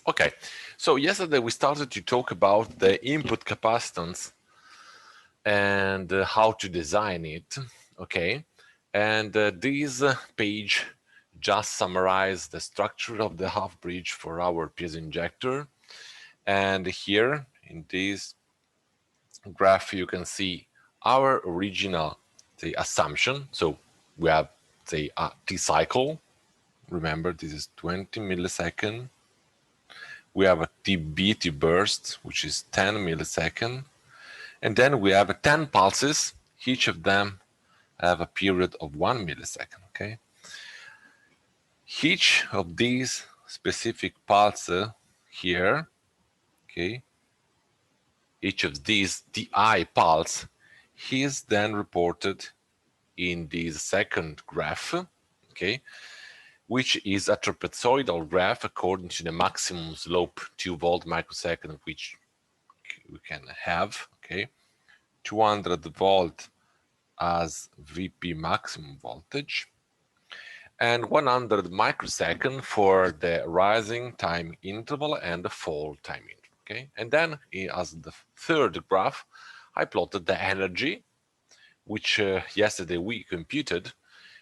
Okay, so yesterday we started to talk about the input capacitance and how to design it. Okay, and this page just summarizes the structure of the half bridge for our piezo injector. And here in this graph, you can see our original assumption. So we have a T cycle. Remember, this is 20 millisecond. We have a T burst, which is 10 millisecond. And then we have 10 pulses. Each of them have a period of 1 millisecond, okay? Each of these specific pulses here, okay, each of these DI pulse is then reported in this second graph, okay, which is a trapezoidal graph according to the maximum slope 2 volt microsecond, which we can have, okay, 200 volt as VP maximum voltage, and 100 microsecond for the rising time interval and the fall time interval. Okay, and then as the third graph, I plotted the energy, which yesterday we computed,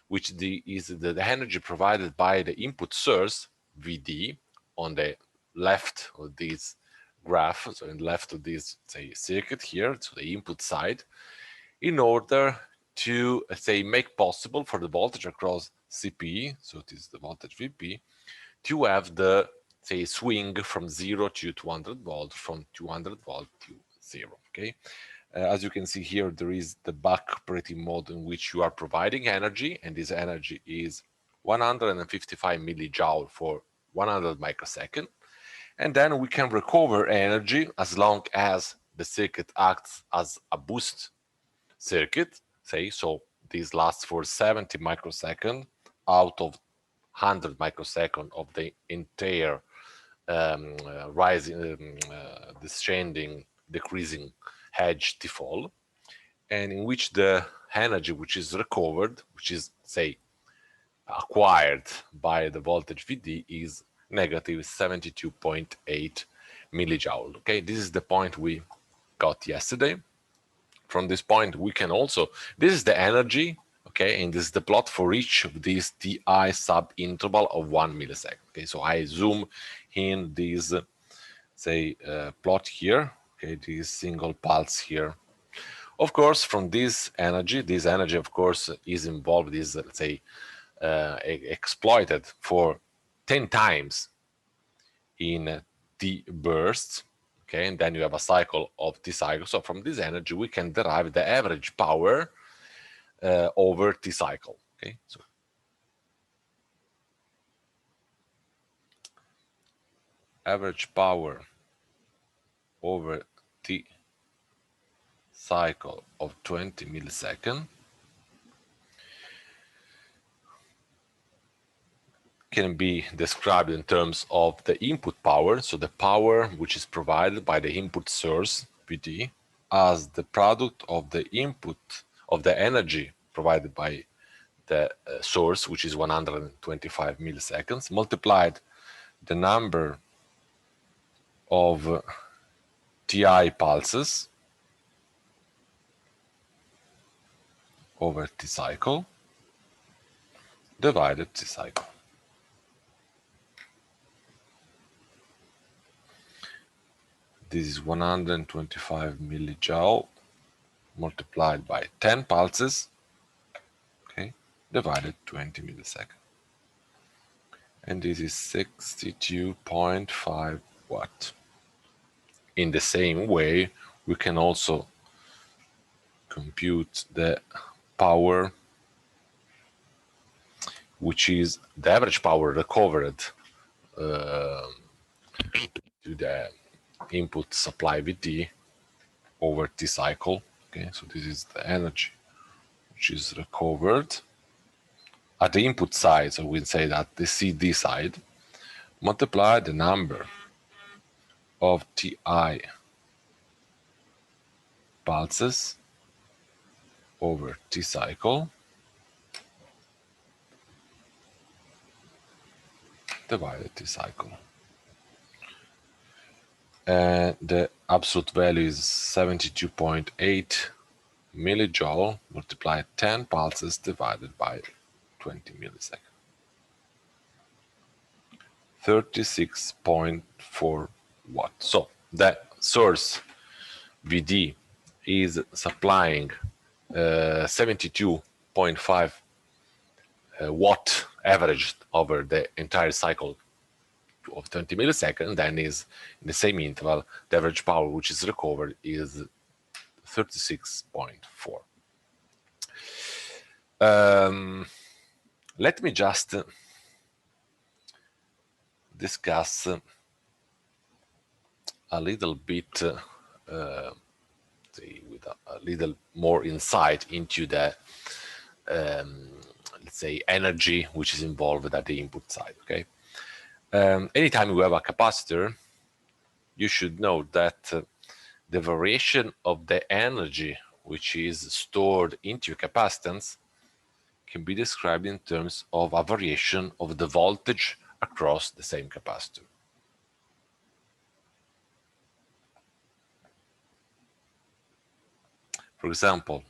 which is the energy provided by the input source VD on the left of this graph, so in the left of this circuit here, so the input side, in order to make possible for the voltage across CP, so it is the voltage VP, to have the swing from 0 to 200 volt, from 200 volt to 0. Okay, as you can see here, there is the buck operating mode in which you are providing energy, and this energy is 155 millijoule for 100 microsecond. And then we can recover energy as long as the circuit acts as a boost circuit, so this lasts for 70 microseconds out of 100 microseconds of the entire rising, descending, decreasing edge to fall, and in which the energy which is recovered, which is acquired by the voltage VD, is negative 72.8 millijoule. Okay, this is the point we got yesterday. From this point, we can also, this is the energy, okay, and this is the plot for each of these TI sub interval of 1 millisecond. Okay, so I zoom in this, plot here, okay, this single pulse here. Of course, from this energy, of course, is involved, is, exploited for 10 times in T bursts. Okay, and then you have a cycle of T cycle. So from this energy, we can derive the average power over T cycle. Okay, so average power over T cycle of 20 milliseconds can be described in terms of the input power, so the power which is provided by the input source, VT, as the product of the input of the energy provided by the source, which is 125 milliseconds, multiplied the number of TI pulses over T cycle, divided T cycle. This is 125 millijoule multiplied by 10 pulses, okay, divided 20 milliseconds. And this is 62.5 watt. In the same way, we can also compute the power, which is the average power recovered to the input supply VT over T cycle. Okay, so this is the energy which is recovered at the input side. So we'll say that the CD side, multiply the number of TI pulses over T cycle divided T cycle. and the absolute value is 72.8 millijoule multiplied 10 pulses divided by 20 milliseconds. 36.4 watts. So the source VD is supplying 72.5 watt averaged over the entire cycle of 20 milliseconds. Then is in the same interval, the average power which is recovered is 36.4. Let me just discuss a little bit with a little more insight into the let's say energy which is involved at the input side. Okay, anytime you have a capacitor, you should know that the variation of the energy which is stored into a capacitance can be described in terms of a variation of the voltage across the same capacitor. For example,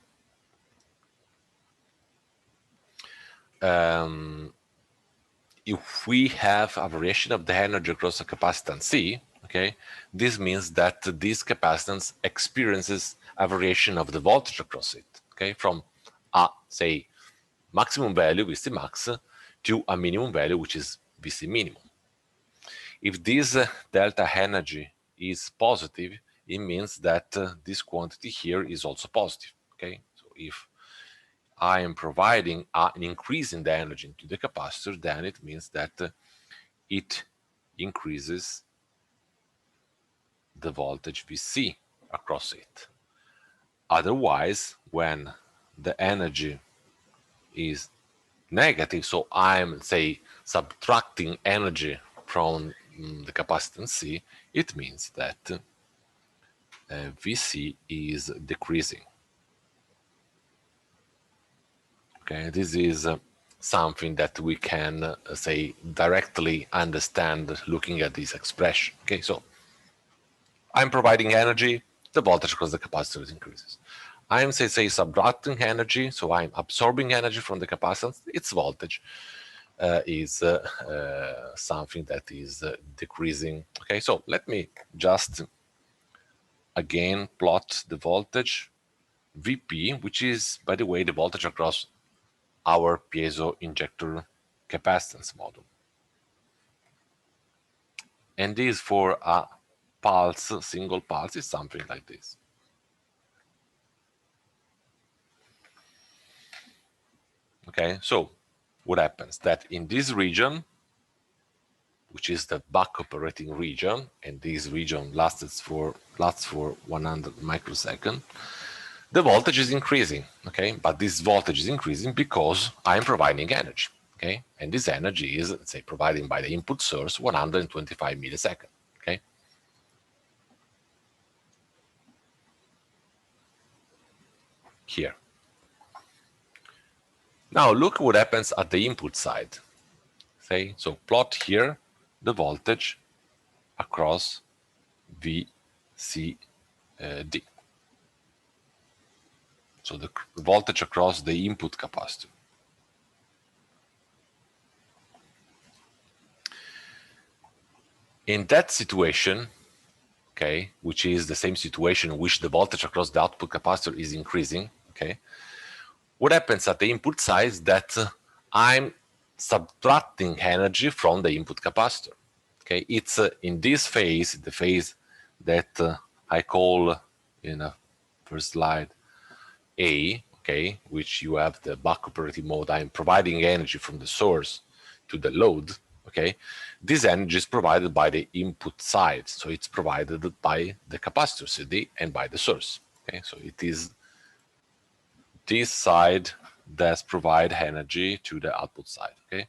if we have a variation of the energy across a capacitance C, okay, this means that this capacitance experiences a variation of the voltage across it, okay, from a, say, maximum value, VC max, to a minimum value, which is VC minimum. If this delta energy is positive, it means that this quantity here is also positive, okay? So if I am providing an increase in the energy into the capacitor, then it means that it increases the voltage VC across it. Otherwise, when the energy is negative, so I'm, say, subtracting energy from the capacitance C, it means that VC is decreasing. Okay, this is something that we can say directly understand looking at this expression. Okay, so I'm providing energy, the voltage across the capacitor increases. I'm say subtracting energy, so I'm absorbing energy from the capacitance. Its voltage is something that is decreasing. Okay, so let me just again plot the voltage VP, which is, by the way, the voltage across our piezo injector capacitance model. And this for a pulse, single pulse, is something like this. Okay, so what happens? That in this region, which is the back operating region, and this region lasts for 100 microseconds, the voltage is increasing, okay? But this voltage is increasing because I'm providing energy, okay? And this energy is, let's say, provided by the input source, 125 milliseconds, okay? Here. Now look what happens at the input side. Okay, so plot here the voltage across VCD. So the voltage across the input capacitor. In that situation, okay, which is the same situation in which the voltage across the output capacitor is increasing, okay, what happens at the input side is that I'm subtracting energy from the input capacitor. Okay, it's in this phase, the phase that I call in a first slide A, okay, which you have the back operating mode. I'm providing energy from the source to the load. Okay, this energy is provided by the input side, so it's provided by the capacitor CD and by the source. Okay, so it is this side that provide energy to the output side. Okay,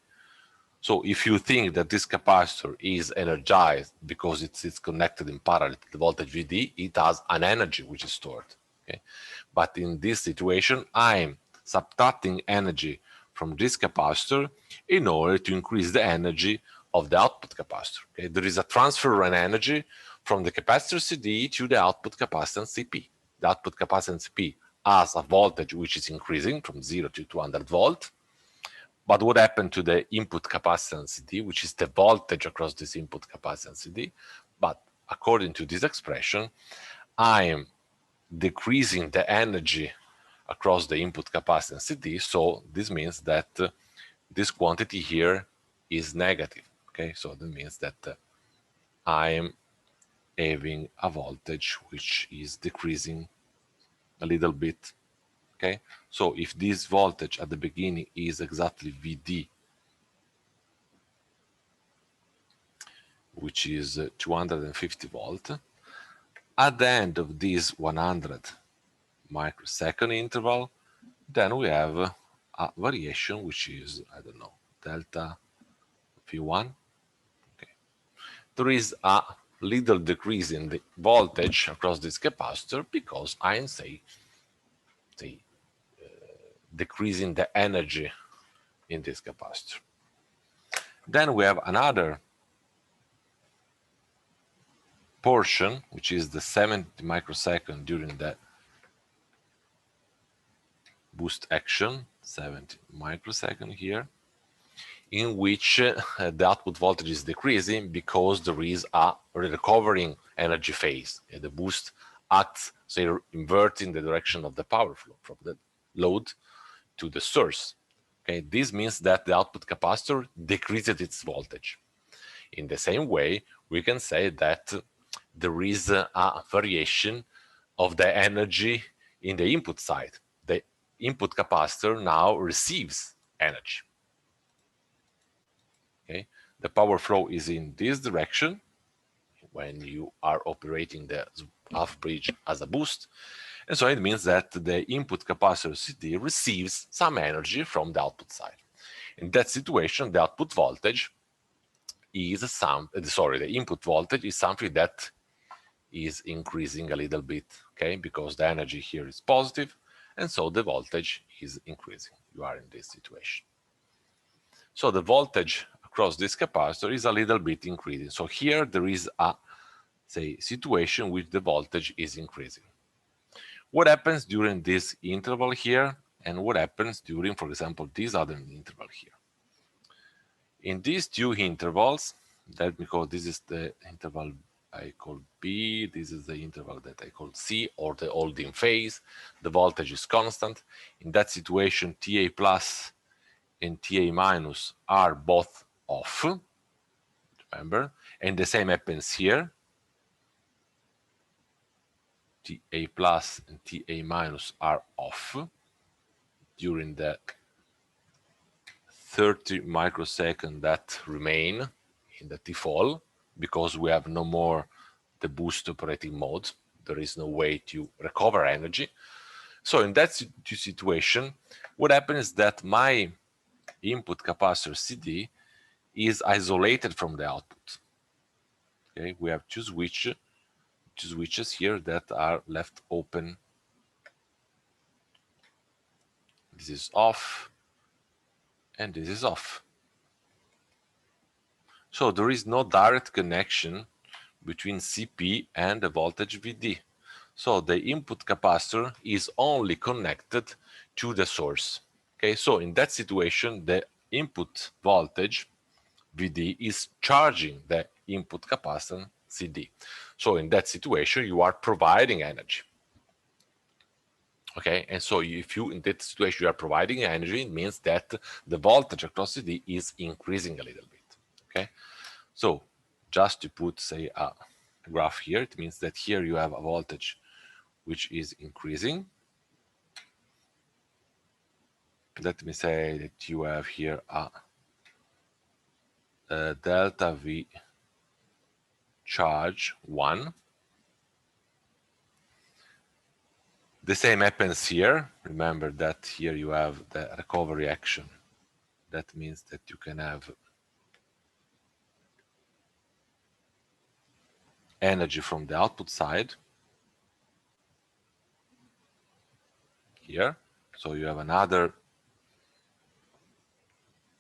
so if you think that this capacitor is energized because it's connected in parallel to the voltage VD, it has an energy which is stored. Okay, but in this situation, I'm subtracting energy from this capacitor in order to increase the energy of the output capacitor. Okay? There is a transfer in energy from the capacitor CD to the output capacitance CP. The output capacitance CP has a voltage which is increasing from 0 to 200 volt. But what happened to the input capacitance CD, which is the voltage across this input capacitance CD? But according to this expression, I am decreasing the energy across the input capacitance CD. So this means that this quantity here is negative. Okay, so that means that I am having a voltage which is decreasing a little bit. Okay, so if this voltage at the beginning is exactly VD, which is 250 volt, at the end of this 100 microsecond interval, then we have a variation which is, I don't know, delta V1. Okay. There is a little decrease in the voltage across this capacitor because I'm decreasing the energy in this capacitor. Then we have another portion, which is the 70 microsecond during the boost action, 70 microsecond here, in which the output voltage is decreasing because there is a recovering energy phase. The boost acts, so inverting the direction of the power flow from the load to the source. Okay, this means that the output capacitor decreases its voltage. In the same way, we can say that there is a variation of the energy in the input side. The input capacitor now receives energy. Okay, the power flow is in this direction when you are operating the half bridge as a boost. And so it means that the input capacitor CD receives some energy from the output side. In that situation, the output voltage is the input voltage is something that is increasing a little bit, okay, because the energy here is positive, and so the voltage is increasing. You are in this situation. So the voltage across this capacitor is a little bit increasing. So here there is a, say, situation which the voltage is increasing. What happens during this interval here, and what happens during, for example, this other interval here? In these two intervals, let me call this is the interval I call B, this is the interval that I call C, or the holding phase. The voltage is constant. In that situation, TA plus and TA minus are both off, remember? And the same happens here. TA plus and TA minus are off during the 30 microseconds that remain in the T-fall, because we have no more the boost operating mode. There is no way to recover energy. So in that situation, what happens is that my input capacitor CD is isolated from the output. Okay, we have two switches here that are left open. This is off, and this is off. So there is no direct connection between CP and the voltage VD. So the input capacitor is only connected to the source. Okay, so in that situation, the input voltage VD is charging the input capacitor CD. So in that situation, you are providing energy. Okay, and so if you, in that situation, you are providing energy, it means that the voltage across CD is increasing a little bit. Okay, so just to put, say, a graph here, it means that here you have a voltage which is increasing. Let me say that you have here a delta V charge 1. The same happens here. Remember that here you have the recovery action. That means that you can have energy from the output side here. So you have another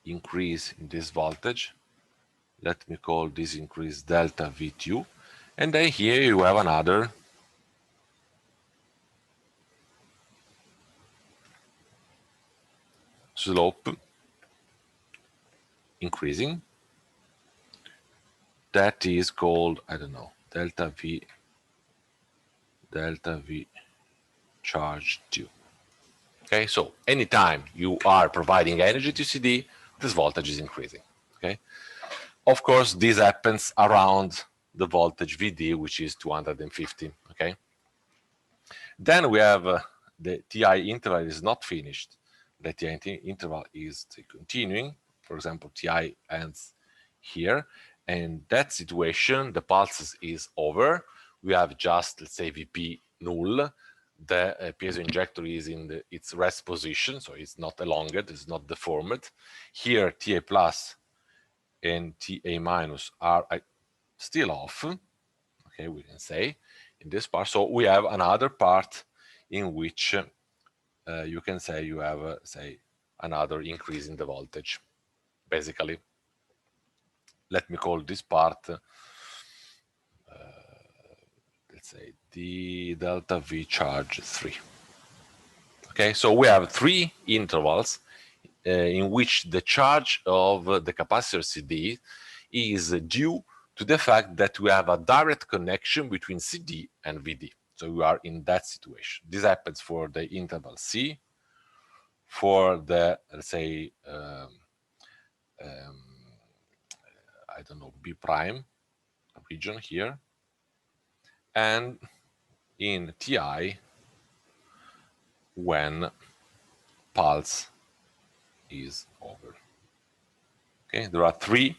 increase in this voltage. Let me call this increase delta V2. And then here you have another slope increasing. That is called, I don't know, delta V charge 2. Okay, so anytime you are providing energy to CD, this voltage is increasing. Okay, of course, this happens around the voltage VD, which is 250. Okay, then we have the TI interval is not finished. The TI interval is continuing. For example, TI ends here. And that situation, the pulses is over. We have just, let's say, VP null. The piezo injector is in its rest position, so it's not elongated, it's not deformed. Here, TA plus and TA minus are still off. Okay, we can say in this part. So we have another part in which you can say you have, say, another increase in the voltage. Basically, let me call this part, let's say, the delta V charge 3. Okay, so we have 3 intervals in which the charge of the capacitor CD is due to the fact that we have a direct connection between CD and VD. So we are in that situation. This happens for the interval C, for the, let's say, I don't know, B prime region here, and in TI when pulse is over. Okay, there are 3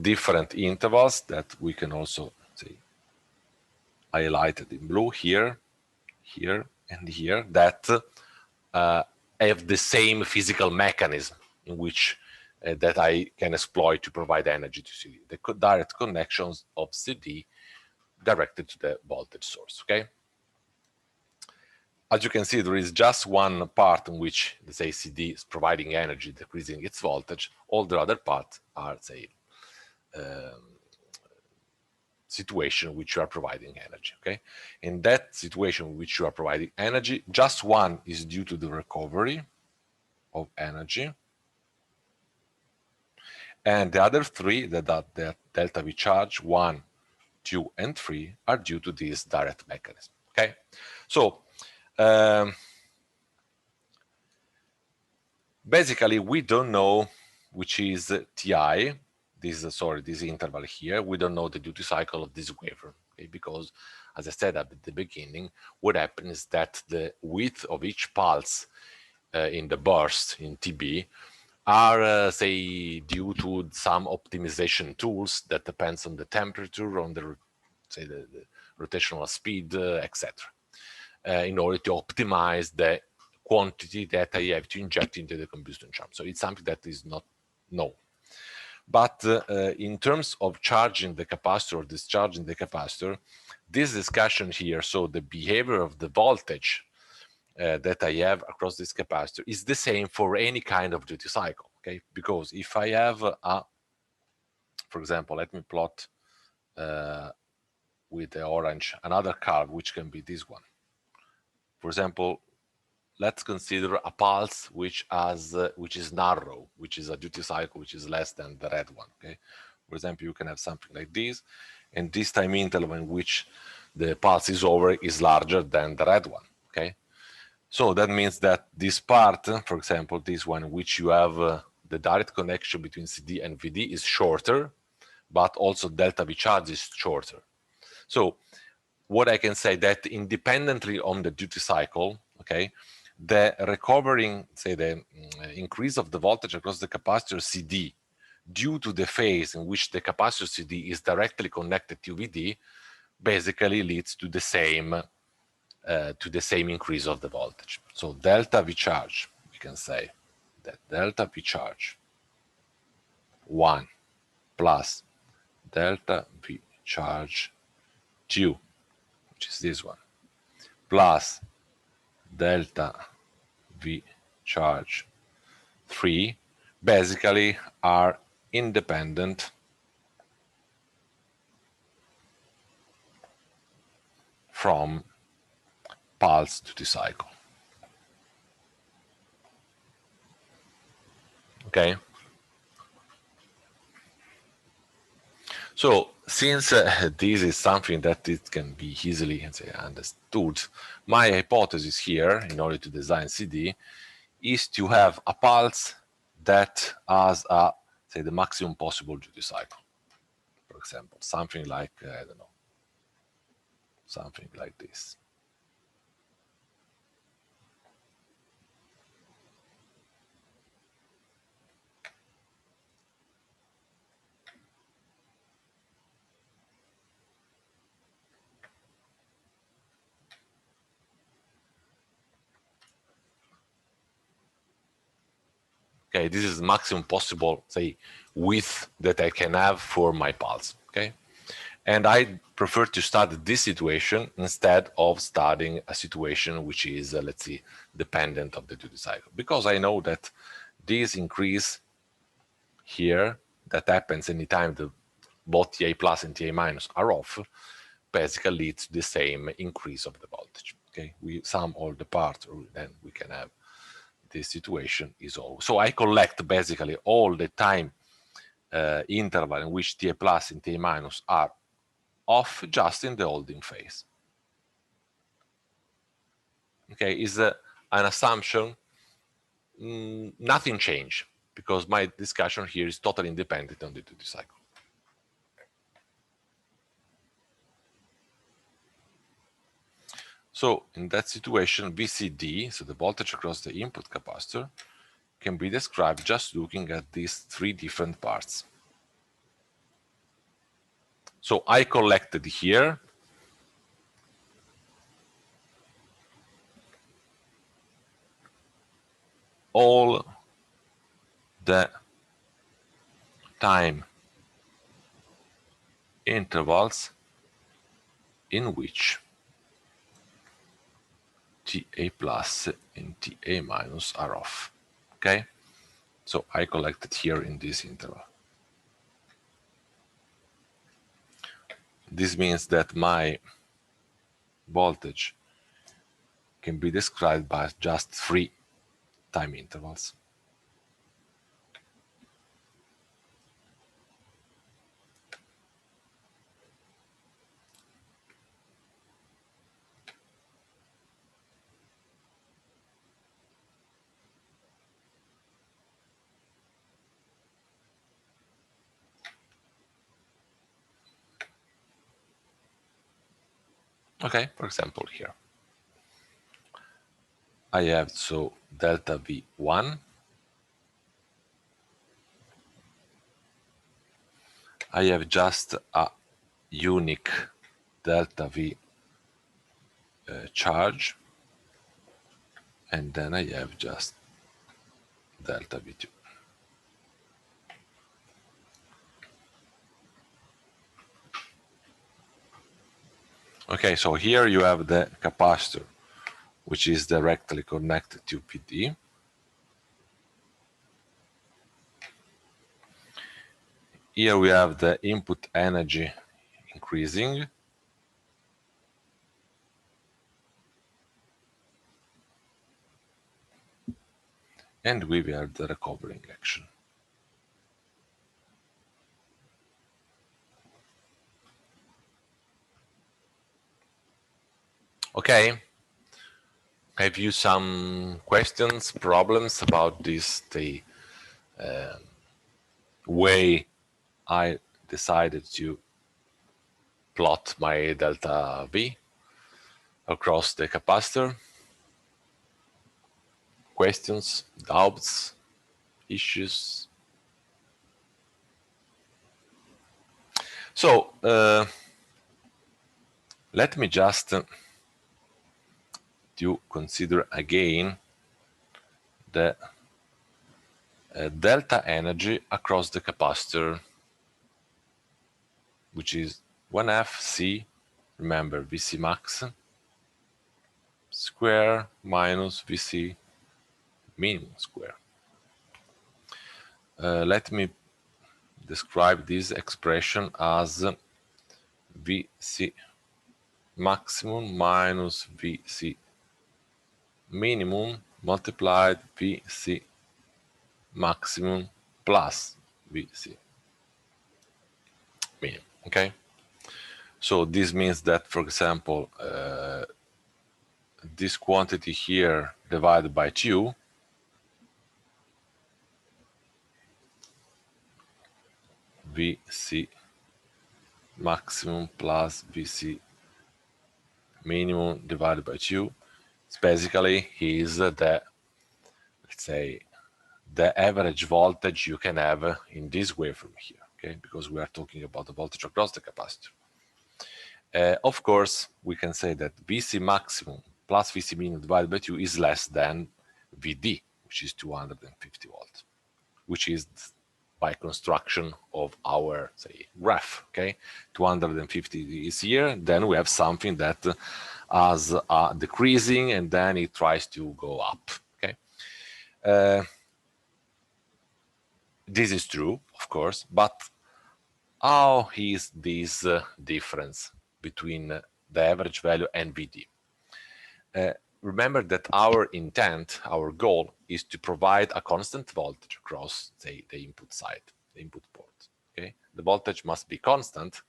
different intervals that we can also say highlighted in blue here, here, and here that have the same physical mechanism in which that I can exploit to provide energy to CD. The direct connections of CD directed to the voltage source. Okay. As you can see, there is just one part in which, let's say, CD is providing energy, decreasing its voltage. All the other parts are, say, situation in which you are providing energy. Okay, in that situation in which you are providing energy, just one is due to the recovery of energy, and the other 3, the delta V charge 1, 2, and 3, are due to this direct mechanism. Okay, so basically we don't know which is TI. This interval here. We don't know the duty cycle of this waveform, okay? Because, as I said at the beginning, what happens is that the width of each pulse in the burst in TB are, say, due to some optimization tools that depends on the temperature, on the, say, the rotational speed, etc. In order to optimize the quantity that I have to inject into the combustion chamber. So it's something that is not known. But in terms of charging the capacitor or discharging the capacitor, this discussion here, so the behavior of the voltage that I have across this capacitor is the same for any kind of duty cycle, okay? Because if I have for example, let me plot with the orange another curve, which can be this one. For example, let's consider a pulse which is narrow, which is a duty cycle which is less than the red one. Okay, for example, you can have something like this, and this time interval in which the pulse is over is larger than the red one. Okay, so that means that this part, for example, this one, which you have the direct connection between CD and VD, is shorter, but also delta V charge is shorter. So what I can say that independently on the duty cycle, okay, the recovering, say, the increase of the voltage across the capacitor CD due to the phase in which the capacitor CD is directly connected to VD basically leads to the same increase of the voltage. So delta V charge, we can say that delta V charge 1 plus delta V charge 2, which is this one, plus delta V charge 3, basically are independent from pulse duty cycle. Okay. So since this is something that it can be easily understood, my hypothesis here, in order to design CD, is to have a pulse that has a, say, the maximum possible duty cycle. For example, something like, I don't know, something like this. Okay, this is the maximum possible, say, width that I can have for my pulse. Okay, and I prefer to start this situation instead of starting a situation which is, let's see, dependent of the duty cycle, because I know that this increase here that happens anytime the both TA plus and TA minus are off basically leads to the same increase of the voltage. Okay, we sum all the parts, then we can have this situation is over. So I collect basically all the time interval in which TA plus and TA minus are off just in the holding phase. Okay, is an assumption, nothing changed, because my discussion here is totally independent on the duty cycle. So in that situation, VCD, so the voltage across the input capacitor, can be described just looking at these three different parts. So I collected here all the time intervals in which TA plus and TA minus are off. Okay, so I collected here in this interval. This means that my voltage can be described by just three time intervals. Okay, for example, here I have so delta V1, I have just a unique delta V charge, and then I have just delta V2. Okay, so here you have the capacitor, which is directly connected to PD. Here we have the input energy increasing. And we have the recovering action. Okay. Have you some questions, problems about this, the way I decided to plot my delta V across the capacitor? Questions, doubts, issues? So let me just to consider again the delta energy across the capacitor, which is 1/2 C, remember Vc max, square minus Vc minimum square. Let me describe this expression as Vc maximum minus VC minimum multiplied VC maximum plus VC minimum. Okay, so this means that, for example, this quantity here divided by 2 VC maximum plus VC minimum divided by 2, it's basically is the, let's say, the average voltage you can have in this waveform here, okay, because we are talking about the voltage across the capacitor. Of course, we can say that VC maximum plus VC minimum divided by 2 is less than VD, which is 250 volts, which is by construction of our, say, graph, okay? 250 is here, then we have something that has decreasing, and then it tries to go up, okay? This is true, of course, but how is this difference between the average value and VD? Remember that our intent, our goal, is to provide a constant voltage across, say, the input side, the input port. Okay, the voltage must be constant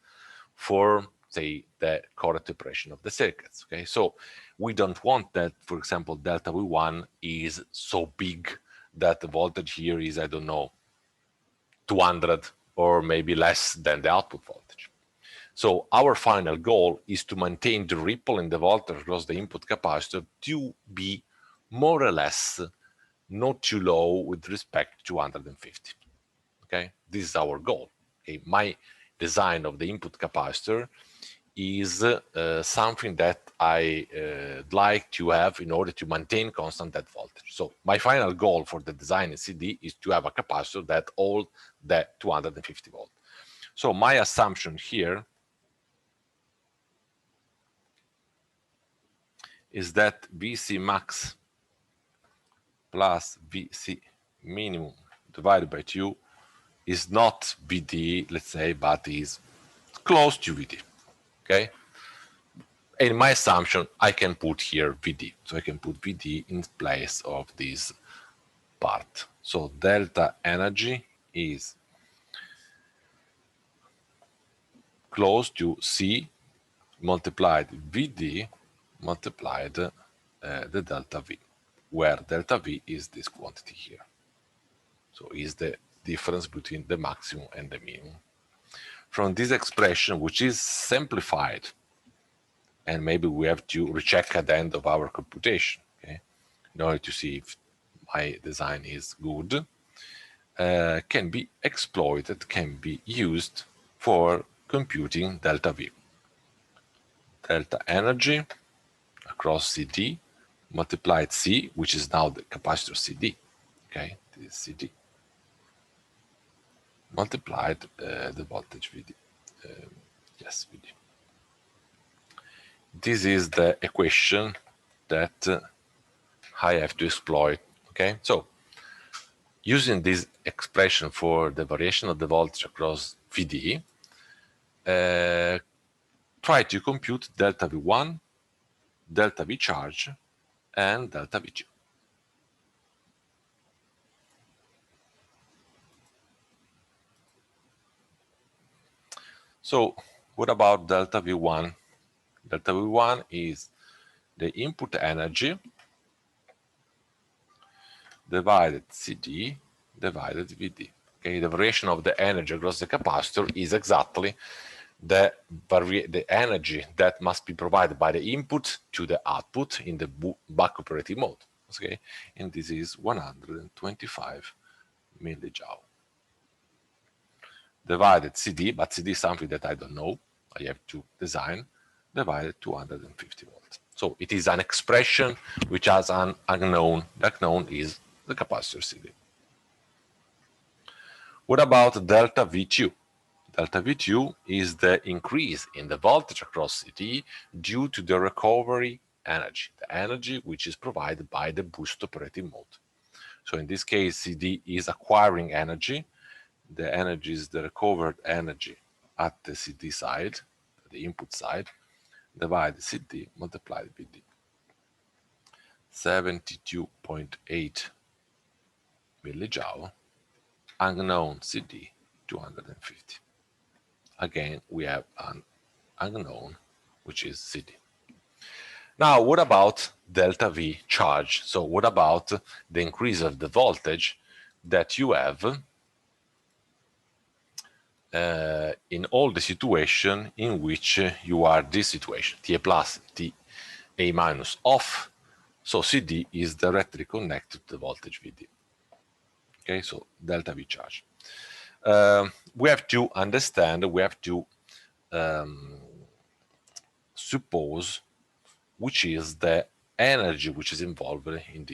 for, say, the correct operation of the circuits. Okay, so we don't want that, for example, delta V1 is so big that the voltage here is, I don't know, 200 or maybe less than the output voltage. So our final goal is to maintain the ripple in the voltage across the input capacitor to be more or less not too low with respect to 250. Okay, this is our goal. Okay, my design of the input capacitor is something that I like to have in order to maintain constant that voltage. So my final goal for the design in CD is to have a capacitor that holds that 250 volt. So my assumption here is that VC max plus VC minimum divided by 2 is not VD, let's say, but is close to VD, okay? In my assumption, I can put here VD. So I can put VD in place of this part. So delta energy is close to C multiplied VD multiplied the delta V, where delta V is this quantity here. So is the difference between the maximum and the minimum. From this expression, which is simplified, and maybe we have to recheck at the end of our computation, okay, in order to see if my design is good, can be exploited, can be used for computing delta V. Delta energy across CD multiplied C, which is now the capacitor CD, okay, this is CD, multiplied the voltage VD. Yes, VD. This is the equation that I have to exploit, okay? So using this expression for the variation of the voltage across VD, try to compute delta V1, delta V charge, and delta V2. So what about delta V1? Delta V1 is the input energy divided CD divided VD. Okay, the variation of the energy across the capacitor is exactly the energy that must be provided by the input to the output in the buck operating mode. Okay, and this is 125 millijoule. Divided CD, but CD is something that I don't know, I have to design, divided 250 volts. So it is an expression which has an unknown. The unknown is the capacitor CD. What about delta V2? Delta V2 is the increase in the voltage across CD due to the recovery energy, the energy which is provided by the boost operating mode. So in this case, CD is acquiring energy. The energy is the recovered energy at the CD side, the input side, divided CD multiplied VD. 72.8 millijoule, unknown CD 250. Again, we have an unknown, which is CD. Now, what about delta V charge? So what about the increase of the voltage that you have in all the situation in which you are this situation, TA plus, TA minus off. So CD is directly connected to the voltage VD. Okay, so delta V charge. We have to understand, we have to suppose which is the energy which is involved in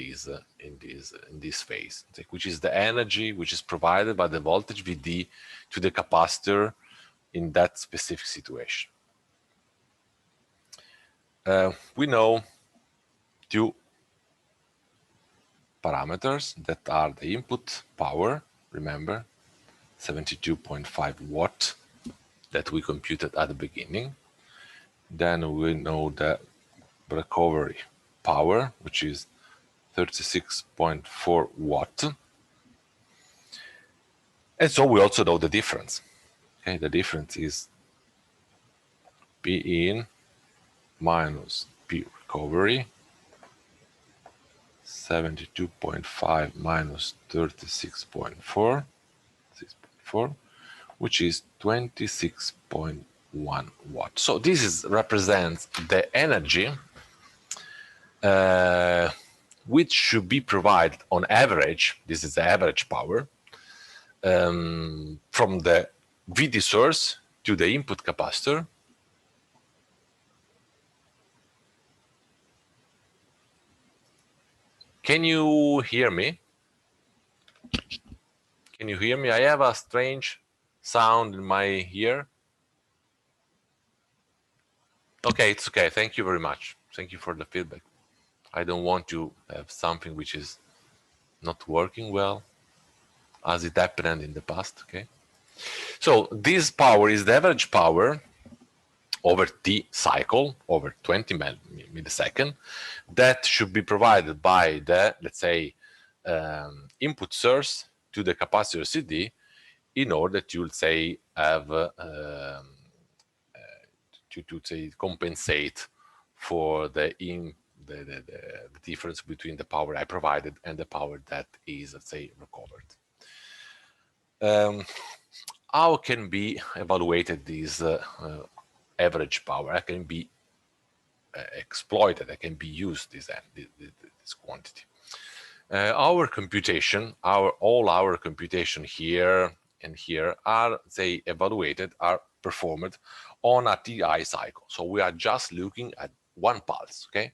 this phase, which is the energy which is provided by the voltage VD to the capacitor in that specific situation. We know two parameters that are the input power, remember, 72.5 watt that we computed at the beginning. Then we know the recovery power, which is 36.4 watt. And so we also know the difference. Okay, the difference is P in minus P recovery, 72.5 minus 36.4, 6.4, which is 26.1 watt. So this represents the energy which should be provided on average, this is the average power, from the VD source to the input capacitor. Can you hear me? Can you hear me? I have a strange sound in my ear. Okay, it's okay. Thank you very much. Thank you for the feedback. I don't want to have something which is not working well, as it happened in the past, okay? So this power is the average power over T cycle, over 20 milliseconds, that should be provided by the, let's say, input source to the capacitor CD in order to, say, have to say compensate for the difference between the power I provided and the power that is, let's say, recovered. How can be evaluated this average power? How can be exploited? How can be used this quantity? Our computation, all our computation here and here are, say, evaluated, are performed on a TI cycle. So we are just looking at one pulse, okay?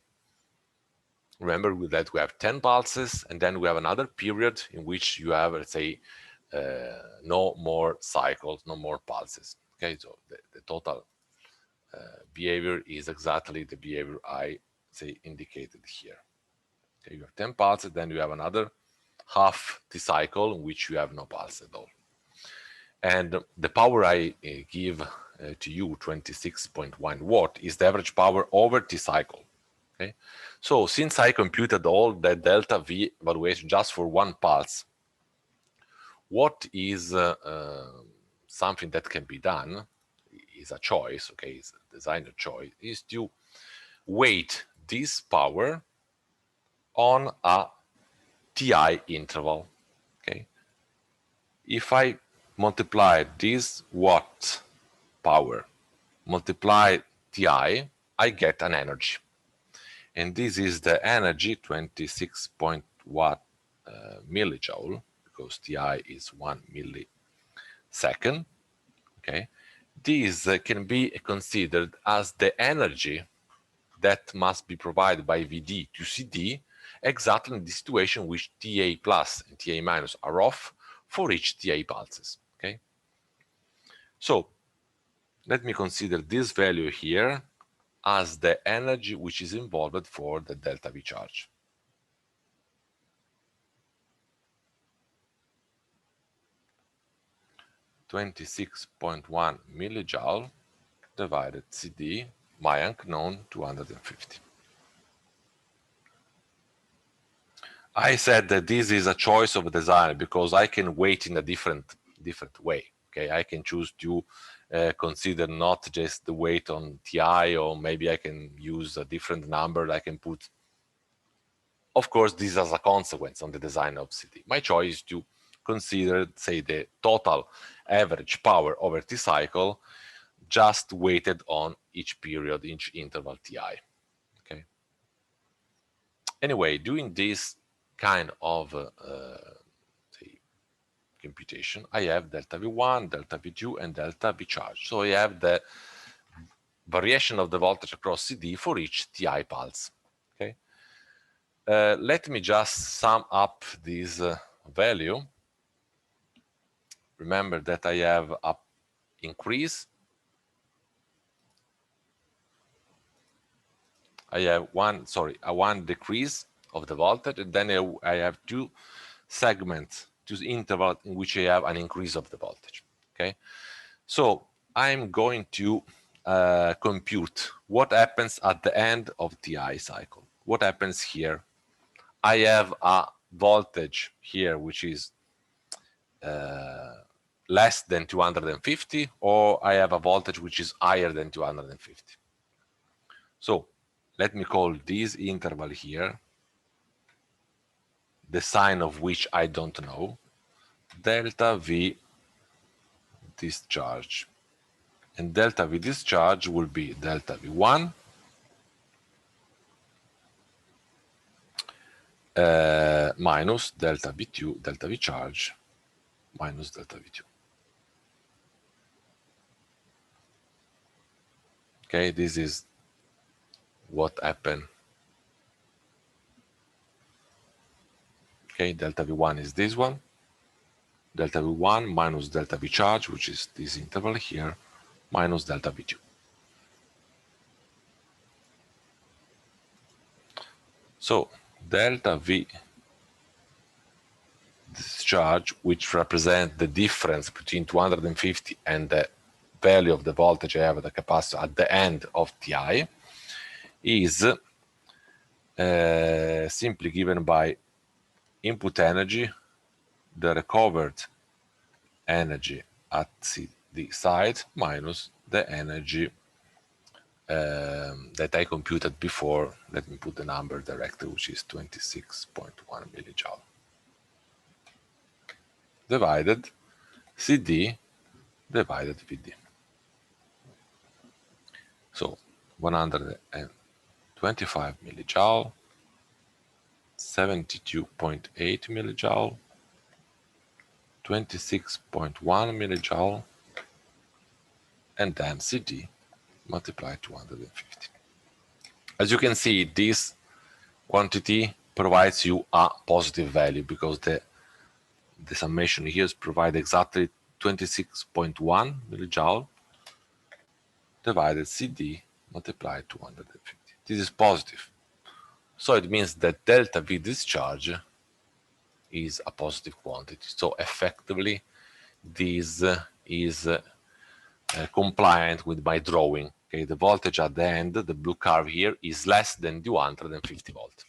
Remember that we have 10 pulses, and then we have another period in which you have, let's say, no more cycles, no more pulses. Okay, so the total behavior is exactly the behavior I say indicated here. Okay, you have 10 pulses, then you have another half the cycle in which you have no pulse at all. And the power I give to you, 26.1 watt, is the average power over the cycle. Okay, so since I computed all the delta V evaluation just for one pulse, what is something that can be done is a choice, okay, it's a designer choice, is to weight this power on a TI interval, okay? If I multiply this watt power, multiply TI, I get an energy. And this is the energy, 26.1 millijoule, because TI is 1 millisecond, okay? This can be considered as the energy that must be provided by VD to CD exactly in the situation which TA plus and TA minus are off for each TA pulses, okay? So let me consider this value here as the energy which is involved for the delta V charge. (26.1 millijoule divided CD my unknown 250. I said that this is a choice of a designer because I can weight in a different way. Okay, I can choose to consider not just the weight on TI, or maybe I can use a different number. I can put, of course, this as a consequence on the design of CD. My choice is to consider, say, the total average power over T cycle, just weighted on each period, each interval Ti. Okay. Anyway, doing this kind of say, computation, I have delta V1, delta V2, and delta V charge. So I have the variation of the voltage across CD for each Ti pulse. Okay. Let me just sum up this value. Remember that I have a increase. I have one decrease of the voltage, and then I have two segments, two intervals in which I have an increase of the voltage. Okay, so I'm going to compute what happens at the end of TI cycle. What happens here? I have a voltage here which is less than 250, or I have a voltage which is higher than 250. So let me call this interval here, the sign of which I don't know, delta V discharge. And delta V discharge will be delta V1 minus delta V2, delta V charge minus delta V2. Okay, this is what happened. Okay, delta V1 is this one. Delta V1 minus delta V charge, which is this interval here, minus delta V2. So delta V discharge, which represents the difference between 250 and the value of the voltage I have at the capacitor at the end of Ti, is simply given by input energy, the recovered energy at the site, minus the energy that I computed before. Let me put the number directly, which is 26.1 millijoule, divided CD divided VD. So 125 millijoule, 72.8 millijoule, 26.1 millijoule, and then CD multiplied 250. As you can see, this quantity provides you a positive value because the summation here provides exactly 26.1 millijoule divided CD multiplied 250. This is positive. So it means that delta V discharge is a positive quantity. So effectively, this is compliant with my drawing. Okay, the voltage at the end, the blue curve here, is less than 250 volt.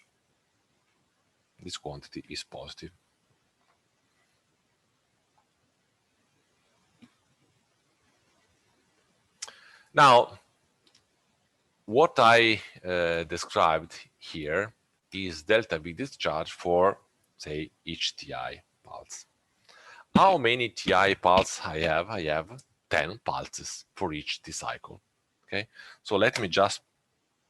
This quantity is positive. Now, what I described here is delta V discharge for, say, each TI pulse. How many TI pulses I have? I have 10 pulses for each T cycle. Okay, so let me just,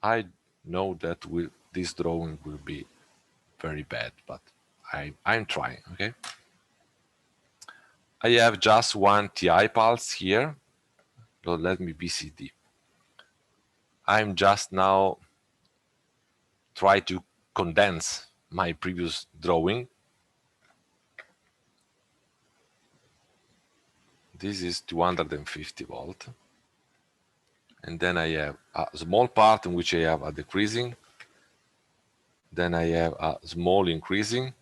I know that this drawing will be very bad, but I'm trying. Okay, I have just one TI pulse here, so let me be CD. I'm just now try to condense my previous drawing. This is 250 volt. And then I have a small part in which I have a decreasing. Then I have a small increasing,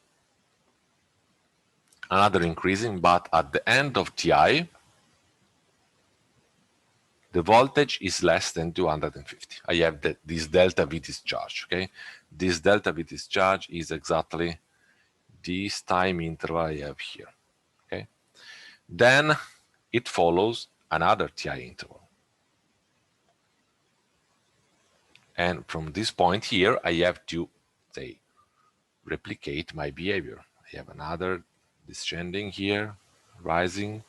another increasing, but at the end of TI, the voltage is less than 250. I have this delta V discharge, okay? This delta V discharge is exactly this time interval I have here, okay? Then it follows another TI interval. And from this point here, I have to, say, replicate my behavior. I have another descending here, rising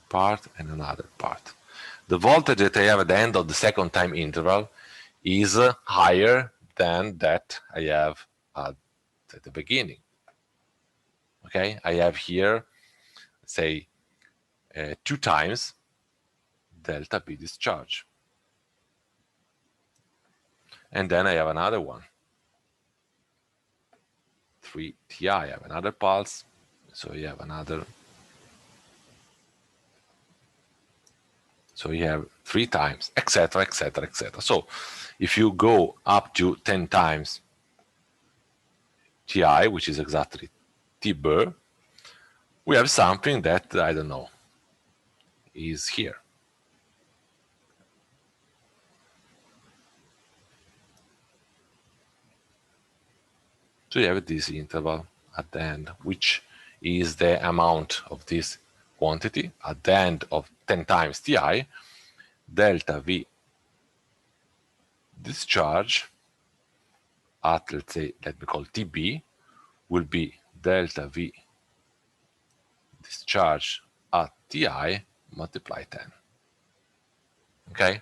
part, and another part. The voltage that I have at the end of the second time interval is higher than that I have at the beginning. Okay, I have here, say, 2 times delta V discharge. And then I have another one. 3 Ti, I have another pulse. So you have another. So you have 3 times, etc., etc., etc. So if you go up to 10 times Ti, which is exactly T bar, we have something that, I don't know, is here. So you have this interval at the end, which is the amount of this quantity at the end of 10 times Ti, delta V discharge at, let's say, let me call TB, will be delta V discharge at Ti multiply 10. Okay?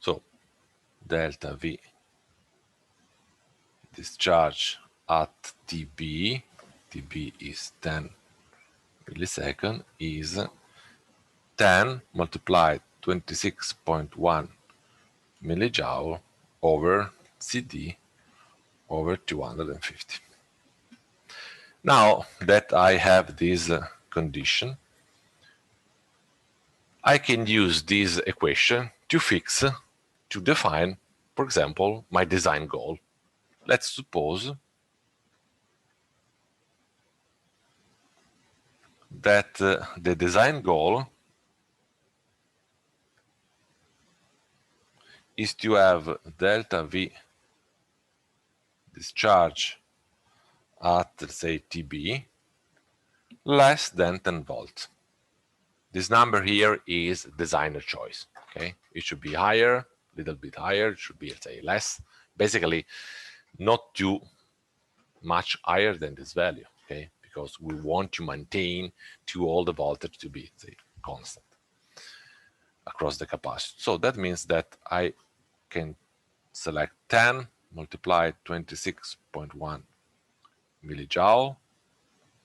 So delta V discharge at TB is 10 millisecond, is 10 multiplied 26.1 millijoule over CD over 250. Now that I have this condition, I can use this equation to fix, to define, for example, my design goal. Let's suppose that the design goal is to have delta V discharge at, let's say, TB less than 10 volts. This number here is designer choice, okay? It should be higher, a little bit higher, it should be, let's say, less. Basically, not too much higher than this value, okay? Because we want to maintain all the voltage to be, say, constant across the capacitor. So that means that I can select 10 multiplied 26.1 millijoule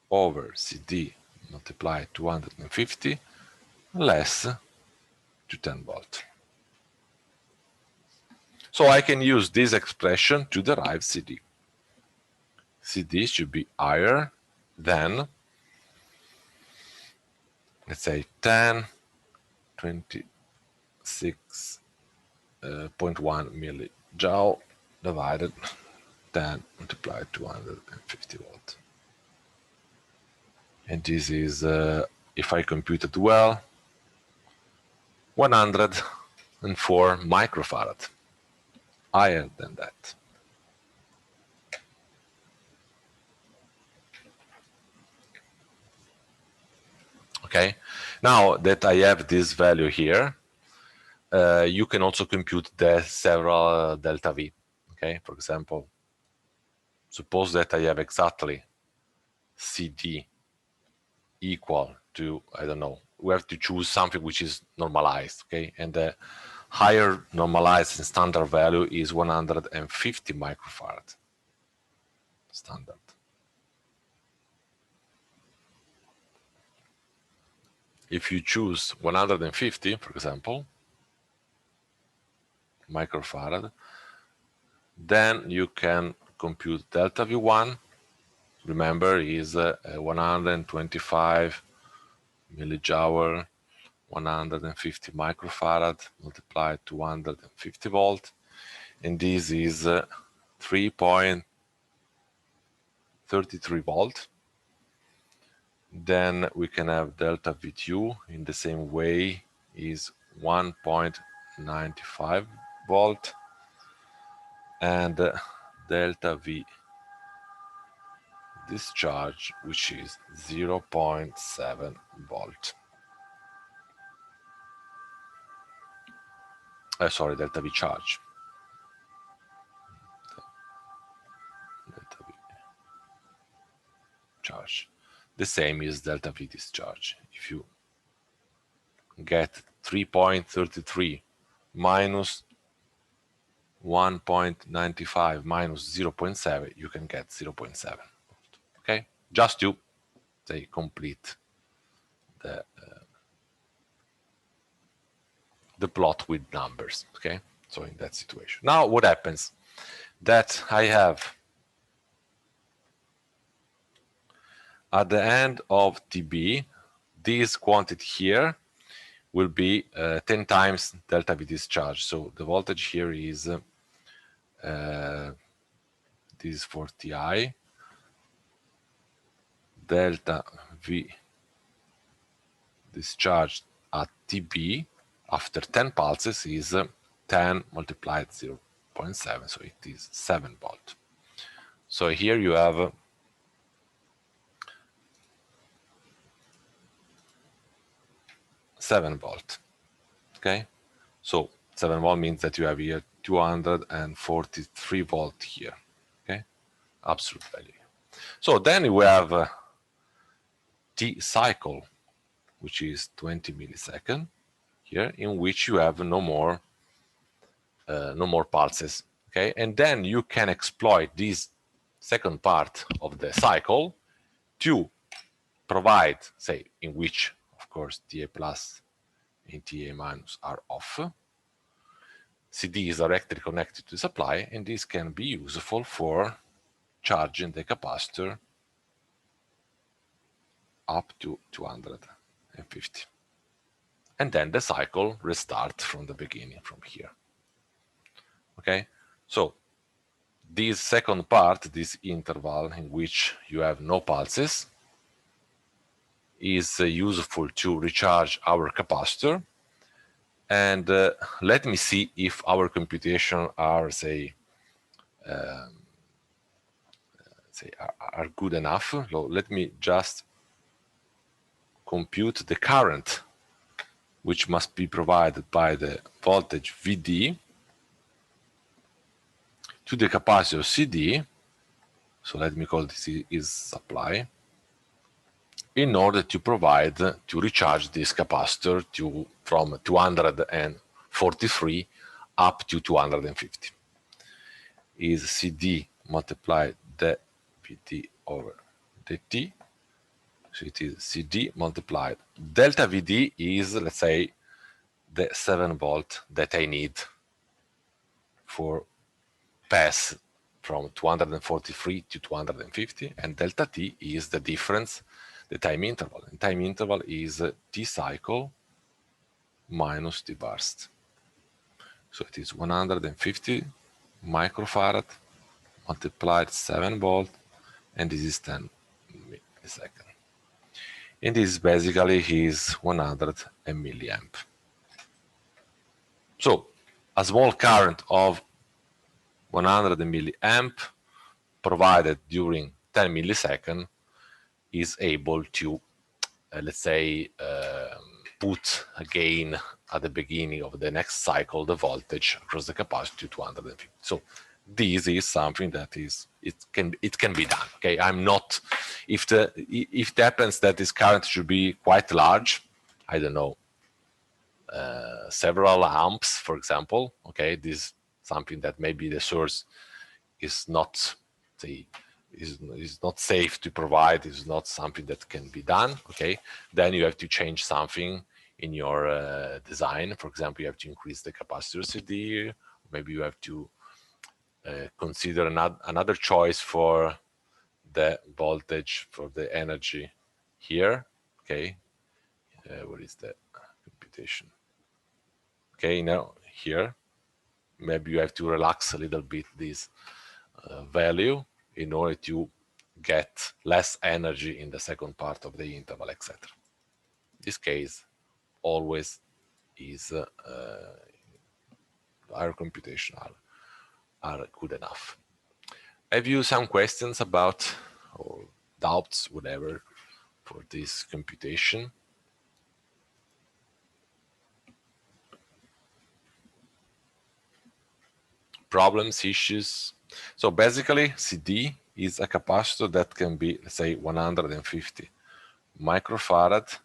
over CD multiplied 250 less to 10 volt. So I can use this expression to derive CD. CD should be higher than, let's say, 10 26.1 millijoule divided 10 multiplied 250 volt. And this is, if I compute it well, 104 microfarad, higher than that. Okay, now that I have this value here, you can also compute the several delta V. Okay, for example, suppose that I have exactly CD equal to, I don't know, we have to choose something which is normalized, okay? And the higher normalized and standard value is 150 microfarad standard. If you choose 150, for example, microfarad, then you can compute delta V1. Remember, is 125 millijoule, 150 microfarad multiplied 250 volt, and this is 3.33 volt. Then we can have delta V2 in the same way is 1.95 volt, and delta V discharge, which is 0.7 volt. Sorry, delta V charge. Delta V charge. The same is delta V discharge. If you get 3.33 minus 1.95 minus 0.7, you can get 0.7. Okay, just to say complete the plot with numbers. Okay, so in that situation, now what happens that I have at the end of TB, this quantity here will be 10 times delta V discharge. So the voltage here is this is for Ti, delta V discharge at TB after 10 pulses is 10 multiplied 0.7, so it is 7 volt. So here you have 7 volt. Okay, so 7 volt means that you have here 243 volt here. Okay, absolute value. So then we have T cycle, which is 20 milliseconds here, in which you have no more pulses. Okay, and then you can exploit this second part of the cycle to provide, say, in which, of course, TA plus and TA minus are off. CD is directly connected to the supply, and this can be useful for charging the capacitor up to 250. And then the cycle restarts from the beginning, from here. Okay, so this second part, this interval in which you have no pulses, is useful to recharge our capacitor. And let me see if our computation are, say are good enough. So let me just compute the current which must be provided by the voltage VD to the capacitor CD. So let me call this is supply, in order to provide, to recharge this capacitor from 243 up to 250. Is CD multiplied the VD over dt. So it is CD multiplied. Delta VD is, let's say, the 7 volt that I need for pass from 243 to 250, and delta T is the difference, the time interval. And time interval is T cycle minus T burst. So it is 150 microfarad multiplied 7 volt, and this is 10 milliseconds. And this basically is 100 milliamp. So a small current of 100 milliamp provided during 10 milliseconds is able to, let's say, put again at the beginning of the next cycle the voltage across the capacitor to 250. So this is something that is it can be done. Okay, I'm not, if it happens that this current should be quite large, I don't know, several amps, for example. Okay, this is something that maybe the source is not, say, is not safe to provide, is not something that can be done. Okay, then you have to change something in your design. For example, you have to increase the capacitor CD. Maybe you have to consider another choice for the voltage, for the energy here. Okay, what is the computation? Okay, now here maybe you have to relax a little bit this value in order to get less energy in the second part of the interval, etc. This case always is our computation are good enough. Have you some questions about or doubts, whatever, for this computation? Problems, issues? So basically, CD is a capacitor that can be, let's say, 150 microfarad.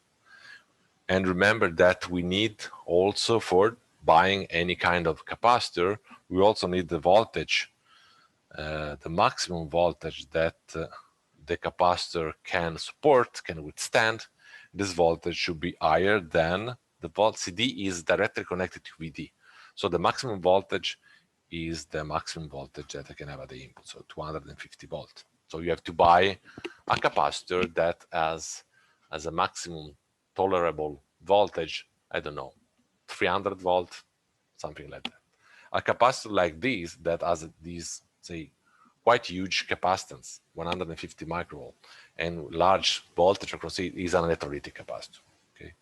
And remember that we need also, for buying any kind of capacitor, we also need the voltage, the maximum voltage that the capacitor can support, can withstand. This voltage should be higher than the volt. CD is directly connected to VD. So the maximum voltage is the maximum voltage that I can have at the input, so 250 volt. So you have to buy a capacitor that has as a maximum tolerable voltage, I don't know, 300 volt, something like that. A capacitor like this that has these, say, quite huge capacitance, 150 microvolt, and large voltage across it is an electrolytic capacitor. Okay.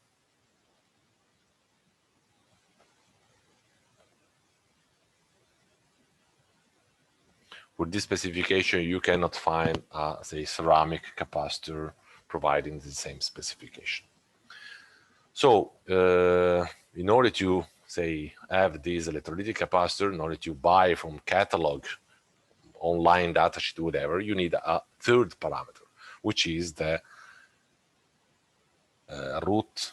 For this specification, you cannot find a, say, ceramic capacitor providing the same specification. So in order to, say, have this electrolytic capacitor, in order to buy from catalog, online datasheet, whatever, you need a third parameter, which is the root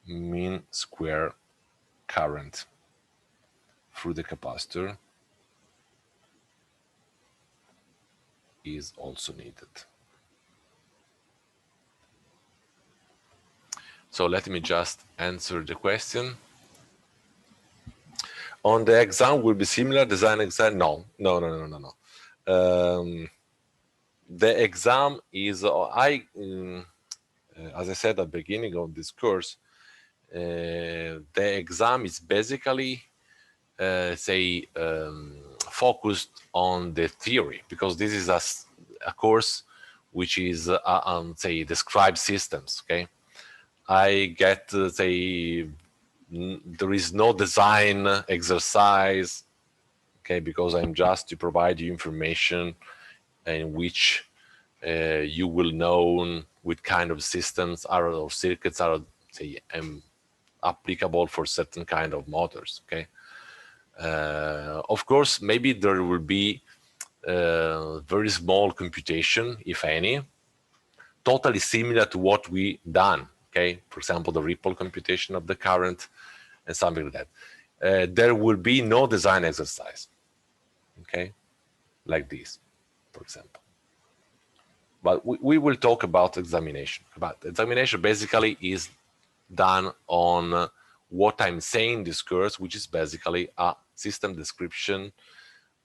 mean square current through the capacitor is also needed. So let me just answer the question. On the exam will be similar, design exam? No. The exam is, as I said at the beginning of this course, the exam is basically, focused on the theory, because this is a course which is, say, described systems, okay? I get, there is no design exercise, okay, because I'm just to provide you information in which you will know what kind of systems are or circuits are, say, applicable for certain kind of motors, okay? Of course, maybe there will be very small computation, if any, totally similar to what we done, okay? For example, the ripple computation of the current and something like that. There will be no design exercise, okay? Like this, for example. But we will talk about examination. But examination basically is done on what I'm saying in this course, which is basically a system description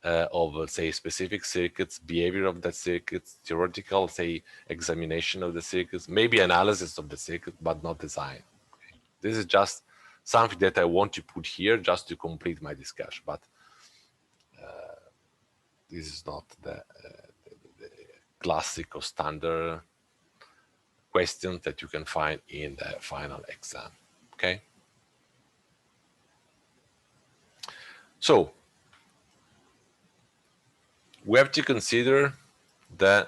of, say, specific circuits, behavior of the circuits, theoretical, say, examination of the circuits, maybe analysis of the circuit, but not design. Okay. This is just something that I want to put here just to complete my discussion, but this is not the classic or standard questions that you can find in the final exam, okay? So, we have to consider the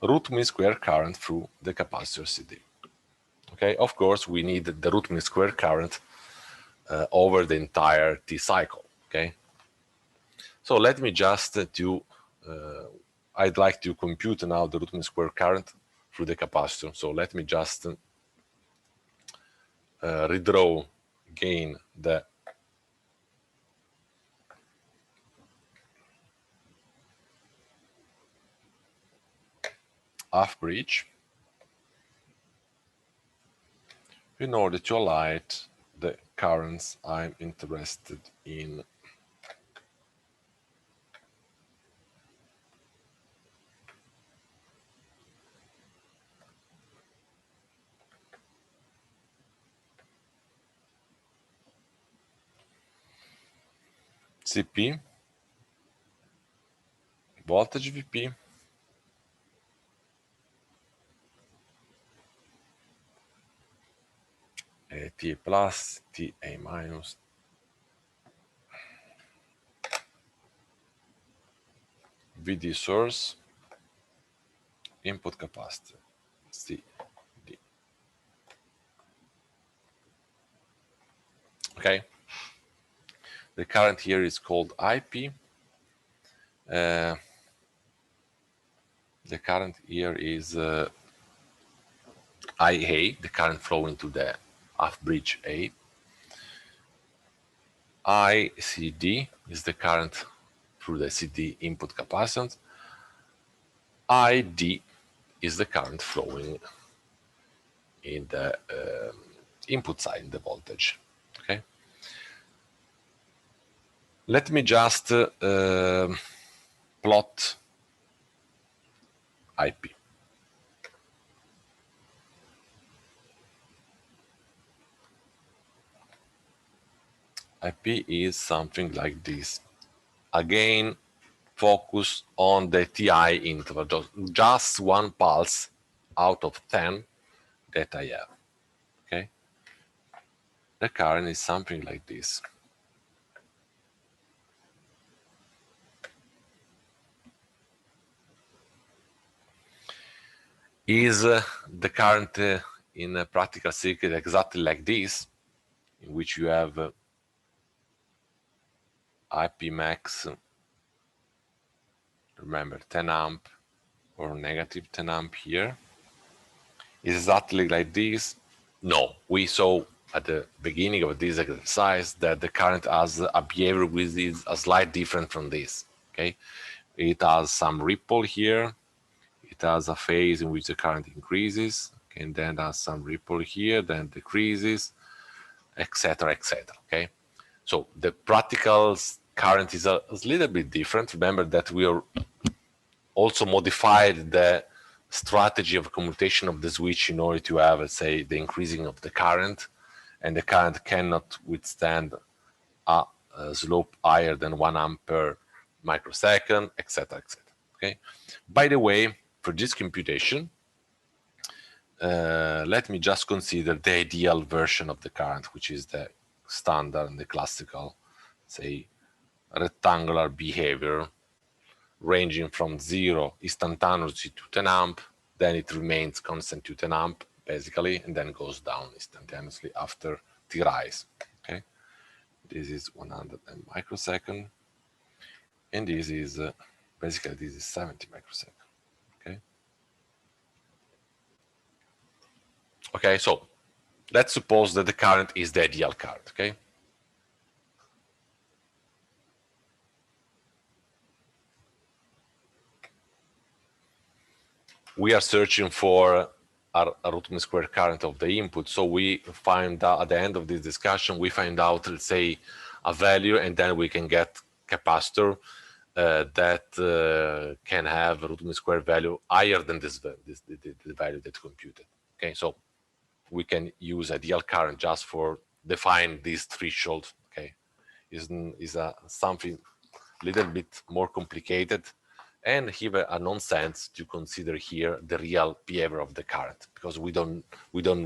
root mean square current through the capacitor CD. Okay, of course, we need the root mean square current over the entire T cycle, okay? So let me just I'd like to compute now the root mean square current through the capacitor. So let me just redraw again the half bridge in order to highlight the currents I'm interested in. CP, voltage VP, TA plus, TA minus, VD source, input capacitor, CD. Okay. The current here is called IP. The current here is IA, the current flowing to the half bridge A. ICD is the current through the CD input capacitance. ID is the current flowing in the input side, in the voltage. Okay. Let me just plot IP. IP is something like this. Again, focus on the TI interval, just one pulse out of 10 that I have. Okay. The current is something like this. Is the current in a practical circuit exactly like this, in which you have IP max, remember 10 amp or negative 10 amp here? Is exactly like this? No, we saw at the beginning of this exercise that the current has a behavior which is a slight different from this. Okay, it has some ripple here. It has a phase in which the current increases, and then has some ripple here, then decreases, etc., etc. Okay, so the practical current is a little bit different. Remember that we are also modified the strategy of commutation of the switch in order to have, let's say, the increasing of the current, and the current cannot withstand a slope higher than 1 amp per microsecond, etc., etc. Okay. By the way, for this computation, let me just consider the ideal version of the current, which is the standard and the classical, say, rectangular behavior, ranging from 0 instantaneously to 10 amp, then it remains constant to 10 amp, basically, and then goes down instantaneously after T rise. Okay, this is 100 microsecond, and this is basically this is 70 microsecond. Okay. Okay, so let's suppose that the current is the ideal current. Okay. We are searching for a root mean square current of the input. So we find out at the end of this discussion, we find out, let's say, a value, and then we can get capacitor that can have a root mean square value higher than the value that's computed. Okay, so we can use ideal current just for define this threshold. Okay, is something a little bit more complicated, and have a nonsense to consider here the real behavior of the current, because we don't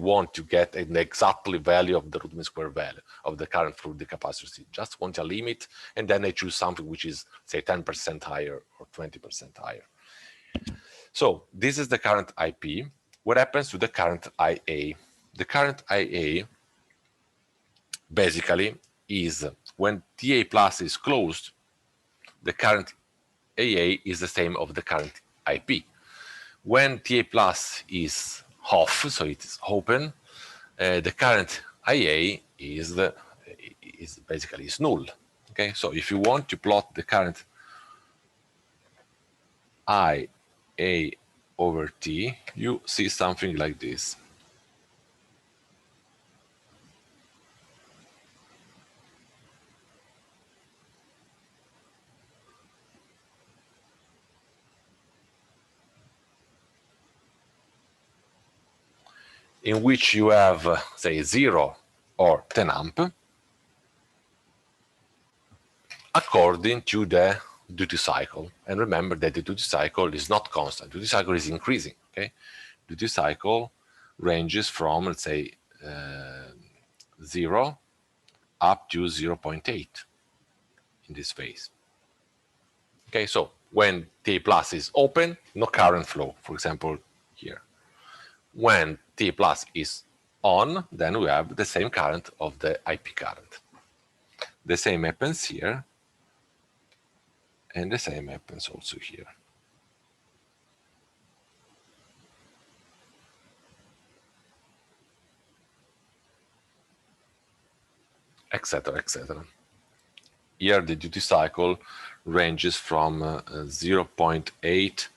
want to get an exactly value of the root mean square value of the current through the capacitor C. Just want a limit, and then I choose something which is, say, 10% higher or 20% higher. So this is the current IP. What happens to the current IA? The current IA basically is when TA plus is closed, the current AA is the same of the current IP. When TA plus is off, so it is open, the current IA is basically null. Okay, so if you want to plot the current IA over T, you see something like this. In which you have, say, 0 or 10 amp, according to the duty cycle. And remember that the duty cycle is not constant. Duty cycle is increasing. Okay, duty cycle ranges from, let's say, 0 up to 0.8 in this phase. Okay, so when T plus is open, no current flow, for example, here. When T plus is on, then we have the same current of the IP current. The same happens here, and the same happens also here. Etc., etc. Here the duty cycle ranges from 0.8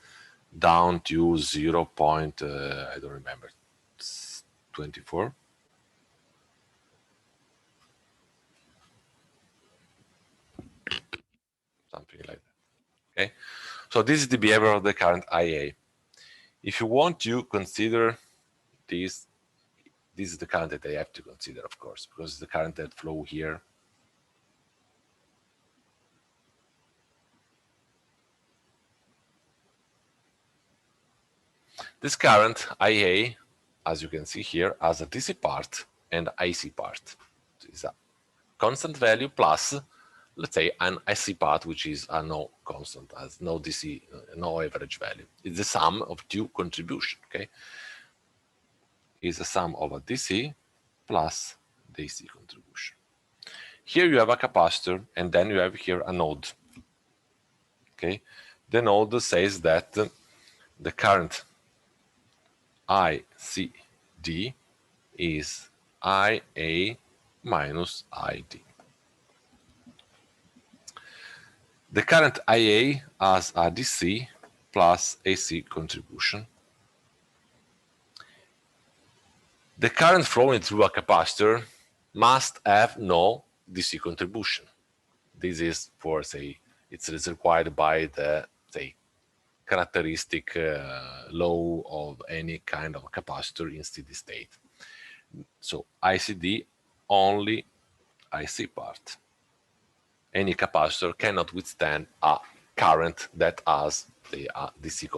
down to 0. I don't remember, 24. Something like that. Okay, so this is the behavior of the current IA. If you want to consider this is the current that I have to consider, of course, because it's the current that flow here. This current IA, as you can see here, has a DC part and IC part. So it's a constant value plus, let's say, an IC part, which is a no constant, has no DC, no average value. It's the sum of two contributions, okay? Is the sum of a DC plus the AC contribution. Here you have a capacitor, and then you have here a node. Okay, the node says that the current ICD is IA minus ID. The current IA has a DC plus AC contribution. The current flowing through a capacitor must have no DC contribution. This is for, say, it's required by the, say, characteristic law of any kind of capacitor in steady state. So ICD only IC part. Any capacitor cannot withstand a current that has the DC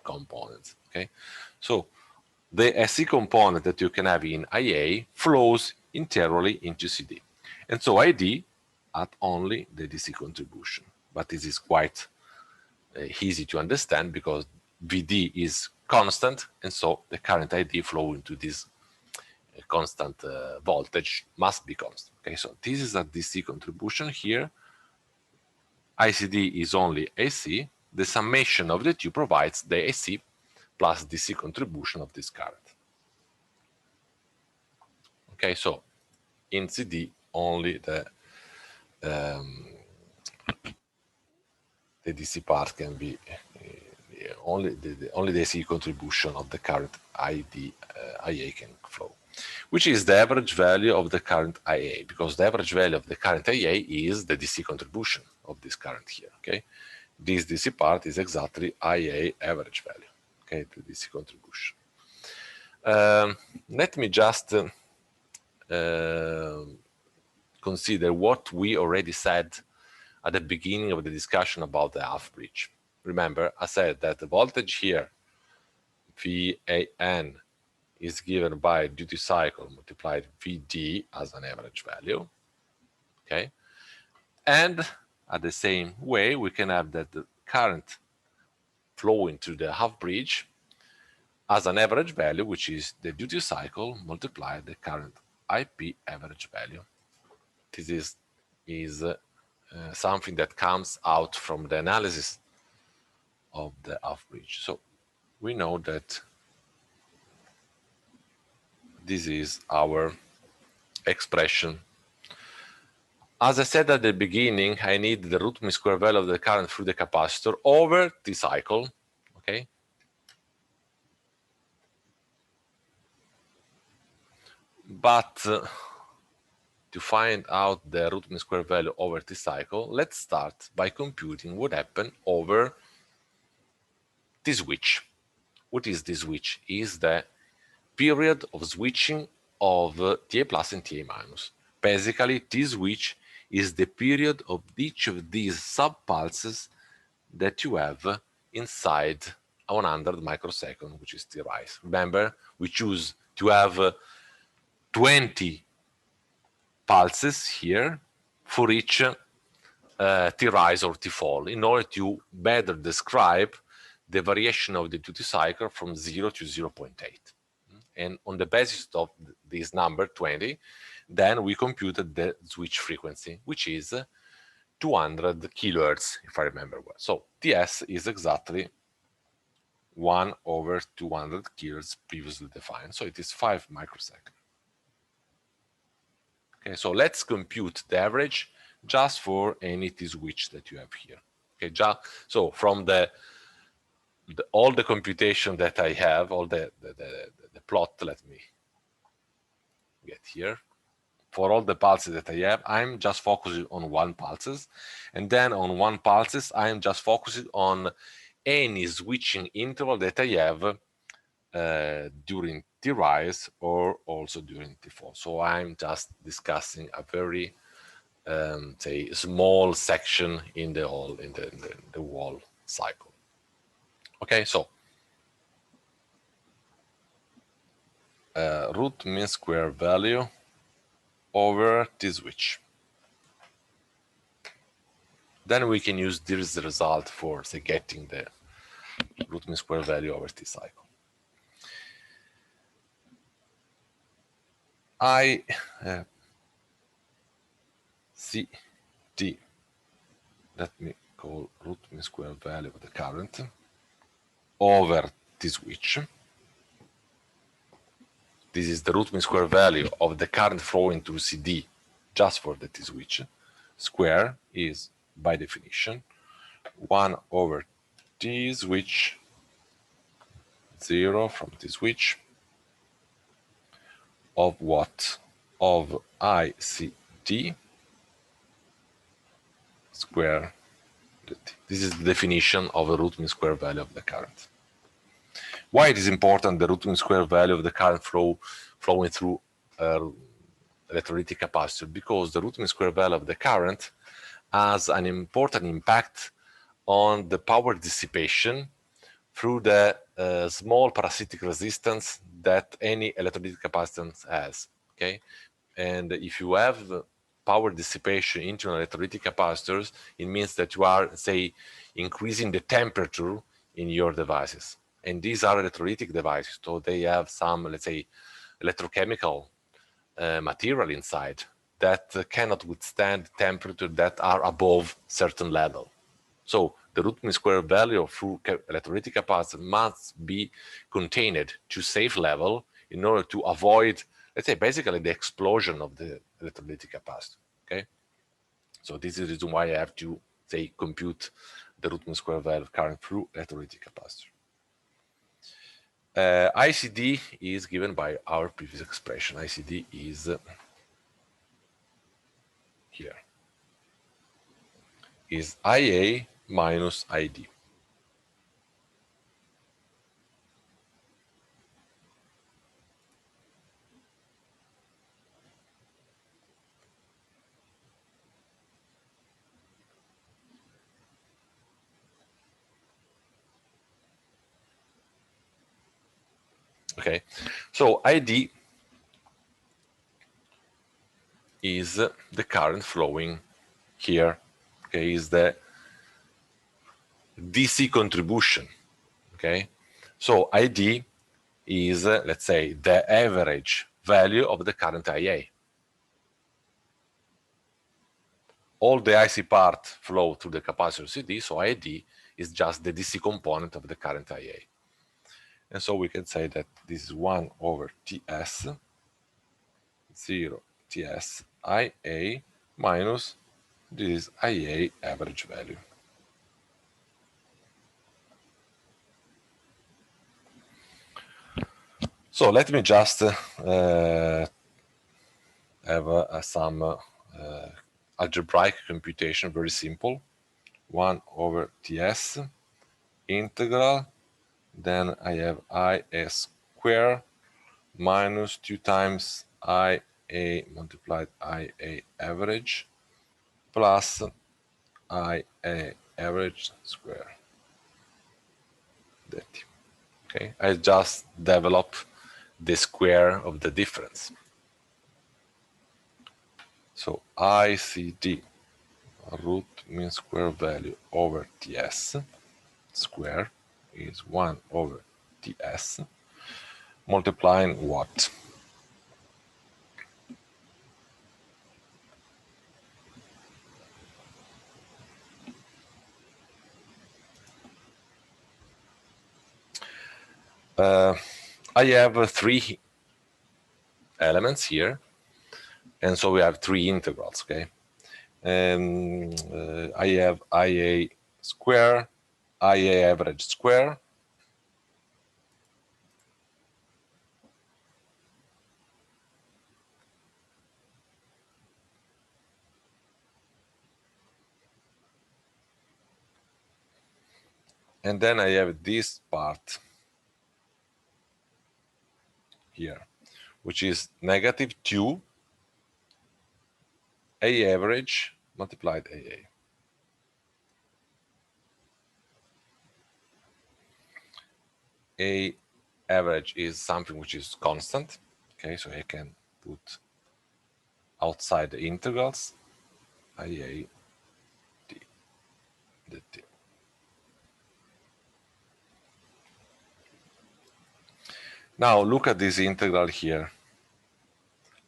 components. Okay, so the SC component that you can have in IA flows interiorly into CD, and so ID at only the DC contribution. But this is quite easy to understand because VD is constant, and so the current ID flow into this constant voltage must be constant. Okay, so this is a DC contribution here. ICD is only AC. The summation of the two provides the AC plus DC contribution of this current. Okay, so in CD only the DC part can be only the AC contribution of the current IA can flow, which is the average value of the current IA, because the average value of the current IA is the DC contribution of this current here. Okay, this DC part is exactly IA average value. Okay, the DC contribution. Let me just consider what we already said at the beginning of the discussion about the half bridge. Remember, I said that the voltage here, VAN, is given by duty cycle multiplied VD as an average value. Okay, and at the same way, we can have that the current flowing through the half bridge as an average value, which is the duty cycle multiplied the current IP average value. This is something that comes out from the analysis of the half bridge. So we know that this is our expression. As I said at the beginning, I need the root mean square value of the current through the capacitor over T cycle. Okay. But to find out the root mean square value over T cycle, let's start by computing what happened over T switch. What is this switch? Is the period of switching of TA plus and TA minus. Basically, T switch is the period of each of these sub-pulses that you have inside a 100 microsecond, which is T rise. Remember, we choose to have 20 pulses here for each T-rise or T-fall in order to better describe the variation of the duty cycle from 0 to 0.8. And on the basis of this number 20, then we computed the switch frequency, which is 200 kilohertz, if I remember well. So TS is exactly 1 over 200 kilohertz previously defined. So it is 5 microseconds. Okay, so let's compute the average just for any T-switch that you have here. Okay, so from all the computation that I have, all the plot, let me get here. For all the pulses that I have, I'm just focusing on one pulses. And then on one pulses, I'm just focusing on any switching interval that I have during T-rise or also during T-fall. So I'm just discussing a very, say, small section in the whole, in the whole cycle. Okay, so root mean square value over T-switch. Then we can use this result for, say, getting the root mean square value over T cycle. I C D, let me call root mean square value of the current over T switch. This is the root mean square value of the current flowing through CD just for the T switch. Square is, by definition, 1 over T switch 0 from T switch of what? Of ICD square. This is the definition of a root mean square value of the current. Why it is important, the root mean square value of the current flowing through electrolytic capacitor? Because the root mean square value of the current has an important impact on the power dissipation through the small parasitic resistance that any electrolytic capacitance has. Okay, and if you have power dissipation into electrolytic capacitors, it means that you are, say, increasing the temperature in your devices. And these are electrolytic devices, so they have some, let's say, electrochemical material inside that cannot withstand temperature that are above certain level. So the root mean square value through electrolytic capacitor must be contained to safe level in order to avoid, let's say, basically the explosion of the electrolytic capacitor. Okay, so this is the reason why I have to, say, compute the root mean square value of current through electrolytic capacitor. ICD is given by our previous expression. ICD is here, is IA minus ID. Okay, so ID is the current flowing here. Okay, is the DC contribution. Okay, so ID is, let's say, the average value of the current IA. All the IC part flow through the capacitor CD, so ID is just the DC component of the current IA. And so we can say that this is 1 over TS 0 TS IA minus this is IA average value. So let me just have some algebraic computation, very simple. 1 over TS integral, then I have IA square minus 2 times IA multiplied IA average plus IA average square. That. Okay, I just develop the square of the difference. So ICD root mean square value over TS square is 1 over TS multiplying what? I have three elements here, and so we have three integrals, okay? I have IA square, IA average square, and then I have this part here, which is negative 2 A average multiplied AA. A average is something which is constant, okay, so I can put outside the integrals IA d dt. Now look at this integral here.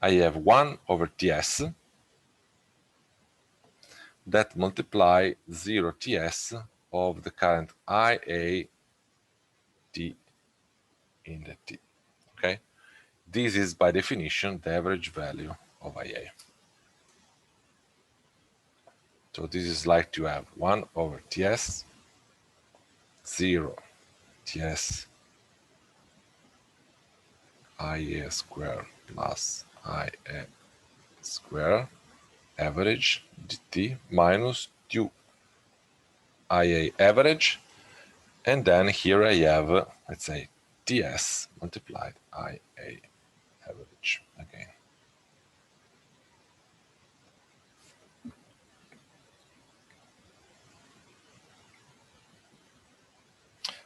I have 1 over TS that multiply 0 TS of the current IA d in the t. Okay, this is by definition the average value of IA. So this is like to have 1 over TS 0 TS IA square plus IA square average dt minus 2 IA average, and then here I have, let's say, TS multiplied IA average again.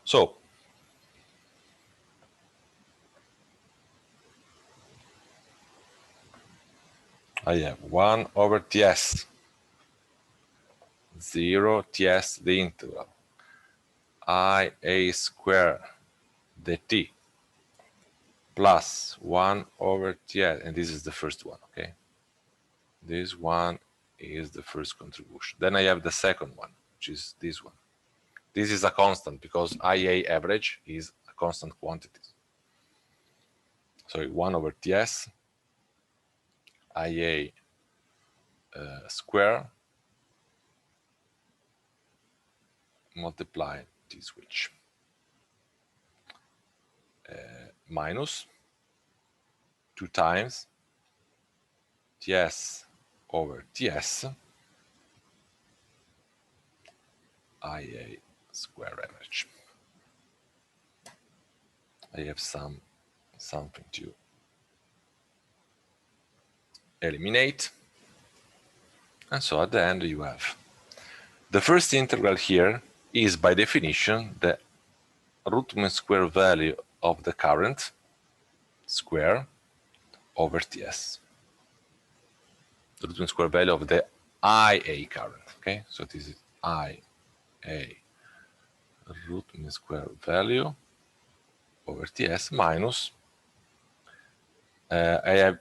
So I have 1 over TS 0 TS the integral IA square dt plus 1 over TS, and this is the first one, okay? This one is the first contribution. Then I have the second one, which is this one. This is a constant because IA average is a constant quantity. So 1 over TS IA square multiply T switch minus 2 times TS over TS IA square average. I have something to eliminate, and so at the end you have the first integral here is by definition the root mean square value of the current square over TS. The root mean square value of the IA current, okay? So this is IA root mean square value over TS minus I have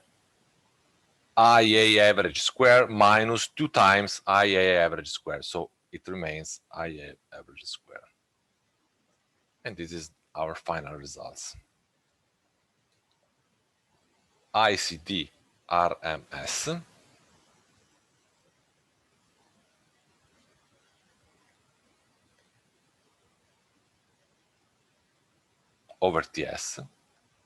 IA average square minus 2 times IA average square. So it remains IA average square. And this is our final results. ICD RMS over TS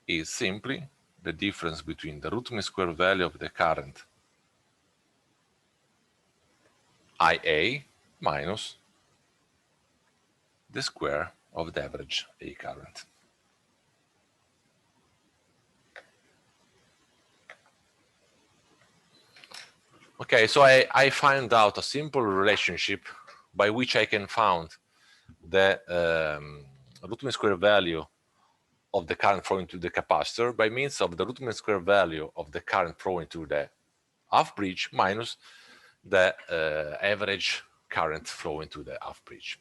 is simply the difference between the root mean square value of the current IA minus the square of the average A current. Okay, so I find out a simple relationship by which I can find the root mean square value of the current flowing to the capacitor by means of the root mean square value of the current flowing to the half bridge minus the average current flow into the half bridge.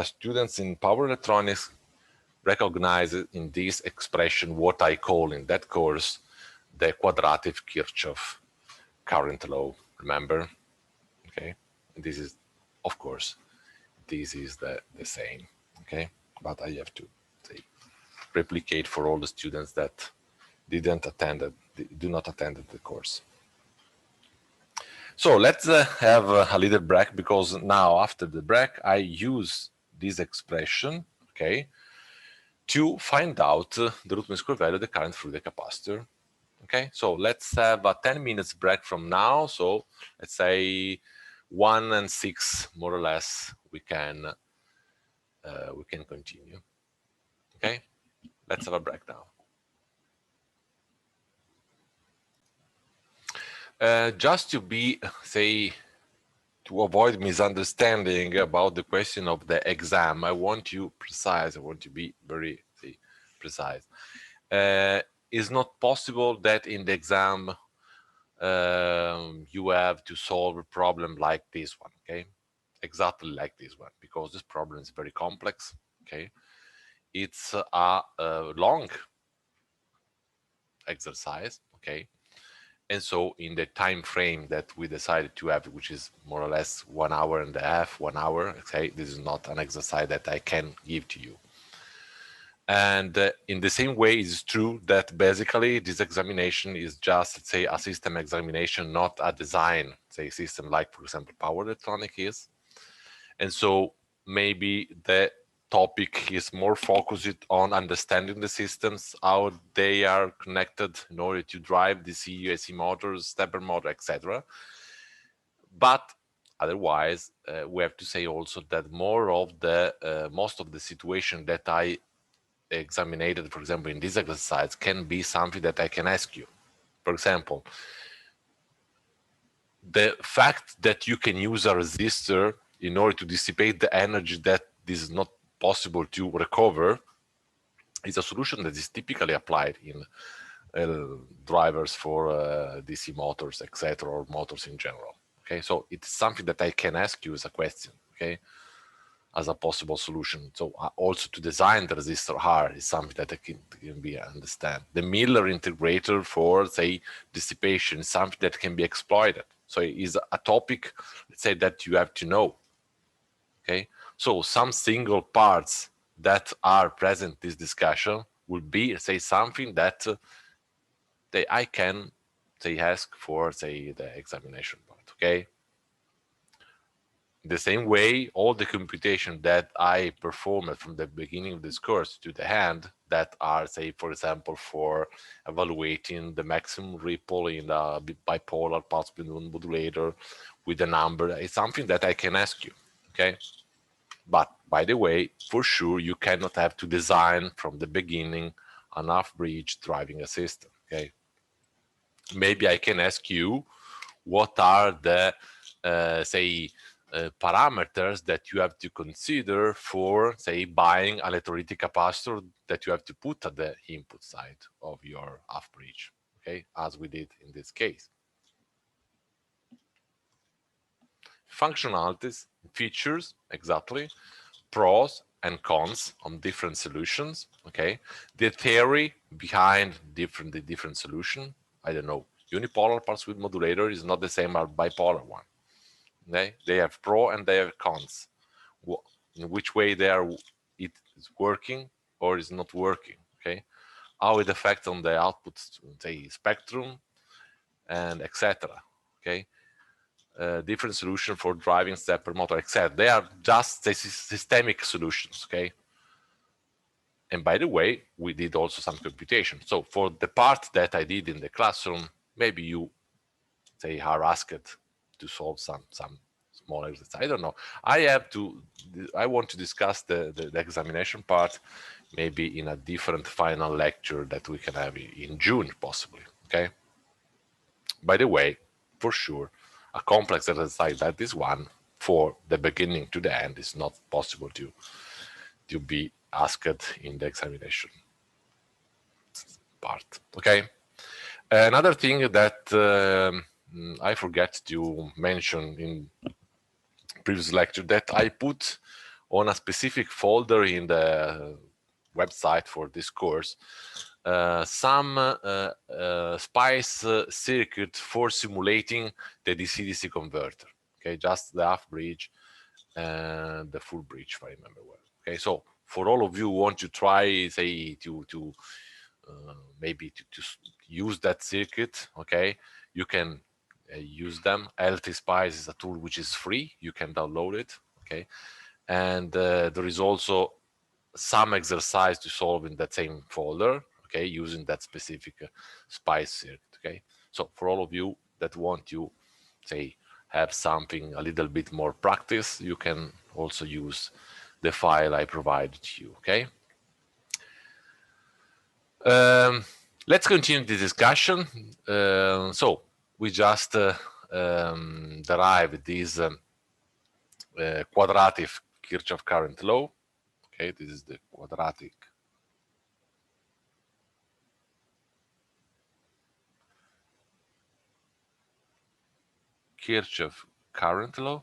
Students in power electronics recognize in this expression what I call in that course the quadratic Kirchhoff current law. Remember? Okay, this is, of course, this is the same. Okay, but I have to say, replicate for all the students that didn't attend it, do not attend the course. So let's have a little break, because now after the break I use this expression, okay, to find out the root mean square value of the current through the capacitor. Okay, so let's have a 10 minutes break from now. So let's say 1 and 6 more or less we can continue. Okay, let's have a break now. Just to be, say, to avoid misunderstanding about the question of the exam, I want you precise. I want to be very, say, precise. It's not possible that in the exam you have to solve a problem like this one, okay? Exactly like this one, because this problem is very complex, okay? It's a long exercise, okay? And so in the time frame that we decided to have, which is more or less 1 hour and a half, 1 hour, okay, this is not an exercise that I can give to you. And in the same way, it's true that basically this examination is just, let's say, a system examination, not a design, say, system like, for example, power electronic is. And so maybe the topic is more focused on understanding the systems, how they are connected in order to drive DC, AC motors, stepper motor, etc. But otherwise, we have to say also that more of the most of the situation that I examined, for example, in this exercise, can be something that I can ask you. For example, the fact that you can use a resistor in order to dissipate the energy that this is not possible to recover is a solution that is typically applied in drivers for DC motors, etc., or motors in general. Okay, so it's something that I can ask you as a question. Okay, as a possible solution. So also to design the resistor R is something that can be understand. The Miller integrator for, say, dissipation is something that can be exploited. So it is a topic, let's say, that you have to know. Okay, so some single parts that are present in this discussion will be, say, something that I can, say, ask for, say, the examination part. Okay. The same way, all the computation that I performed from the beginning of this course to the end, that are, say, for example, for evaluating the maximum ripple in a bipolar pulse balloon modulator with a number, is something that I can ask you, okay? But by the way, for sure, you cannot have to design from the beginning an half-bridge driving a system, okay? Maybe I can ask you what are the, say, parameters that you have to consider for, say, buying a electrolytic capacitor that you have to put at the input side of your half bridge, okay, as we did in this case. Functionalities, features, exactly, pros and cons on different solutions, okay, the theory behind the different solution. I don't know, unipolar pulse width modulator is not the same as bipolar one. They have pro and they have cons. In which way it is working or is not working. Okay, how it affects on the output, say, spectrum, and etc. Okay, different solution for driving stepper motor, etc. They are just systemic solutions. Okay. And by the way, we did also some computation. So for the part that I did in the classroom, maybe you, say, are asked to solve some small exercise. I don't know. I want to discuss the examination part maybe in a different final lecture that we can have in June, possibly. Okay. By the way, for sure, a complex exercise like this one, for the beginning to the end, is not possible to be asked in the examination part. Okay. Another thing that I forget to mention in previous lecture that I put on a specific folder in the website for this course some SPICE circuit for simulating the DC-DC converter. Okay, just the half bridge and the full bridge, if I remember well. Okay, so for all of you who want to try, say, to maybe to use that circuit, okay, you can use them. LT Spice is a tool which is free. You can download it, okay, and there is also some exercise to solve in that same folder, okay, using that specific SPICE circuit, okay. So for all of you that want to, say, have something a little bit more practice, you can also use the file I provided to you, okay. Let's continue the discussion. So we just derived this quadratic Kirchhoff current law. Okay, this is the quadratic Kirchhoff current law.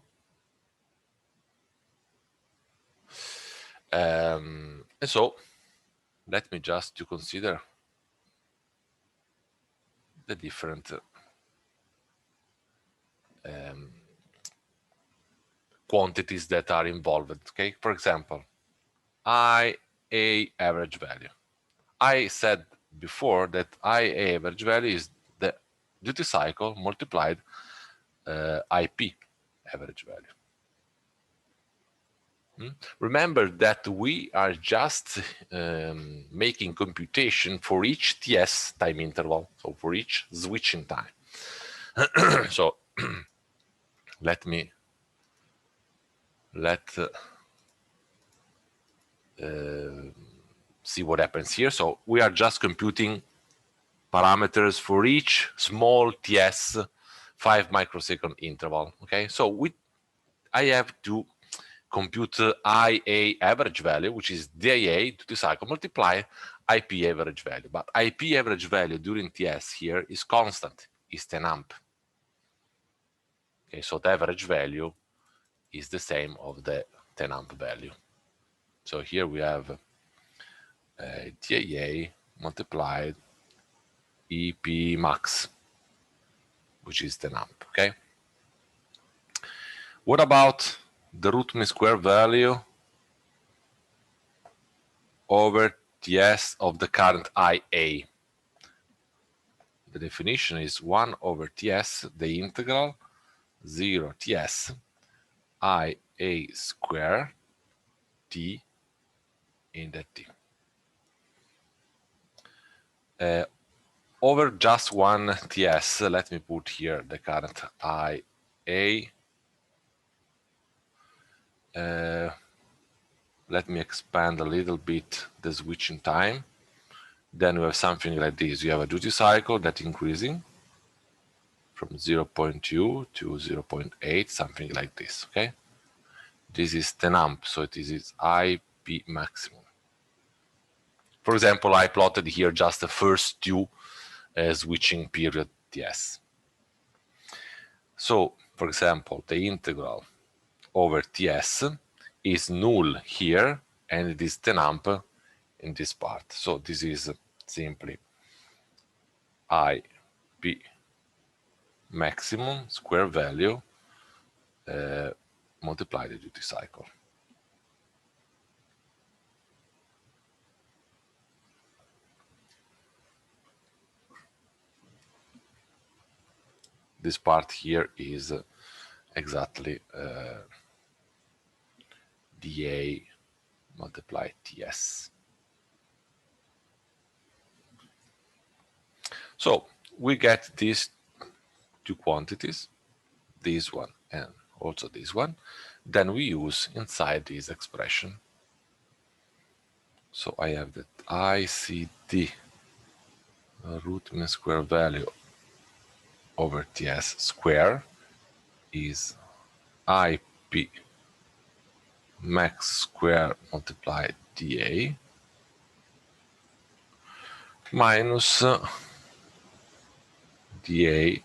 And so let me just to consider the different quantities that are involved. Okay, for example, IA average value. I said before that IA average value is the duty cycle multiplied IP average value. Remember that we are just making computation for each TS time interval, so for each switching time. So let see what happens here. So we are just computing parameters for each small TS 5 microsecond interval. Okay, so I have to compute IA average value, which is DIA duty cycle multiply IP average value. But IP average value during TS here is constant, is 10 amp. Okay, so the average value is the same of the 10 amp value. So here we have DIA multiplied EP max, which is 10 amp. Okay. What about the root mean square value over TS of the current IA? The definition is 1 over TS, the integral 0 TS IA square T in the T. Over just one TS, let me put here the current IA. Let me expand a little bit the switching time. Then we have something like this. You have a duty cycle that increasing from 0.2 to 0.8, something like this, okay? This is 10 amp, so this is IP maximum. For example, I plotted here just the first two switching period TS. So, for example, the integral over TS is null here, and it is 10 amp in this part. So this is simply IP maximum square value multiply the duty cycle. This part here is exactly dA multiply TS. So we get these two quantities, this one and also this one. Then we use inside this expression. So I have that ICD root mean square value over TS square is IP max square multiplied dA minus dA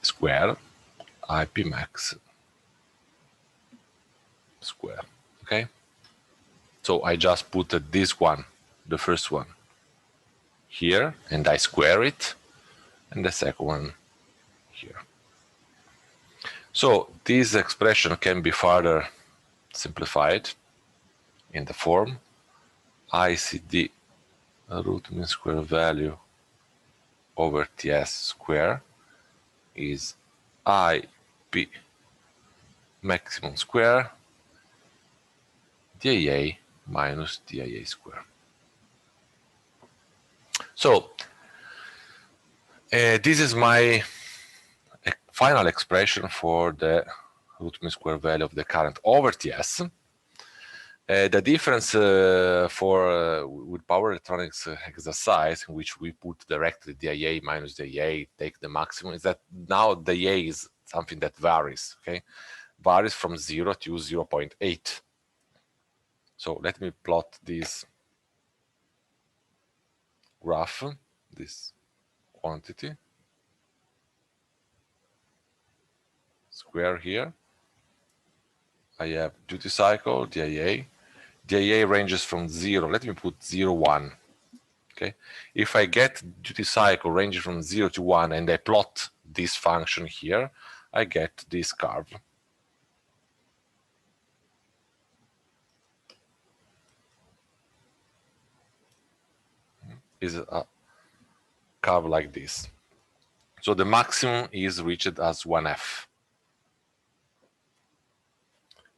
square IP max square. Okay, so I just put this one, the first one, here, and I square it, and the second one here. So this expression can be further simplified in the form ICD root mean square value over TS square is IP maximum square DIA minus DIA square. So this is my final expression for the root mean square value of the current over TS. The difference with power electronics exercise, in which we put directly DIA minus DIA, take the maximum, is that now DIA is something that varies, okay? Varies from 0 to 0.8. So let me plot this graph, this quantity, square here. I have duty cycle, DIA. DIA ranges from 0. Let me put 0, 1. Okay. If I get duty cycle ranging from 0 to 1 and I plot this function here, I get this curve. Is a curve like this. So the maximum is reached as 1f.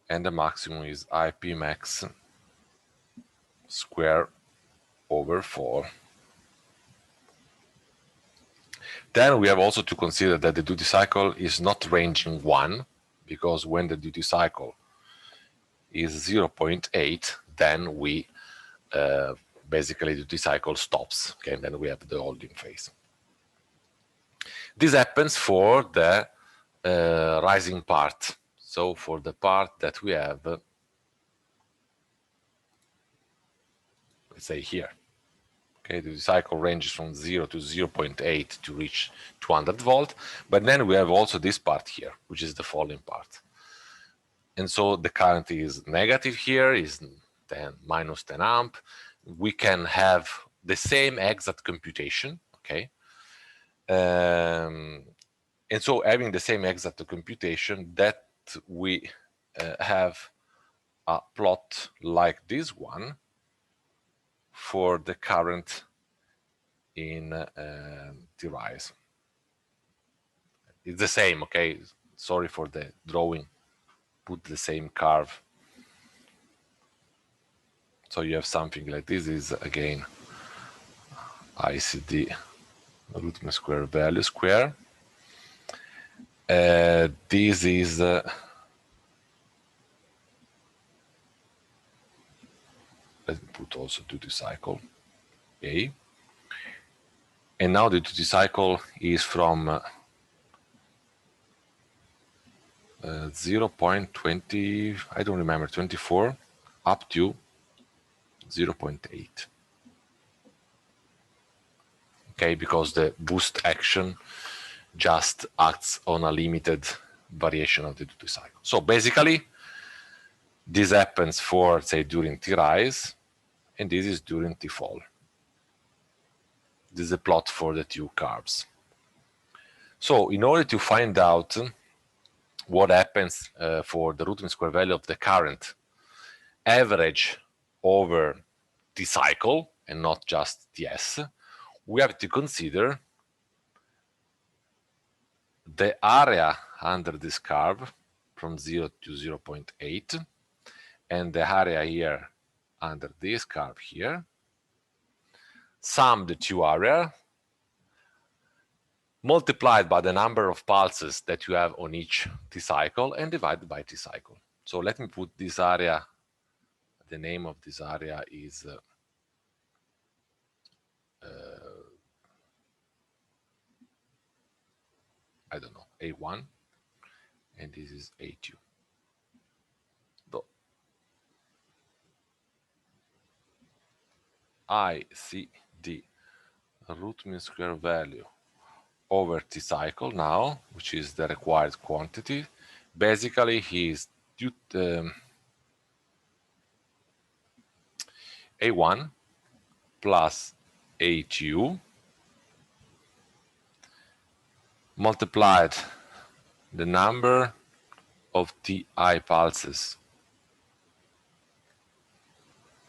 And the maximum is IP max square over 4. Then we have also to consider that the duty cycle is not ranging 1, because when the duty cycle is 0.8, then we basically the duty cycle stops. Okay, and then we have the holding phase. This happens for the rising part. So for the part that we have, let's say here. Okay, the cycle ranges from 0 to 0.8 to reach 200 volt, but then we have also this part here, which is the falling part. And so the current is negative here, is 10 minus 10 amp. We can have the same exact computation, okay? And so having the same exact computation, that we have a plot like this one for the current in T-rise. It's the same, okay? Sorry for the drawing. Put the same curve. So you have something like this is again ICD root mean square value square. This is let me put also duty cycle A. And now the duty cycle is from 0.20, I don't remember, 24 up to 0.8. Okay, because the boost action just acts on a limited variation of the duty cycle. So basically, this happens for, say, during T-rise, and this is during T-fall. This is a plot for the two curves. So in order to find out what happens for the root mean square value of the current average over T cycle and not just TS, we have to consider the area under this curve from 0 to 0.8 and the area here under this curve here, sum the two areas, multiplied by the number of pulses that you have on each T cycle and divided by T cycle. So let me put this area, the name of this area is I don't know, A1, and this is A2. So ICD root mean square value over T cycle now, which is the required quantity. Basically, is A1 plus A2 multiplied the number of Ti pulses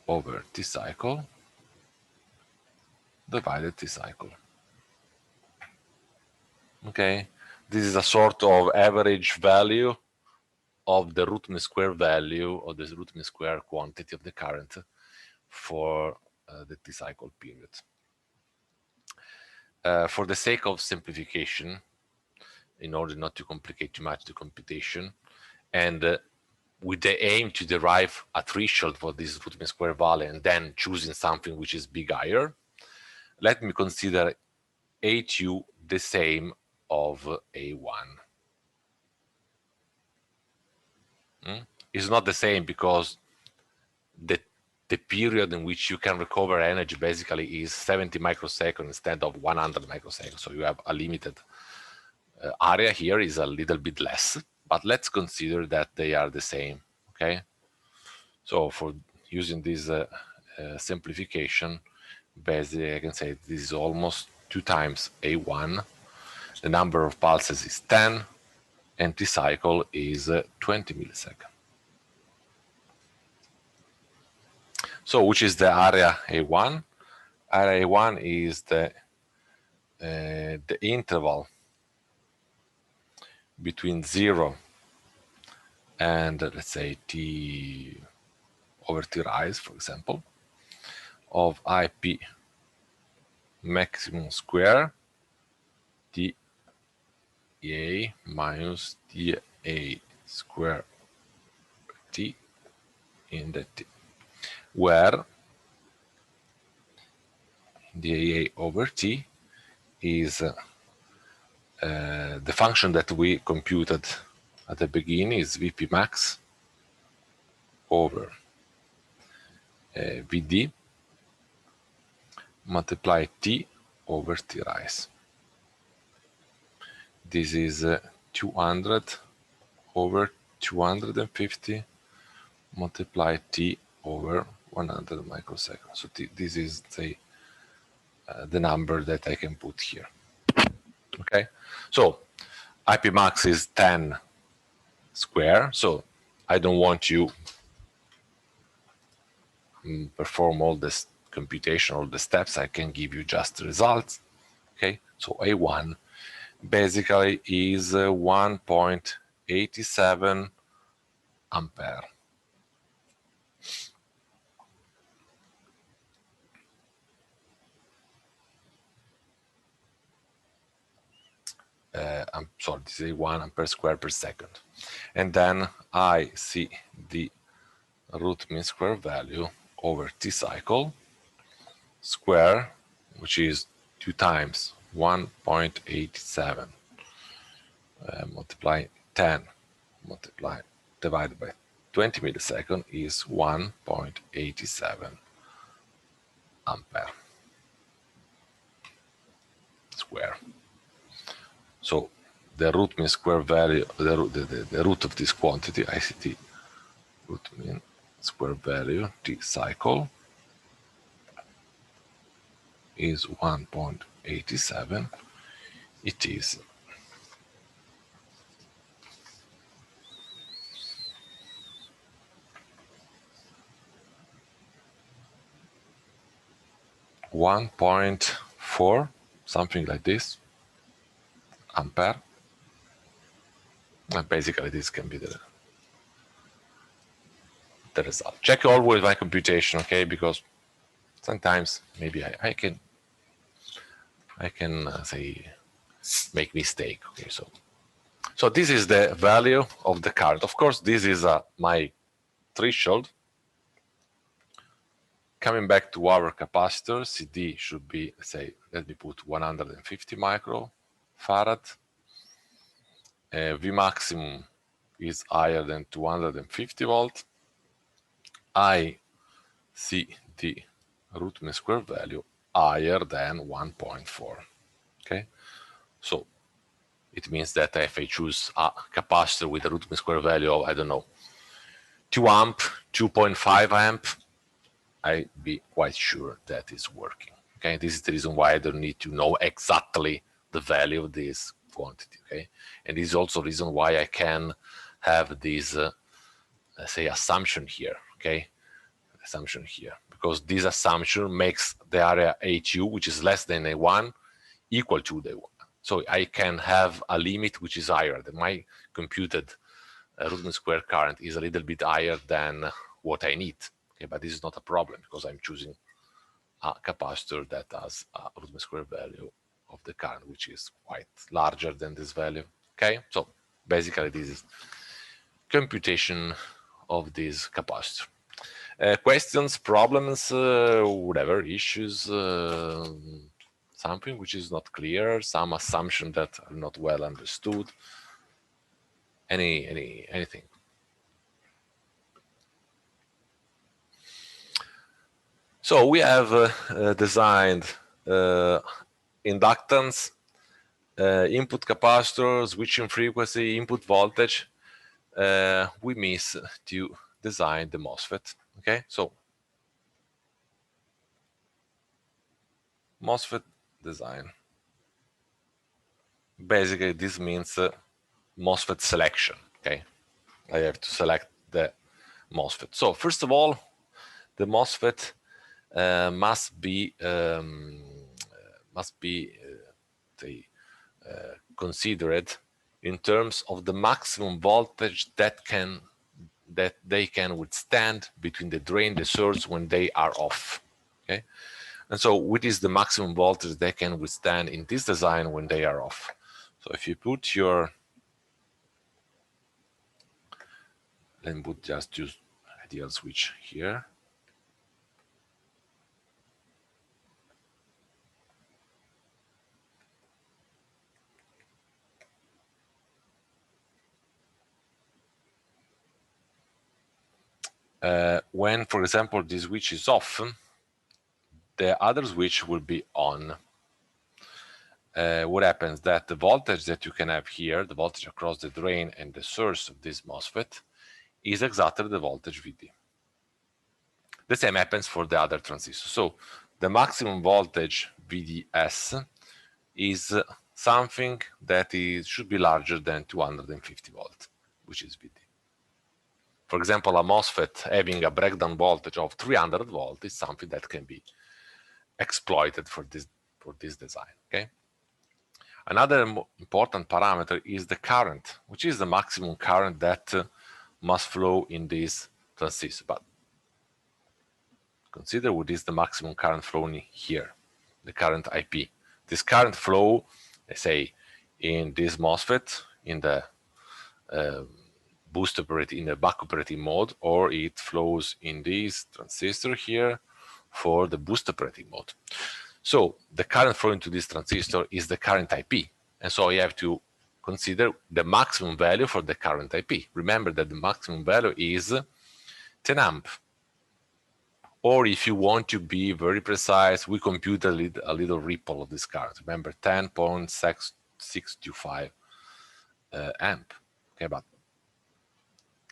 over T cycle divided T cycle. Okay, this is a sort of average value of the root mean square value or the root mean square quantity of the current for the T cycle period. For the sake of simplification, in order not to complicate too much the computation, and with the aim to derive a threshold for this root mean square value and then choosing something which is big higher, let me consider A2 the same of A1. It's not the same because the period in which you can recover energy basically is 70 microseconds instead of 100 microseconds. So you have a limited area here is a little bit less, but let's consider that they are the same, okay? So for using this simplification, basically I can say this is almost 2 times A1. The number of pulses is 10, and T cycle is 20 milliseconds. So which is the area A1? Area A1 is the interval between 0 and let's say T over T rise, for example, of IP maximum square dA minus dA square T in the T, where dA over T is the function that we computed at the beginning is Vp max over Vd multiply T over T rise. This is 200 over 250 multiply T over 100 microseconds. So this is the number that I can put here. Okay, so IP max is 10 square. So I don't want you perform all this computation, all the steps. I can give you just the results. Okay, so A1 basically is 1.87 ampere. I'm sorry, this is 1 ampere square per second. And then I see the root mean square value over T cycle square, which is 2 times 1.87 multiply 10 multiply divided by 20 milliseconds is 1.87 ampere square. So the root mean square value, the root of this quantity, ICT root mean square value T cycle is 1.87. It is 1.4, something like this, ampere. And basically, this can be the result. Check always my computation, okay? Because sometimes maybe I can say make mistake. Okay, so this is the value of the current. Of course, this is my threshold. Coming back to our capacitor, CD should be, say, let me put 150 microfarad. V maximum is higher than 250 volt. I see the root mean square value higher than 1.4. Okay, So it means that if I choose a capacitor with a root mean square value of, I don't know, 2 amp, 2.5 amp, I be quite sure that it's working. Okay, this is the reason why I don't need to know exactly the value of this quantity. Okay, and this is also the reason why I can have this, let's say, assumption here. Okay, assumption here, because this assumption makes the area HU, which is less than A1, equal to the 1. So I can have a limit which is higher than my computed root mean square current is a little bit higher than what I need. Okay, but this is not a problem because I'm choosing a capacitor that has a root mean square value of the current, which is quite larger than this value. Okay, so basically this is computation of this capacitor. Questions, problems, whatever, issues, something which is not clear, some assumption that are not well understood, anything. So we have designed inductance, input capacitor, switching frequency, input voltage. We miss to design the MOSFET. Okay, so MOSFET design. Basically, this means MOSFET selection. Okay, I have to select the MOSFET. So first of all, the MOSFET must be say, considered in terms of the maximum voltage that they can withstand between the drain, the source when they are off. Okay, and so what is the maximum voltage they can withstand in this design when they are off? So if you put your, let me put just use ideal switch here. When, for example, this switch is off, the other switch will be on. What happens that the voltage that you can have here, the voltage across the drain and the source of this MOSFET, is exactly the voltage VD. The same happens for the other transistor. So the maximum voltage VDS is something that should be larger than 250 volts, which is VD. For example, a MOSFET having a breakdown voltage of 300 volts is something that can be exploited for this design. Okay. Another important parameter is the current, which is the maximum current that must flow in this transistor. But consider what is the maximum current flowing here, the current IP. This current flow, let's say, in this MOSFET, in the boost operating, in the back operating mode, or it flows in this transistor here for the boost operating mode. So the current flowing to this transistor is the current IP. And so you have to consider the maximum value for the current IP. Remember that the maximum value is 10 amp. Or if you want to be very precise, we compute a little ripple of this current. Remember, 10.625 amp. Okay, but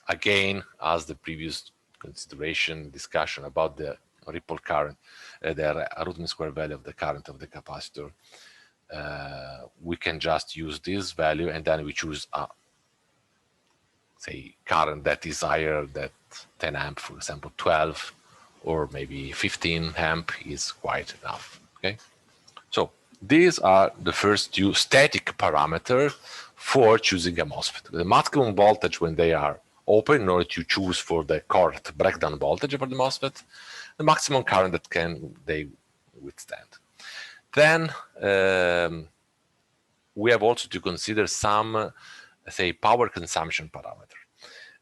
again, as the previous consideration discussion about the ripple current, the root mean square value of the current of the capacitor, we can just use this value and then we choose a, say, current that is higher than 10 amp, for example, 12 or maybe 15 amp is quite enough. Okay, so these are the first two static parameters for choosing a MOSFET. The maximum voltage when they are open in order to choose for the correct breakdown voltage for the MOSFET, the maximum current that can they withstand. Then we have also to consider some, say, power consumption parameter.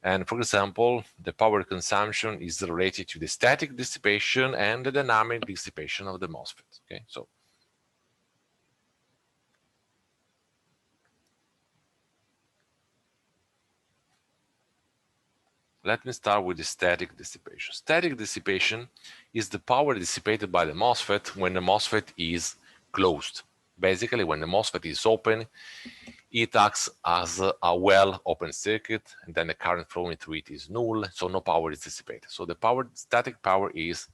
And for example, the power consumption is related to the static dissipation and the dynamic dissipation of the MOSFET. Okay, so let me start with the static dissipation. Static dissipation is the power dissipated by the MOSFET when the MOSFET is closed. Basically, when the MOSFET is open, it acts as a well open circuit, and then the current flowing through it is null, so no power is dissipated. So the static power is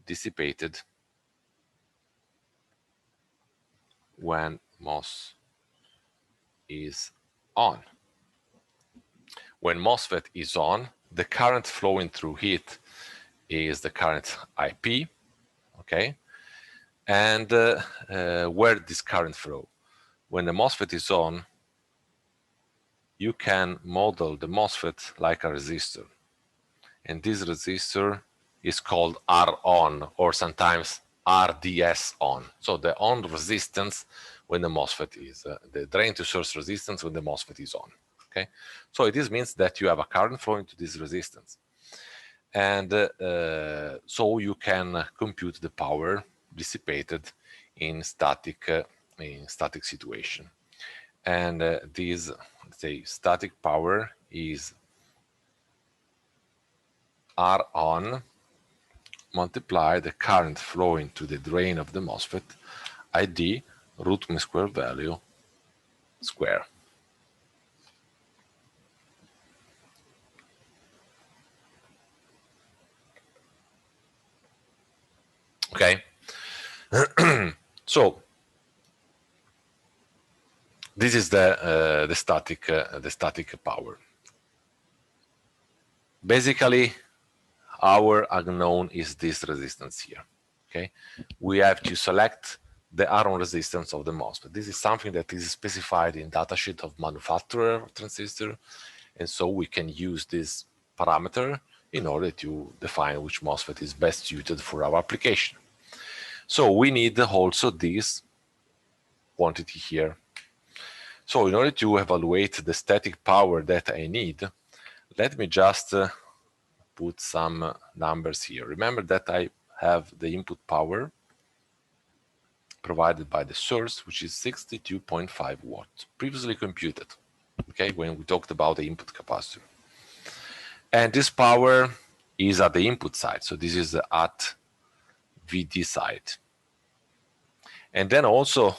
dissipated when MOS is on. When MOSFET is on, the current flowing through it is the current IP, okay? And where this current flow? When the MOSFET is on, you can model the MOSFET like a resistor. And this resistor is called R on, or sometimes RDS on. So the on resistance when the MOSFET is, the drain to source resistance when the MOSFET is on. Okay, so this means that you have a current flowing to this resistance. And so you can compute the power dissipated in static situation. And this, let's say, static power is R on multiply the current flowing to the drain of the MOSFET, ID root mean square value square. Okay, so this is the static power. Basically, our unknown is this resistance here. Okay, we have to select the R-on resistance of the MOSFET. This is something that is specified in datasheet of manufacturer transistor, and so we can use this parameter in order to define which MOSFET is best suited for our application. So we need also this quantity here. So in order to evaluate the static power that I need, let me just put some numbers here. Remember that I have the input power provided by the source, which is 62.5 watts, previously computed, okay, when we talked about the input capacitor. And this power is at the input side, so this is at VD side. And then also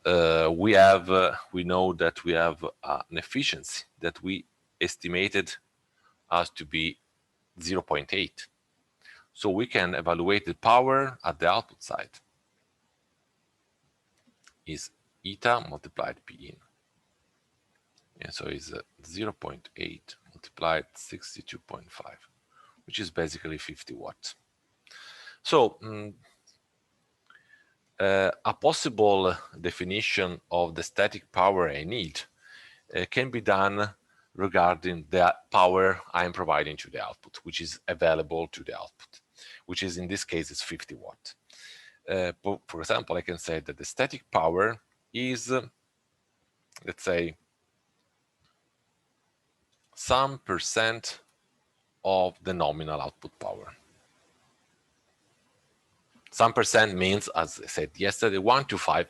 we know that we have an efficiency that we estimated as to be 0.8. So we can evaluate the power at the output side is eta multiplied P in. And so it's 0.8 multiplied 62.5, which is basically 50 watts. So a possible definition of the static power I need can be done regarding the power I'm providing to the output, which is available to the output, which is in this case is 50 watts. For example, I can say that the static power is, let's say, some percent of the nominal output power. Some percent means, as I said yesterday, 1 to 5%,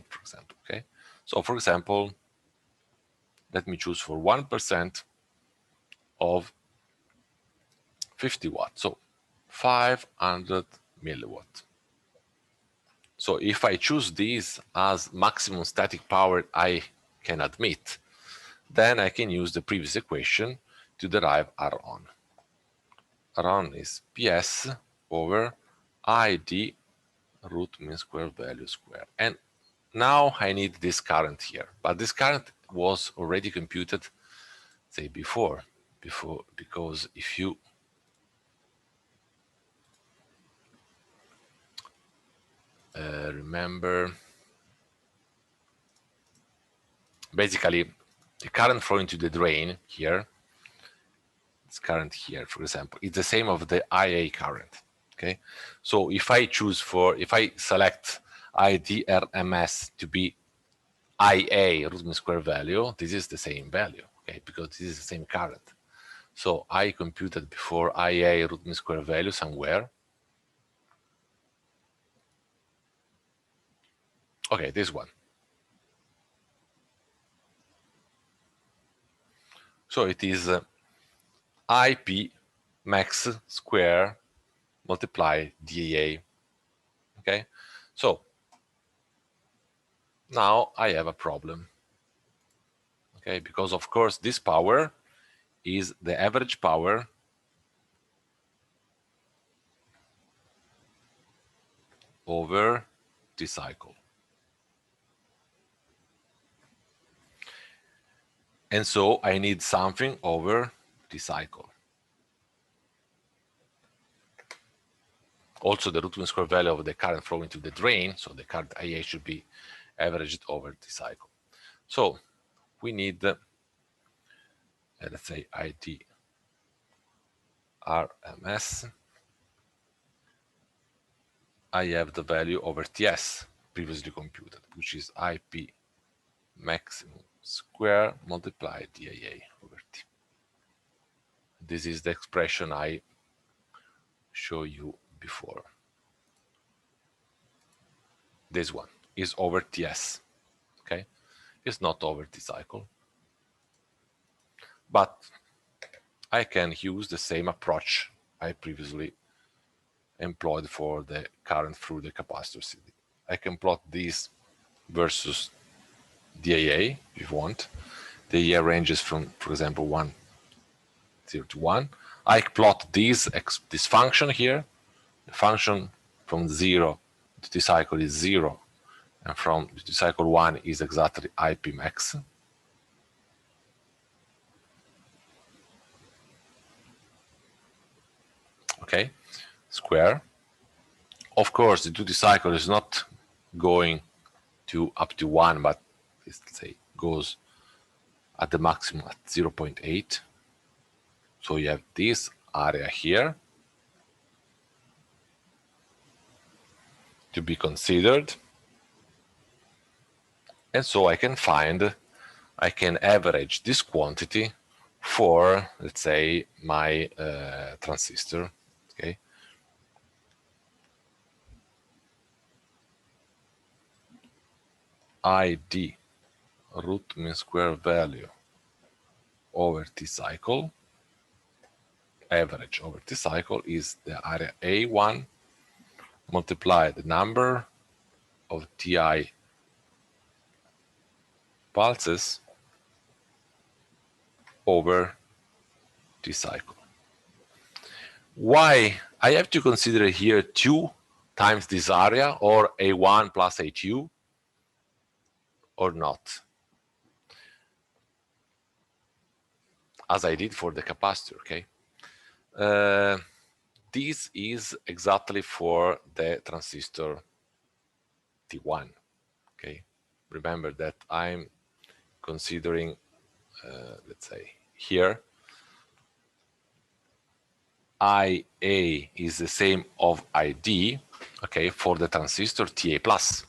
for example. Okay, so for example, let me choose for 1% of 50 watts, so 500 milliwatt. So if I choose this as maximum static power I can admit, then I can use the previous equation to derive R on. R on is PS over ID root mean square value square. And now I need this current here, but this current was already computed, say before, because if you remember, basically the current flowing to the drain here, this current here, for example, it's the same of the IA current. Okay, so if I select IDRMS to be IA root mean square value, this is the same value, okay, because this is the same current. So I computed before IA root mean square value somewhere. Okay, this one. So it is IP max square multiply DA. Okay, so Now I have a problem, okay, because of course this power is the average power over the cycle. And so I need something over the cycle. Also, the root mean square value of the current flow into the drain, so the current IA should be averaged over the cycle. So we need, let's say, IT RMS. I have the value over TS previously computed, which is IP maximum square multiplied DIA over T. This is the expression I showed you before. This one is over TS, okay? It's not over the cycle. But I can use the same approach I previously employed for the current through the capacitor CD. I can plot this versus DIA if you want. The IA ranges from, for example, 0 to 1. I plot this function here. The function from 0 to the cycle is 0, and from the cycle 1 is exactly IP max. Okay, square. Of course, the duty cycle is not going to up to 1, but let's say goes at the maximum at 0.8. So you have this area here to be considered. And so I can average this quantity for, let's say, my transistor. Okay. ID root mean square value over T cycle, average over T cycle, is the area A1 multiply the number of TI pulses over T cycle. Why? I have to consider here 2 times this area, or A1 plus A2, or not, as I did for the capacitor, okay? This is exactly for the transistor T1, okay? Remember that I'm considering, let's say, here, IA is the same of ID, okay, for the transistor TA plus.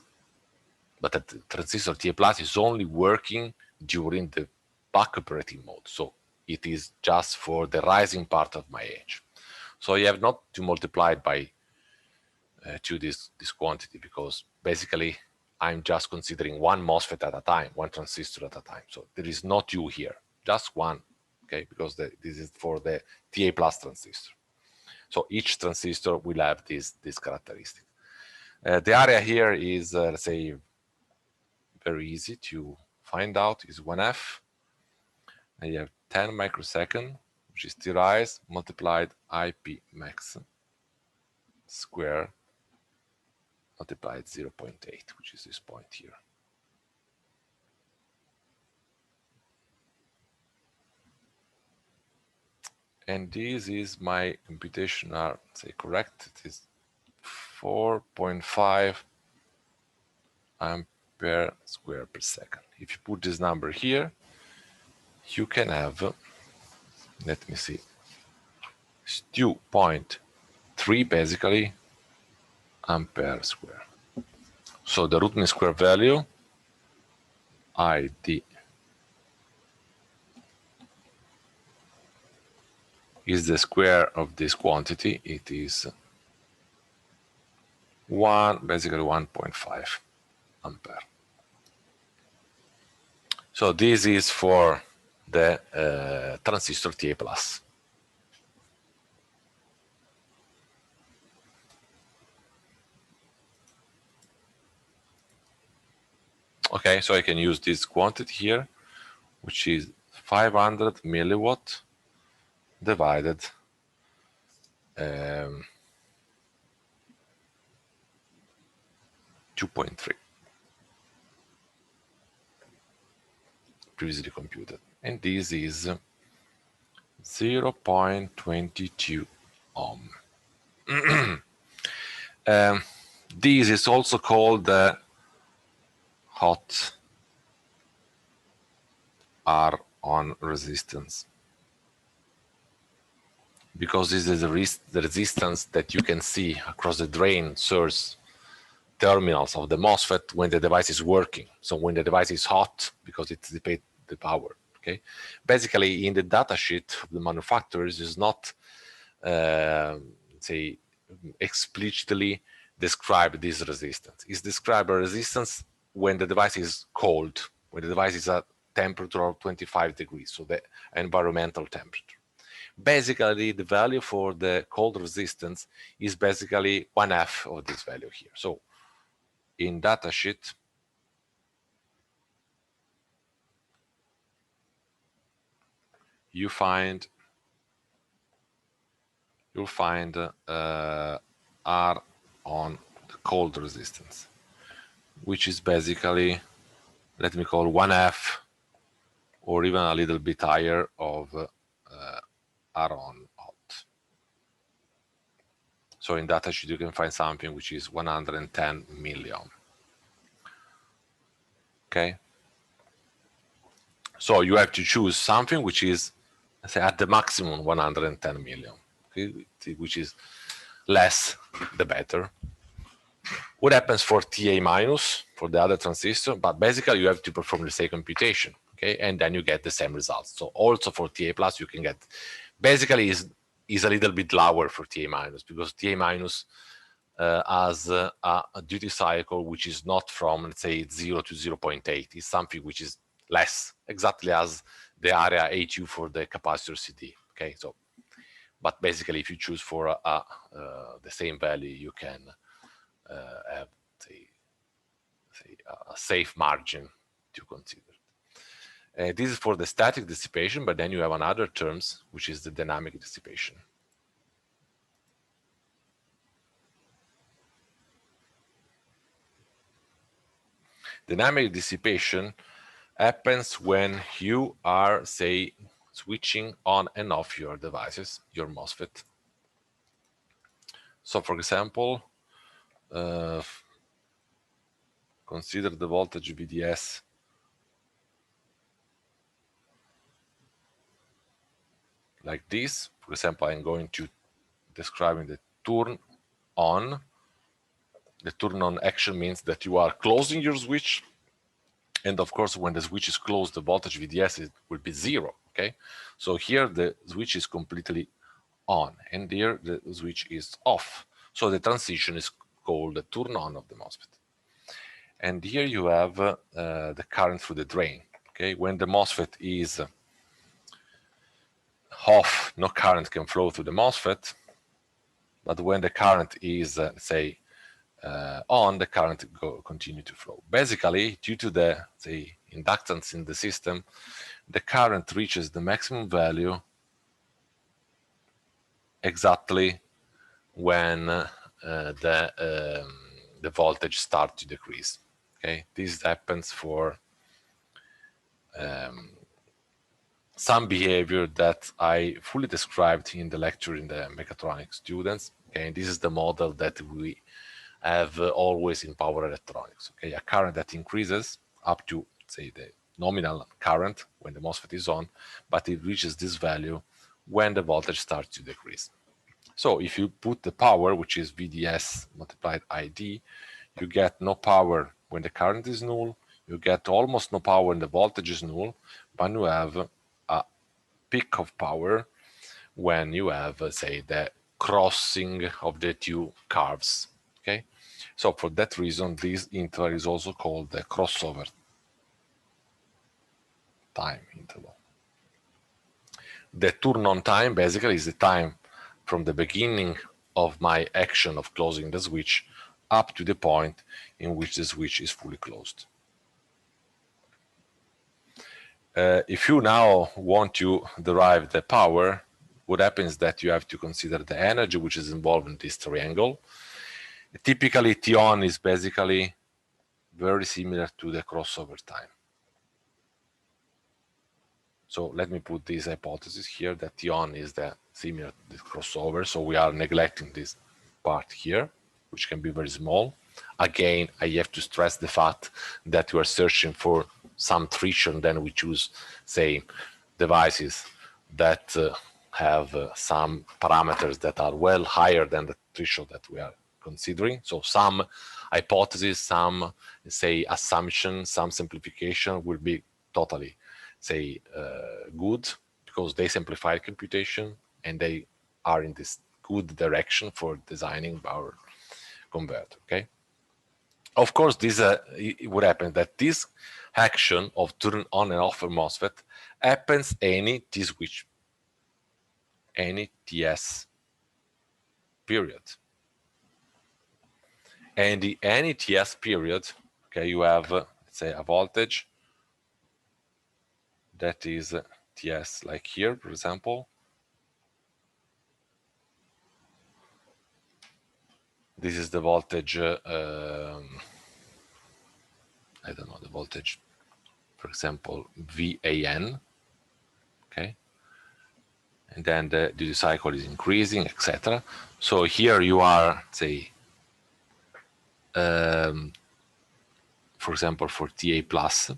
But the transistor TA plus is only working during the back operating mode. So it is just for the rising part of my edge. So you have not to multiply it by this quantity, because basically I'm just considering one MOSFET at a time, one transistor at a time. So there is no 2 here, just one, okay, because this is for the TA plus transistor. So each transistor will have this characteristic. The area here is, let's say, very easy to find out, is 1F. And you have 10 microsecond, which is T rise multiplied IP max square multiplied 0.8, which is this point here. And this is my computational, say, correct. It is 4.5 ampere square per second. If you put this number here, you can have, let me see, 2.3 basically ampere square. So the root mean square value, ID, is the square of this quantity. It is basically 1.5 ampere. So this is for the transistor TA plus. Okay, so I can use this quantity here, which is 500 milliwatt divided 2.3 previously computed, and this is 0.22 ohm. This is also called the hot R on resistance, because this is the resistance that you can see across the drain source terminals of the MOSFET when the device is working. So when the device is hot, because it dissipates the power. Okay, basically in the datasheet of the manufacturers is not say explicitly describe this resistance. It's described a resistance when the device is cold, when the device is at temperature of 25 degrees, so the environmental temperature. Basically, the value for the cold resistance is basically 1/2 of this value here. So in datasheet, you'll find R on the cold resistance, which is basically, let me call 1/2 or even a little bit higher of R on hot. So in datasheet you can find something which is 110 milliohm. Okay. So you have to choose something which is, let's say, at the maximum 110 milliohm, okay, which is less the better. What happens for TA minus for the other transistor? But basically you have to perform the same computation, okay, and then you get the same results. So also for TA plus you can get, basically is a little bit lower for TA minus, because TA minus has a duty cycle which is not from, let's say, 0 to 0.8. It's something which is less, exactly as the area ATU for the capacitor CD. Okay, so, but basically, if you choose for the same value, you can have, say, a safe margin to consider. This is for the static dissipation, but then you have another terms, which is the dynamic dissipation. Dynamic dissipation happens when you are, say, switching on and off your devices, your MOSFET. So, for example, consider the voltage VDS like this. For example, I'm going to describing the turn on. The turn on action means that you are closing your switch. And of course, when the switch is closed, the voltage VDS will be 0. Okay, so here the switch is completely on, and here the switch is off. So the transition is called the turn on of the MOSFET. And here you have the current through the drain. Okay, when the MOSFET is off, no current can flow through the MOSFET. But when the current is, say, on, the current continue to flow. Basically, due to the, say, inductance in the system, the current reaches the maximum value exactly when the voltage starts to decrease. Okay, this happens for some behavior that I fully described in the lecture in the mechatronics students. Okay, and this is the model that we have always in power electronics. Okay, a current that increases up to, say, the nominal current when the MOSFET is on, but it reaches this value when the voltage starts to decrease. So if you put the power, which is VDS multiplied ID, you get no power when the current is null, you get almost no power when the voltage is null, but you have a peak of power when you have, say, the crossing of the two curves. Okay, so for that reason, this interval is also called the crossover time interval. The turn on time basically is the time from the beginning of my action of closing the switch up to the point in which the switch is fully closed. If you now want to derive the power, what happens is that you have to consider the energy which is involved in this triangle. Typically, T on is basically very similar to the crossover time. So let me put this hypothesis here that T on is the similar to the crossover. So we are neglecting this part here, which can be very small. Again, I have to stress the fact that we are searching for some threshold, then we choose, say, devices that have some parameters that are well higher than the threshold that we are considering. So some hypothesis, some, say, assumption, some simplification will be totally, say, good, because they simplify computation and they are in this good direction for designing our converter. Okay. Of course, this it would happen that this action of turn on and off a MOSFET happens any T switch, any TS period. And the any TS period, okay, you have, let's say, a voltage that is TS, like here, for example. This is the voltage, I don't know, the voltage, for example, VAN, okay? And then the duty cycle is increasing, etc. So here you are, say, for example, for TA plus,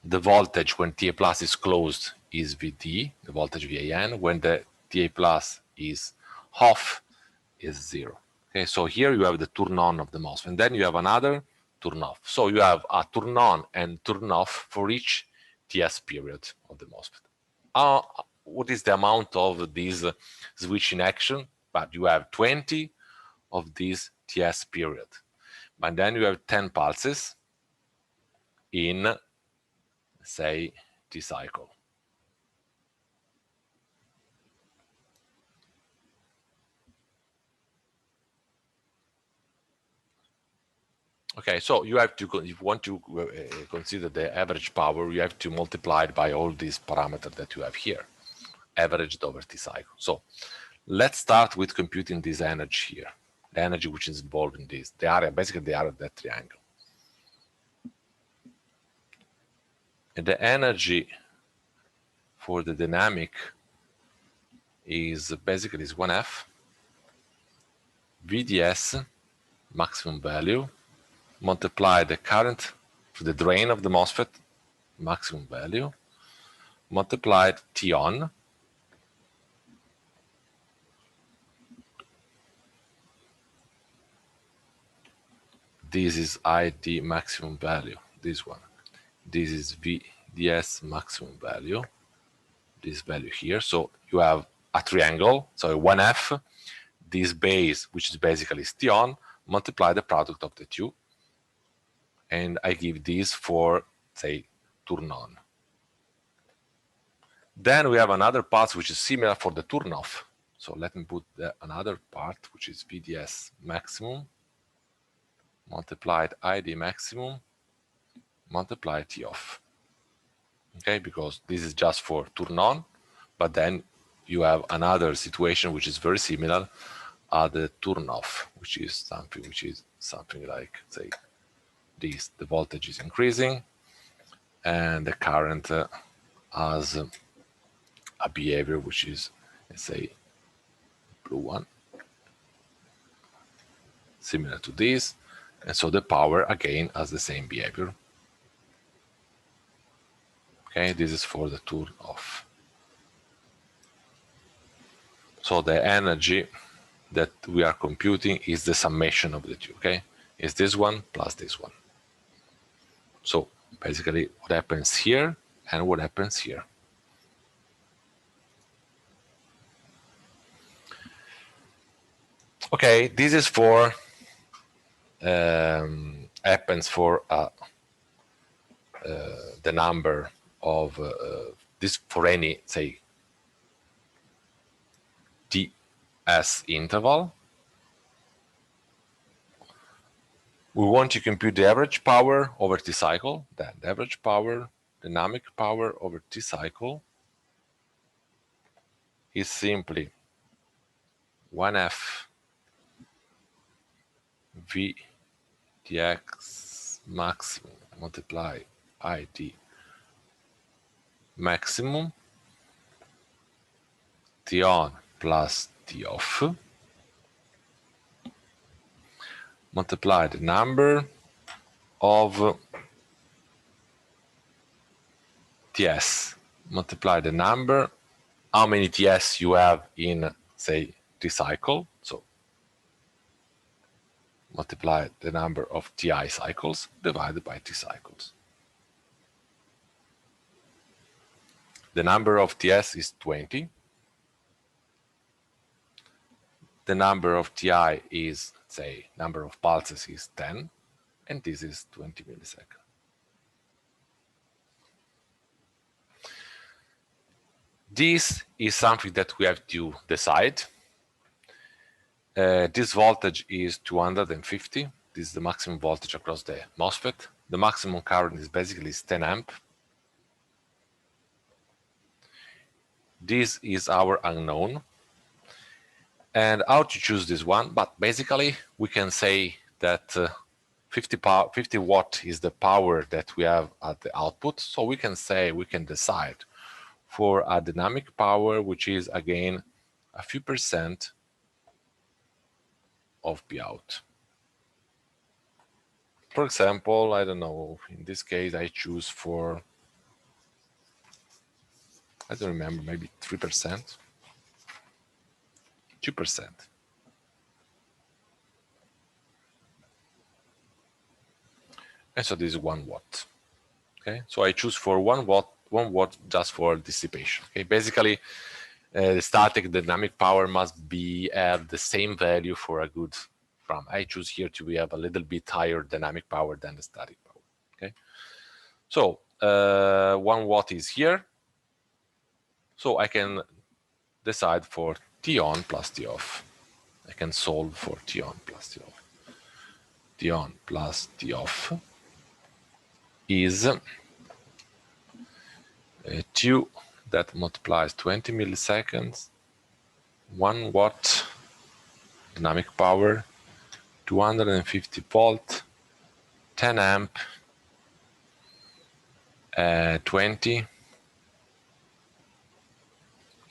the voltage when TA plus is closed is VD, the voltage VAN. When the TA plus is off, is 0. Okay, so here you have the turn on of the MOSFET, and then you have another turn off. So you have a turn on and turn off for each TS period of the MOSFET. What is the amount of this switching action? But you have 20 of this TS period. But then you have 10 pulses in, say, T cycle. Okay, so you have to, if you want to consider the average power, you have to multiply it by all these parameters that you have here, averaged over T cycle. So let's start with computing this energy here, the energy which is involved in this, the area, basically the area of that triangle. And the energy for the dynamic is basically is 1F VDS maximum value multiply the current to the drain of the MOSFET maximum value multiplied T on this is ID maximum value, this one. This is VDS maximum value, this value here. So you have a triangle, so 1F, this base, which is basically T on, multiply the product of the two. And I give this for, say, turn on. Then we have another part which is similar for the turn off. So let me put another part, which is VDS maximum multiplied ID maximum multiply T off. Okay, because this is just for turn on, but then you have another situation which is very similar at the turn off, which is something like, say, this. The voltage is increasing and the current has a behavior which is, let's say, blue one, similar to this. And so the power again has the same behavior. Okay, this is for the turn off. So the energy that we are computing is the summation of the two, okay? Is this one plus this one. So basically what happens here and what happens here. Okay, this is for, happens for the number of this for any, say, TS interval. We want to compute the average power over T cycle, then the average power, dynamic power over T cycle is simply 1F V dx maximum multiply ID maximum T on plus T off multiply the number of TS multiply the number how many TS you have in, say, T cycle. So multiply the number of TI cycles divided by T cycles. The number of TS is 20. The number of TI is, say, number of pulses is 10, and this is 20 milliseconds. This is something that we have to decide. This voltage is 250. This is the maximum voltage across the MOSFET. The maximum current is basically 10 amp. This is our unknown. And how to choose this one? But basically, we can say that 50 watt is the power that we have at the output. So we can say, we can decide for a dynamic power, which is again a few percent of P out. For example, I don't know, in this case, I choose for, I don't remember, maybe 3%, 2%. And so this is 1 watt. Okay, so I choose for 1 watt just for dissipation. Okay, basically, the static dynamic power must be at the same value for a good RAM. I choose here to have a little bit higher dynamic power than the static power. Okay, so 1 watt is here. So I can decide for T on plus T off. I can solve for T on plus T off. T on plus T off is 2 that multiplies 20 milliseconds, 1 watt dynamic power, 250 volt, 10 amp, 20,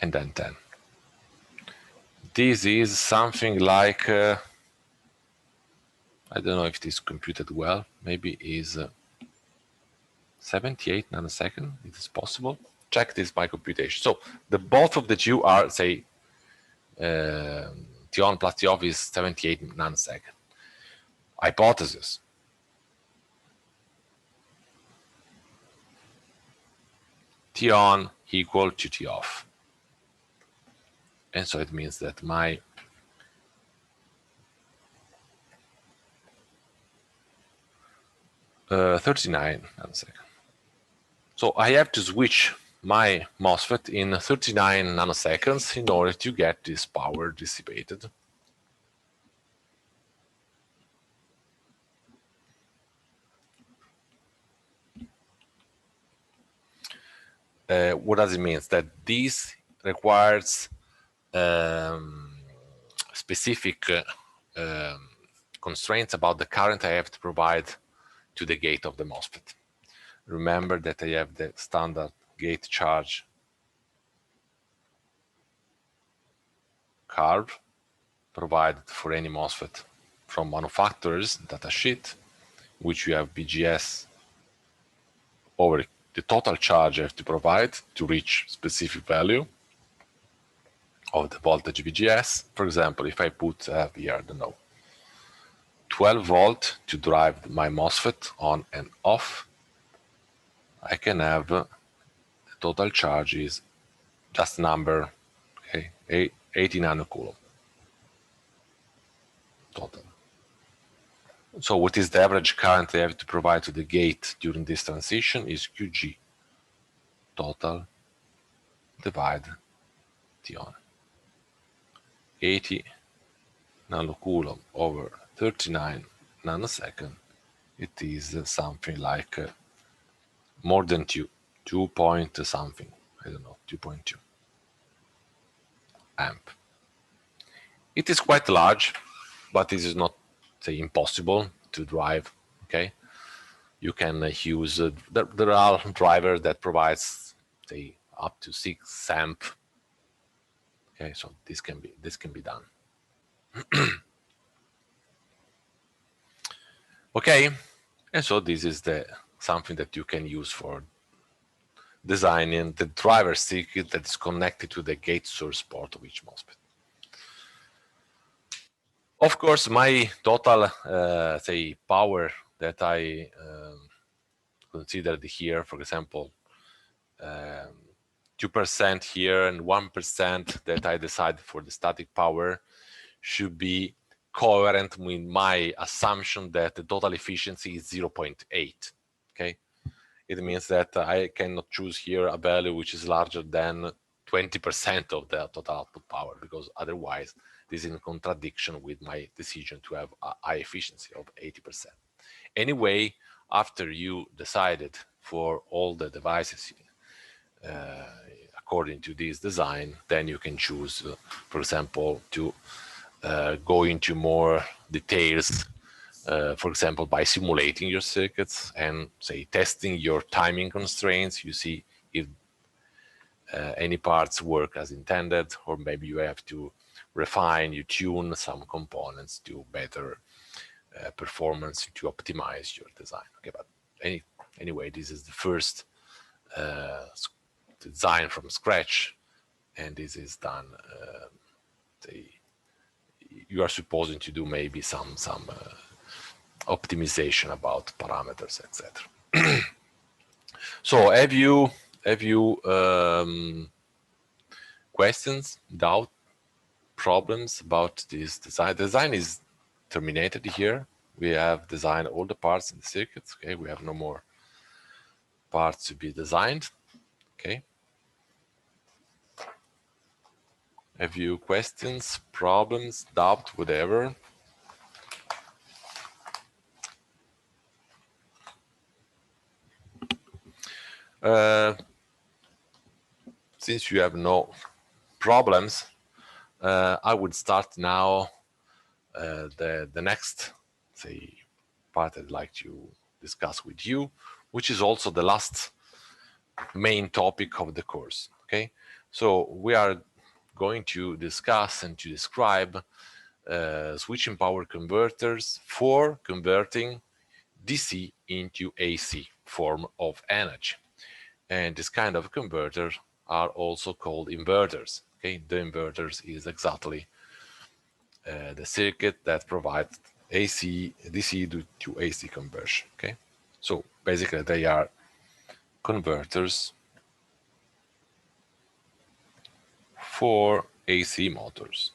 and then 10. This is something like, I don't know if it is computed well, maybe is 78 nanoseconds, it is possible. Check this by computation. So the both of the two are, say, T on plus T off is 78 nanoseconds. Hypothesis. T on equal to T off. And so it means that my uh, 39 nanoseconds. So I have to switch my MOSFET in 39 nanoseconds in order to get this power dissipated. What does it mean? That this requires specific constraints about the current I have to provide to the gate of the MOSFET. Remember that I have the standard gate charge curve provided for any MOSFET from manufacturer's datasheet, which you have BGS over the total charge I have to provide to reach specific value of the voltage VGS. For example, if I put here, I don't know, 12 volt to drive my MOSFET on and off, I can have the total charge is just number, okay, 80 nanocoulomb total. So what is the average current I have to provide to the gate during this transition is QG total divided T on. 80 nanocoulomb over 39 nanosecond, it is something like more than 2 2 point something, I don't know, 2.2 amp. It is quite large, but it is not, say, impossible to drive. Okay, you can use there are drivers that provides, say, up to 6 amp. Okay, so this can be done. Okay, and so this is the something that you can use for designing the driver circuit that is connected to the gate source port of each MOSFET. Of course, my total, say, power that I considered here, for example, 2% here and 1% that I decided for the static power, should be coherent with my assumption that the total efficiency is 0.8. Okay, it means that I cannot choose here a value which is larger than 20% of the total output power, because otherwise this is in contradiction with my decision to have a high efficiency of 80%. Anyway, after you decided for all the devices according to this design, then you can choose, for example, to go into more details, for example, by simulating your circuits and, say, testing your timing constraints. You see if any parts work as intended, or maybe you have to refine, you tune some components to better performance to optimize your design. Okay, but anyway, this is the first design from scratch, and this is done. You are supposing to do maybe some optimization about parameters, etc. So have you questions, doubt, problems about this design? Design is terminated here. We have designed all the parts in the circuits. Okay, we have no more parts to be designed. Okay, have you questions, problems, doubt, whatever? Since you have no problems, I would start now the next, say, part I'd like to discuss with you, which is also the last main topic of the course. Okay, so we are going to discuss and to describe switching power converters for converting DC into AC form of energy. And this kind of converters are also called inverters. Okay, the inverters is exactly the circuit that provides AC, DC to AC conversion. Okay, so basically they are converters for AC motors.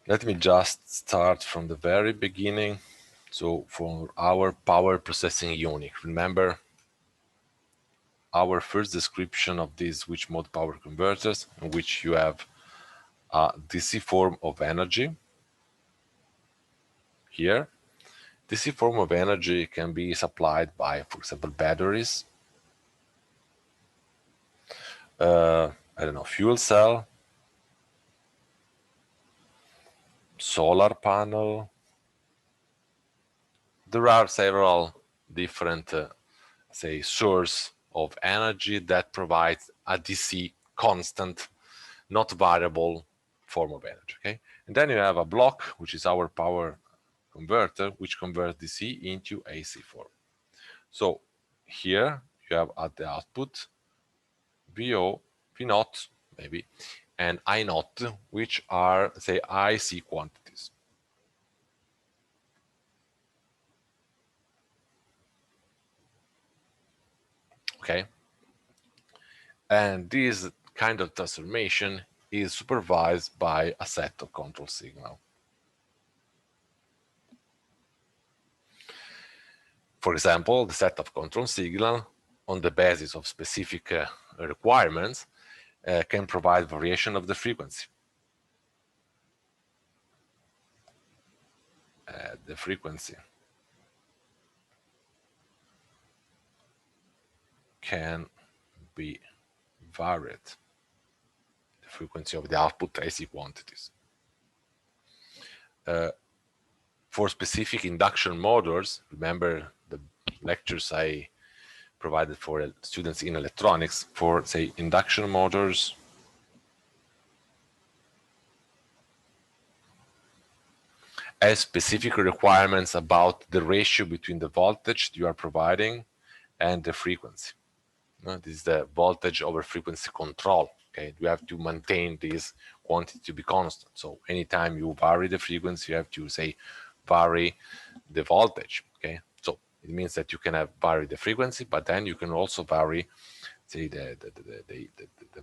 Let me just start from the very beginning. So for our power processing unit, remember our first description of these switch mode power converters, in which you have a DC form of energy here. DC form of energy can be supplied by, for example, batteries, I don't know, fuel cell, solar panel. There are several different, say, source of energy that provides a DC constant, not variable form of energy. Okay, and then you have a block, which is our power converter, which converts DC into AC form. So here you have at the output VO, V naught maybe, and I naught, which are, say, IC quantities. Okay, and this kind of transformation is supervised by a set of control signal. For example, the set of control signal, on the basis of specific requirements, can provide variation of the frequency. The frequency can be varied, the frequency of the output AC quantities. For specific induction motors, remember the lectures I provided for students in electronics, for say induction motors, has specific requirements about the ratio between the voltage you are providing and the frequency. This is the voltage over frequency control. Okay, you have to maintain this quantity to be constant. So anytime you vary the frequency, you have to say vary the voltage. Okay, so it means that you can have vary the frequency, but then you can also vary, say the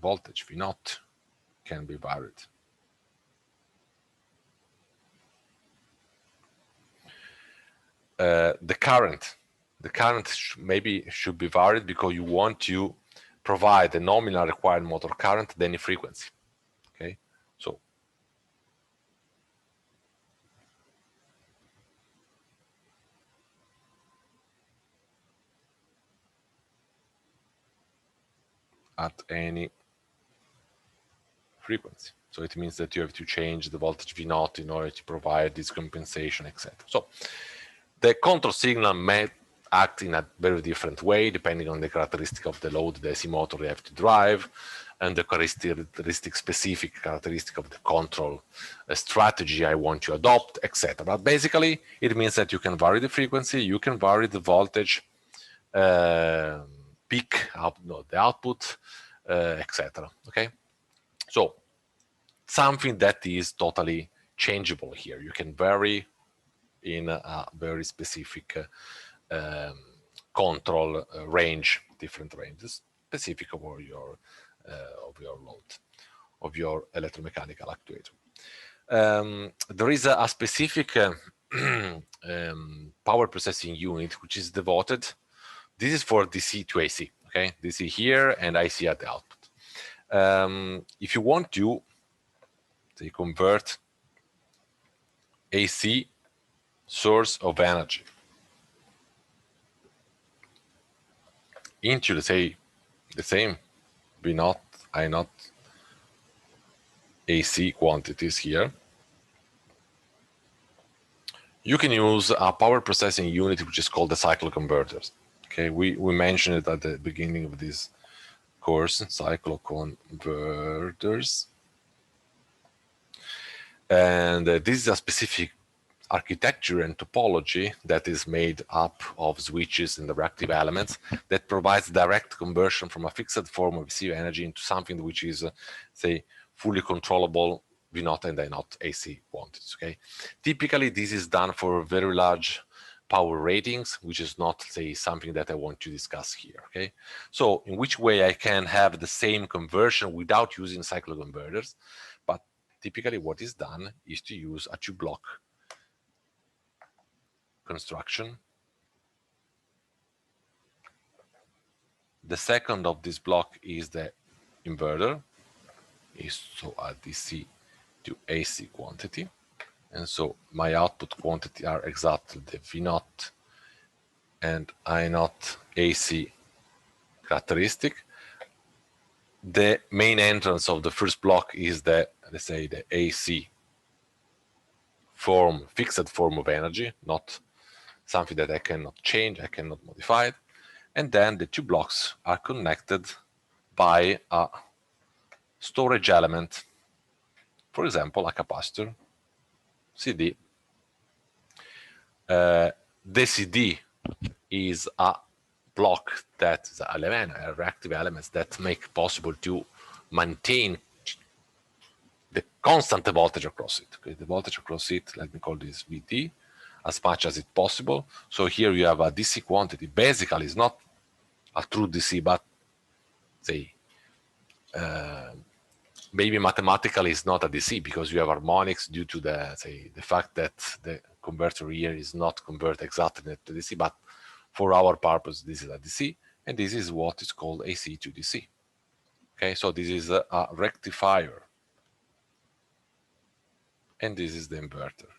voltage V naught can be varied. The current maybe should be varied because you want to provide the nominal required motor current at any frequency. Okay, so at any frequency. So it means that you have to change the voltage V naught in order to provide this compensation, etc. So the control signal may act in a very different way depending on the characteristic of the load the AC motor you have to drive and the characteristic specific characteristic of the control strategy I want to adopt, etc. But basically, it means that you can vary the frequency, you can vary the voltage, peak, the output, etc. Okay, so something that is totally changeable here. You can vary in a very specific control range, different ranges, specific of your load, of your electromechanical actuator. There is a specific power processing unit which is devoted. This is for DC to AC. Okay, DC here and AC at the output. If you want to, say, convert AC source of energy into, let's say, the same V naught, I naught AC quantities here, you can use a power processing unit which is called the cycloconverters. Okay, we mentioned it at the beginning of this course, cycloconverters. And this is a specific architecture and topology that is made up of switches and the reactive elements that provides direct conversion from a fixed form of AC energy into something which is, say, fully controllable V naught and I naught AC quantities. Okay, typically this is done for very large power ratings, which is not, say, something that I want to discuss here. Okay, so in which way I can have the same conversion without using cycloconverters, but typically what is done is to use a two-block construction. The second of this block is the inverter, is so a DC to AC quantity, and so my output quantity are exactly the V naught and I naught AC characteristic. The main entrance of the first block is the, let's say, the AC form, fixed form of energy, not something that I cannot change, I cannot modify it. And then the two blocks are connected by a storage element, for example, a capacitor, CD. The CD is a block that is a reactive elements that make possible to maintain the constant voltage across it. Okay, the voltage across it, let me call this VT, as much as it's possible. So here you have a DC quantity. Basically, it's not a true DC, but say maybe mathematically it's not a DC because you have harmonics due to the, say, the fact that the converter here is not convert exactly to DC, but for our purpose this is a DC, and this is what is called AC to DC. Okay, so this is a rectifier, and this is the inverter.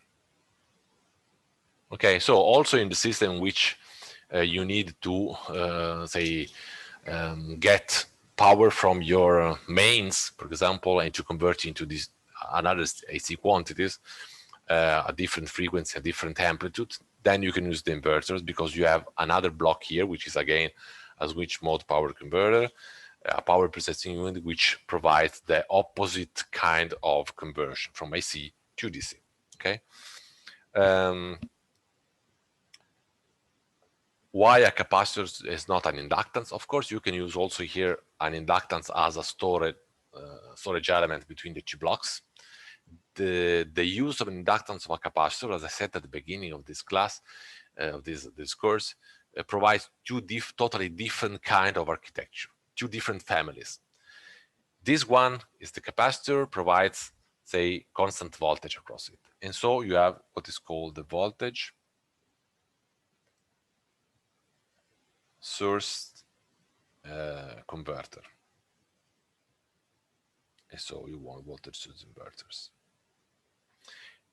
Okay, so also in the system which you need to say get power from your mains, for example, and to convert into this another AC quantities, a different frequency, a different amplitude, then you can use the inverters because you have another block here, which is again a switch mode power converter, a power processing unit which provides the opposite kind of conversion from AC to DC. Okay. Why a capacitor is not an inductance? Of course, you can use also here an inductance as a storage element between the two blocks. The use of an inductance of a capacitor, as I said at the beginning of this class, of this course, provides two totally different kind of architecture, two different families. This one is the capacitor, provides, say, constant voltage across it. And so you have what is called the voltage source converter. And so you want voltage source inverters.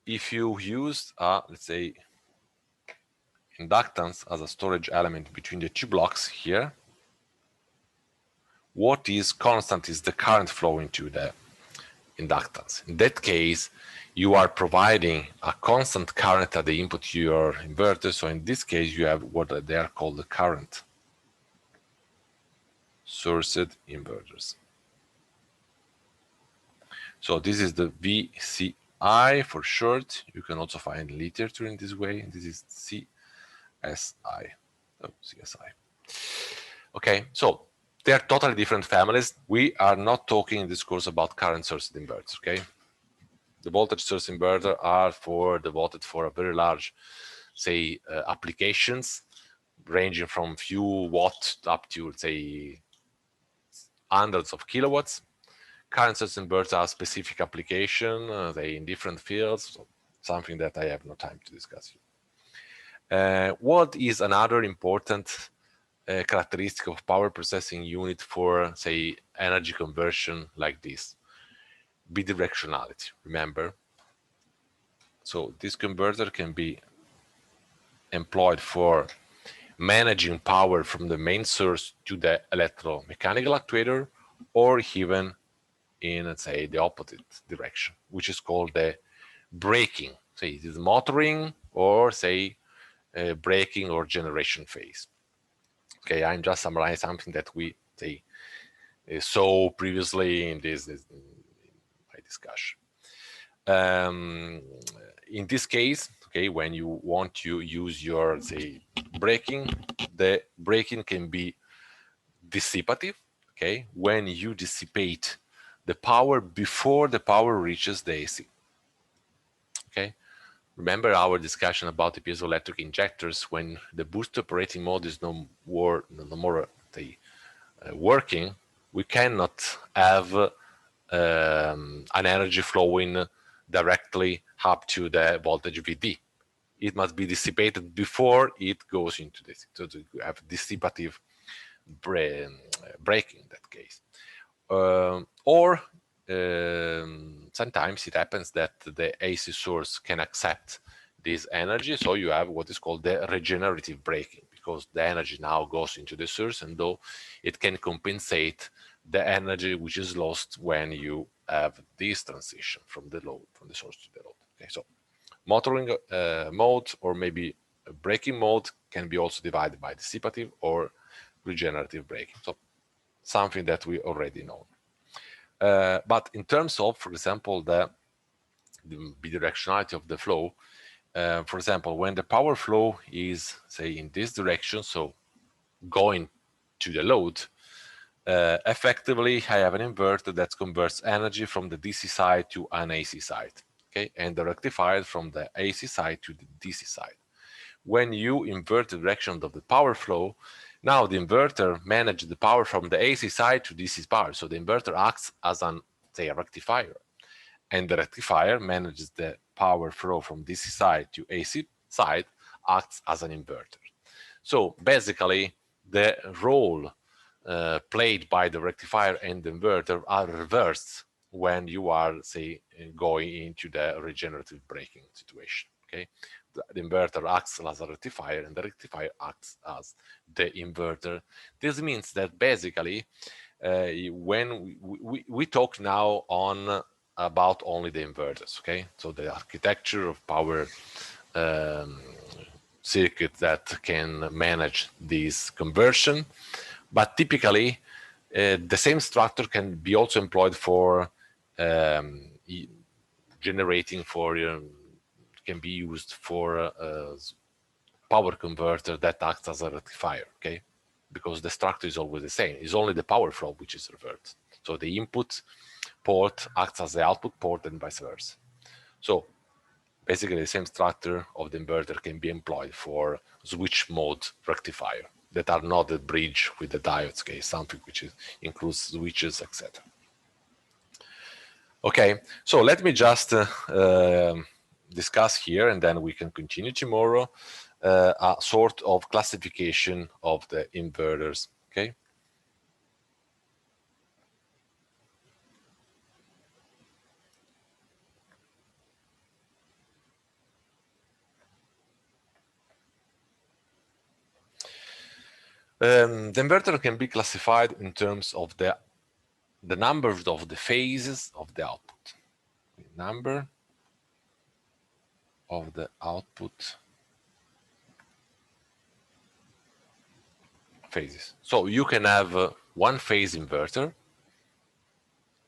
If you use let's say, inductance as a storage element between the two blocks here, what is constant is the current flow into the inductance. In that case, you are providing a constant current at the input to your inverter. So in this case, you have what they are called the current sourced inverters. So this is the VCI for short. You can also find literature in this way. And this is CSI. Oh, CSI. Okay, so they are totally different families. We are not talking in this course about current sourced inverters. Okay, the voltage source inverter are devoted for a very large, say, applications ranging from few watts up to, say, hundreds of kilowatts. Current source inverters are specific application, they in different fields, so something that I have no time to discuss here. What is another important characteristic of power processing unit for, say, energy conversion like this? Bidirectionality, remember? So this converter can be employed for managing power from the main source to the electromechanical actuator, or even in, let's say, the opposite direction, which is called the braking. Say it is motoring, or say braking or generation phase. Okay, I'm just summarizing something that we say saw previously in my discussion. In this case, okay, when you want to use your, say, braking, the braking can be dissipative. Okay, when you dissipate the power before the power reaches the AC. Okay, remember our discussion about the piezoelectric injectors. When the boost operating mode is no more working, we cannot have an energy flowing directly up to the voltage VD. It must be dissipated before it goes into this. So to have dissipative braking in that case. Or sometimes it happens that the AC source can accept this energy, so you have what is called the regenerative braking, because the energy now goes into the source, and though it can compensate the energy which is lost when you have this transition from the source to the load. Okay, so motoring mode, or maybe braking mode, can be also divided by dissipative or regenerative braking. So something that we already know. But in terms of, for example, the bidirectionality of the flow, for example, when the power flow is, say, in this direction, so going to the load, effectively I have an inverter that converts energy from the DC side to an AC side, okay, and the rectifier from the AC side to the DC side. When you invert the direction of the power flow, now the inverter manages the power from the AC side to DC power. So the inverter acts as an, say, a rectifier, and the rectifier manages the power flow from DC side to AC side, acts as an inverter. So basically, the role played by the rectifier and the inverter are reversed when you are, say, going into the regenerative braking situation. Okay, the inverter acts as a rectifier and the rectifier acts as the inverter. This means that basically when we talk now on about only the inverters, okay, so the architecture of power circuit that can manage this conversion, but typically the same structure can be also employed for generating for can be used for power converter that acts as a rectifier, okay? Because the structure is always the same. It's only the power flow which is reversed. So the input port acts as the output port and vice versa. So basically the same structure of the inverter can be employed for switch mode rectifier that are not the bridge with the diodes, okay? Something which includes switches, etc. Okay, so let me just discuss here, and then we can continue tomorrow, a sort of classification of the inverters, okay? The inverter can be classified in terms of the number of the phases of the output. Number of the output phases. So you can have one phase inverter.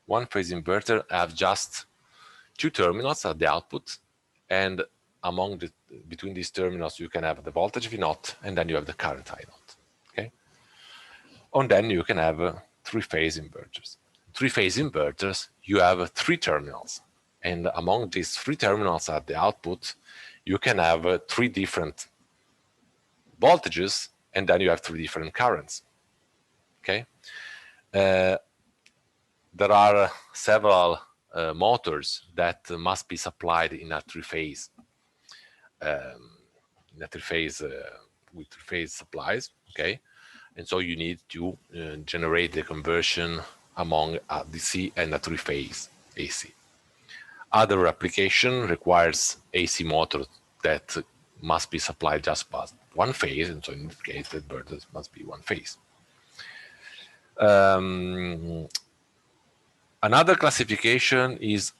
One phase inverter have just two terminals at the output, and between these terminals you can have the voltage V naught, and then you have the current I naught. Okay, and then you can have three-phase inverters. Three-phase inverters, you have three terminals, and among these three terminals at the output, you can have three different voltages, and then you have three different currents. Okay, there are several motors that must be supplied in a three-phase with three-phase supplies. Okay, and so you need to generate the conversion among a DC and a three-phase AC. Other application requires AC motor that must be supplied just by one phase, and so in this case the inverters must be one phase. Another classification is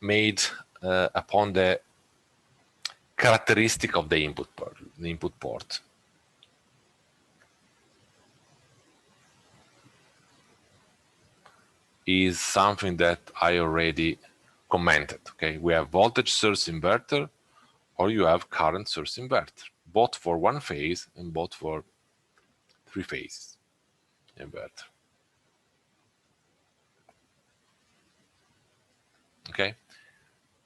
made upon the characteristic of the input port. Is something that I already commented. Okay, we have voltage source inverter, or you have current source inverter, both for one phase and both for three phases inverter. Okay,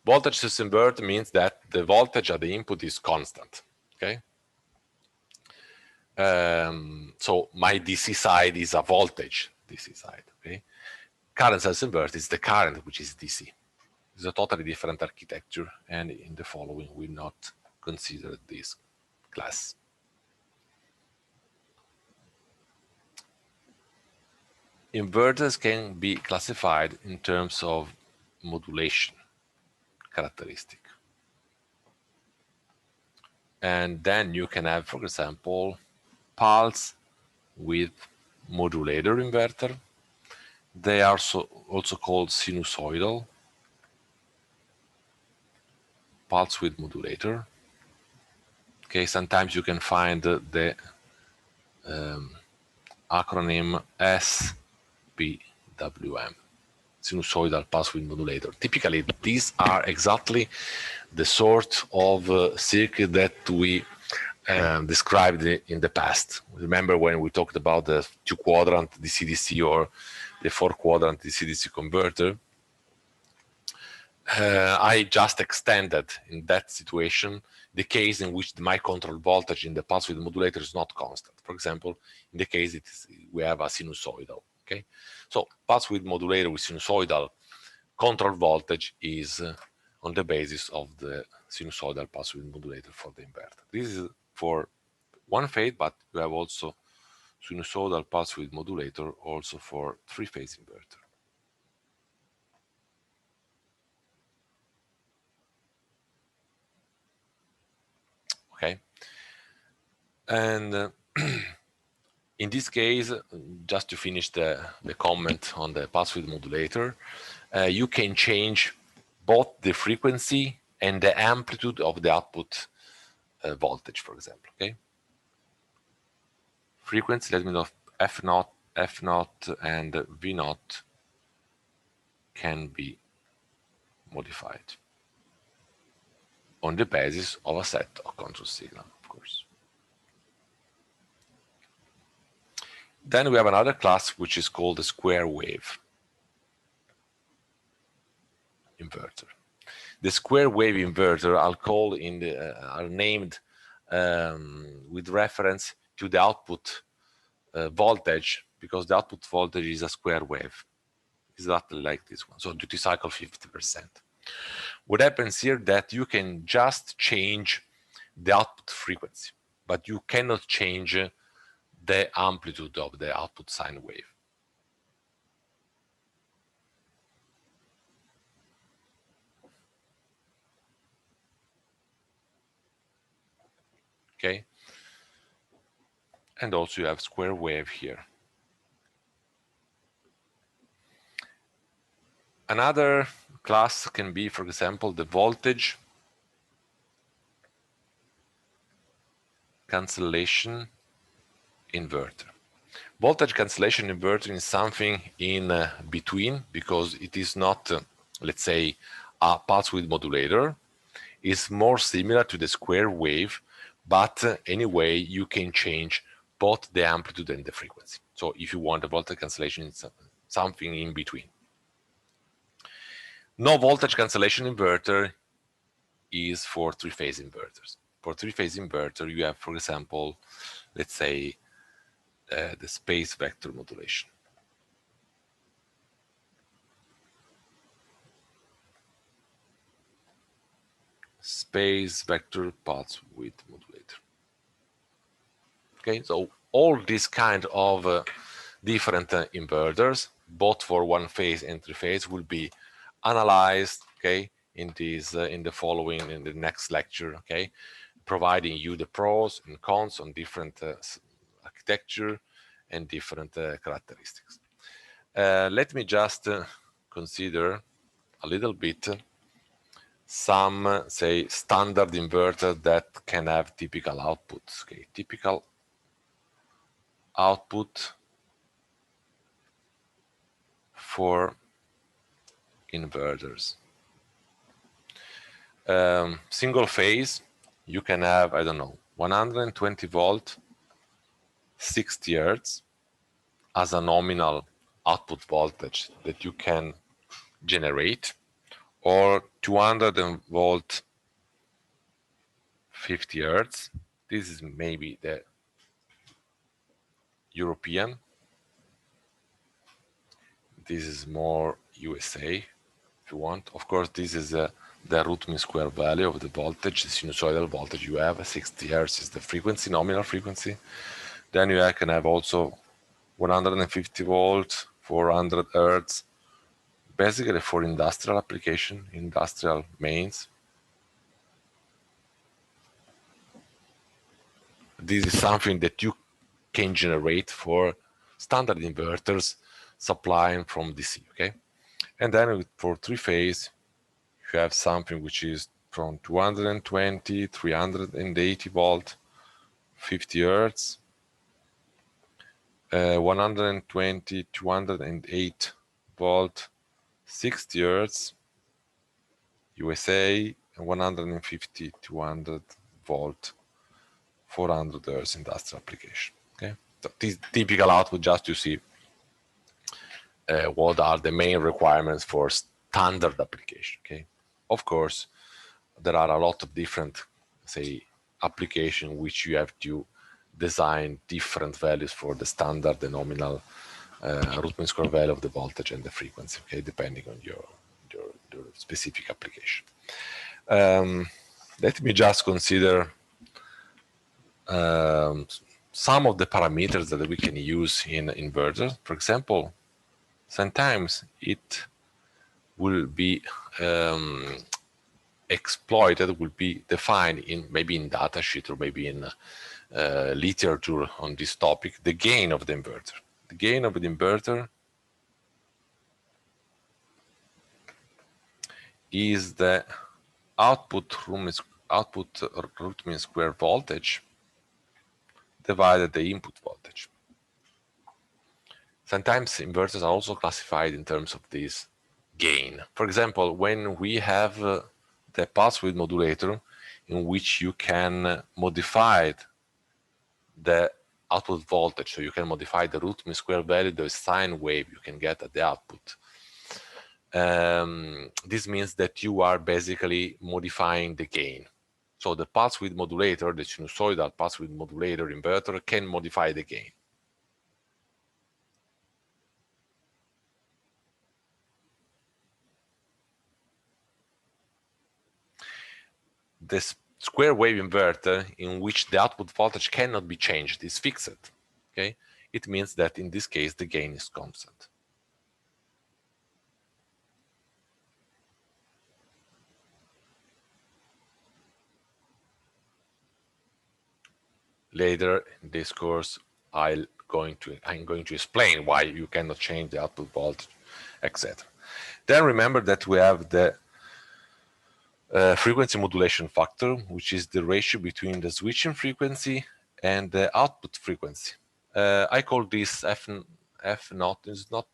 voltage source inverter means that the voltage at the input is constant. Okay, so my DC side is a voltage DC side. Okay, current source inverter is the current which is DC. It's a totally different architecture, and in the following we not consider this class. Inverters can be classified in terms of modulation characteristic. And then you can have, for example, pulse with modulator inverter. They are also called sinusoidal. Pulse with modulator. Okay, sometimes you can find the acronym SPWM, sinusoidal pulse width modulator. Typically, these are exactly the sort of circuit that we described in the past. Remember when we talked about the two-quadrant DC-DC or the four-quadrant DC-DC converter? I just extended in that situation the case in which my control voltage in the pulse width modulator is not constant. For example, in the case we have a sinusoidal. Okay, so pulse width modulator with sinusoidal control voltage is on the basis of the sinusoidal pulse width modulator for the inverter. This is for one phase, but you have also sinusoidal pulse width modulator also for three-phase inverter. Okay, and in this case, just to finish the comment on the pulse width modulator, you can change both the frequency and the amplitude of the output voltage, for example. Okay, frequency, let me know, F naught, and V naught can be modified on the basis of a set of control signal, of course. Then we have another class which is called the square wave inverter. The square wave inverter are named with reference to the output voltage, because the output voltage is a square wave, exactly like this one. So duty cycle 50%. What happens here that you can just change the output frequency, but you cannot change the amplitude of the output sine wave. Okay, and also you have square wave here. Another class can be, for example, the voltage cancellation inverter. Voltage cancellation inverter is something in between, because it is not, let's say, a pulse width modulator. It's more similar to the square wave, but anyway, you can change both the amplitude and the frequency. So if you want a voltage cancellation, it's something in between. No voltage cancellation inverter is for three-phase inverters. For three-phase inverter, you have, for example, let's say, the space vector modulation. Space vector pulse width modulator. Okay, so all these kind of different inverters, both for one phase and three phase, will be analyzed, okay, in the next lecture, okay, providing you the pros and cons on different architecture and different characteristics. Let me just consider a little bit some, say, standard inverter that can have typical outputs. Okay, typical output for inverters. Single phase, you can have, I don't know, 120 volt, 60 hertz as a nominal output voltage that you can generate, or 200 volt, 50 hertz. This is maybe the European. This is more USA, if you want. Of course, this is the root mean square value of the voltage, the sinusoidal voltage you have. 60 hertz is the frequency, nominal frequency. Then you can have also 150 volt, 400 hertz, basically for industrial application, industrial mains. This is something that you can generate for standard inverters supplying from DC, okay? And then for three phase, you have something which is from 220, 380 volt, 50 hertz, 120, 208 volt, 60 hertz, USA, and 150, 200 volt, 400 hertz industrial application. Okay, so this typical output, just to see what are the main requirements for standard application. Okay, of course, there are a lot of different, say, application which you have to design different values for the standard, the nominal root mean square value of the voltage and the frequency. Okay, depending on your specific application. Let me just consider some of the parameters that we can use in inverters. For example, sometimes it will be exploited, will be defined in maybe in datasheet or maybe in literature on this topic, the gain of the inverter. The gain of the inverter is the output root mean square voltage divided the input voltage. Sometimes inverters are also classified in terms of this gain. For example, when we have the pulse width modulator in which you can modify the output voltage, so you can modify the root mean square value, the sine wave you can get at the output. This means that you are basically modifying the gain. So the pulse width modulator, the sinusoidal pulse width modulator inverter, can modify the gain. The square wave inverter in which the output voltage cannot be changed is fixed. Okay, it means that in this case the gain is constant. Later in this course, I'm going to explain why you cannot change the output voltage, etc. Then remember that we have the frequency modulation factor, which is the ratio between the switching frequency and the output frequency. I call this F naught. Is not.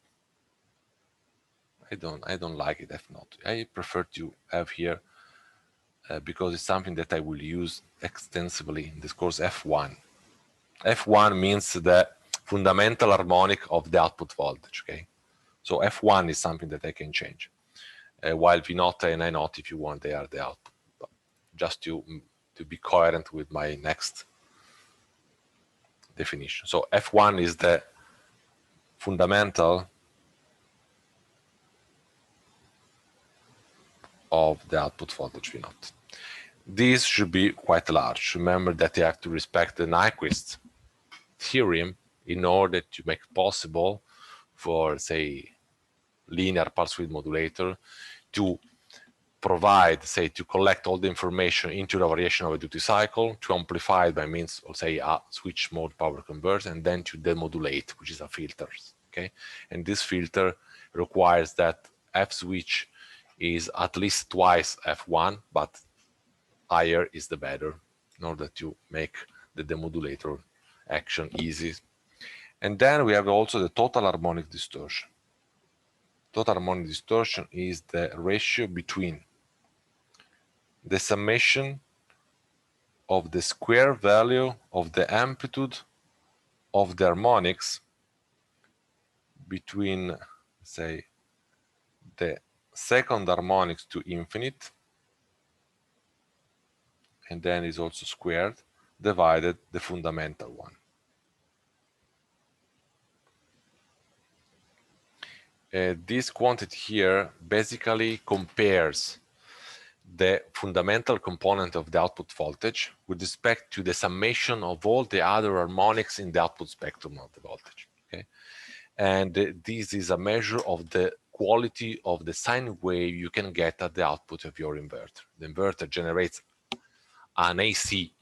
I don't like it F naught. I prefer to have here because it's something that I will use extensively in this course. F1. F1 means the fundamental harmonic of the output voltage. Okay, so F1 is something that I can change. While V naught and I naught, if you want, they are the output. But just to be coherent with my next definition. So F1 is the fundamental of the output voltage V naught. This should be quite large. Remember that you have to respect the Nyquist theorem in order to make it possible for, say, linear pulse width modulator to provide, say, to collect all the information into the variation of a duty cycle, to amplify it by means of, say, a switch mode power converter, and then to demodulate, which is a filter. Okay, and this filter requires that F switch is at least twice F1, but higher is the better, in order to make the demodulator action easy. And then we have also the total harmonic distortion. Total harmonic distortion is the ratio between the summation of the square value of the amplitude of the harmonics between, say, the second harmonics to infinite, and then is also squared, divided the fundamental one. This quantity here basically compares the fundamental component of the output voltage with respect to the summation of all the other harmonics in the output spectrum of the voltage. Okay, and this is a measure of the quality of the sine wave you can get at the output of your inverter. The inverter generates an AC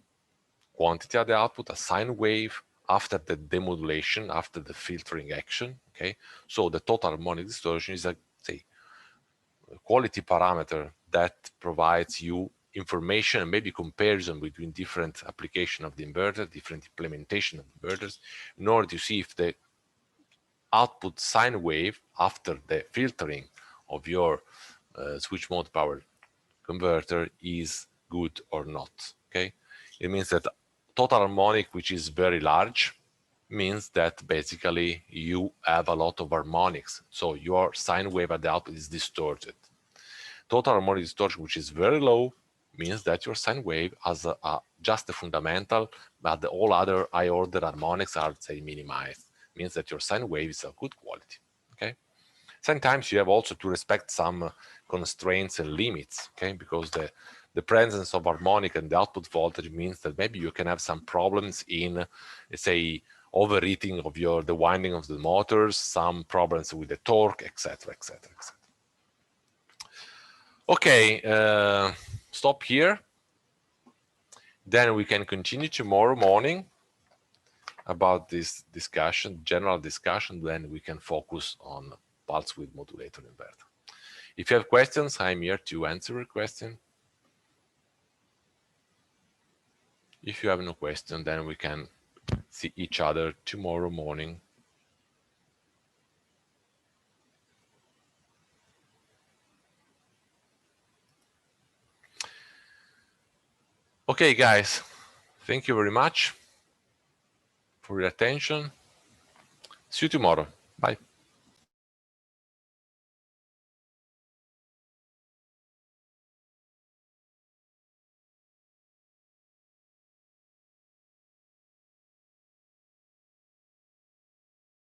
quantity at the output, a sine wave, after the demodulation, after the filtering action. Okay, so the total harmonic distortion is a, say, quality parameter that provides you information and maybe comparison between different application of the inverter, different implementation of inverters, in order to see if the output sine wave after the filtering of your switch mode power converter is good or not. Okay, it means that total harmonic, which is very large, means that basically you have a lot of harmonics, so your sine wave at the output is distorted. Total harmonic distortion, which is very low, means that your sine wave has just the fundamental, but the all other high order harmonics are, say, minimized. Means that your sine wave is of good quality. Okay. Sometimes you have also to respect some constraints and limits. Okay, because the the presence of harmonic and the output voltage means that maybe you can have some problems in, let's say, overheating of the winding of the motors, some problems with the torque, etc., etc., etc. Okay, stop here. Then we can continue tomorrow morning about this discussion, general discussion. Then we can focus on pulse width modulator inverter. If you have questions, I'm here to answer a question. If you have no question, then we can see each other tomorrow morning. Okay, guys, thank you very much for your attention. See you tomorrow. Bye.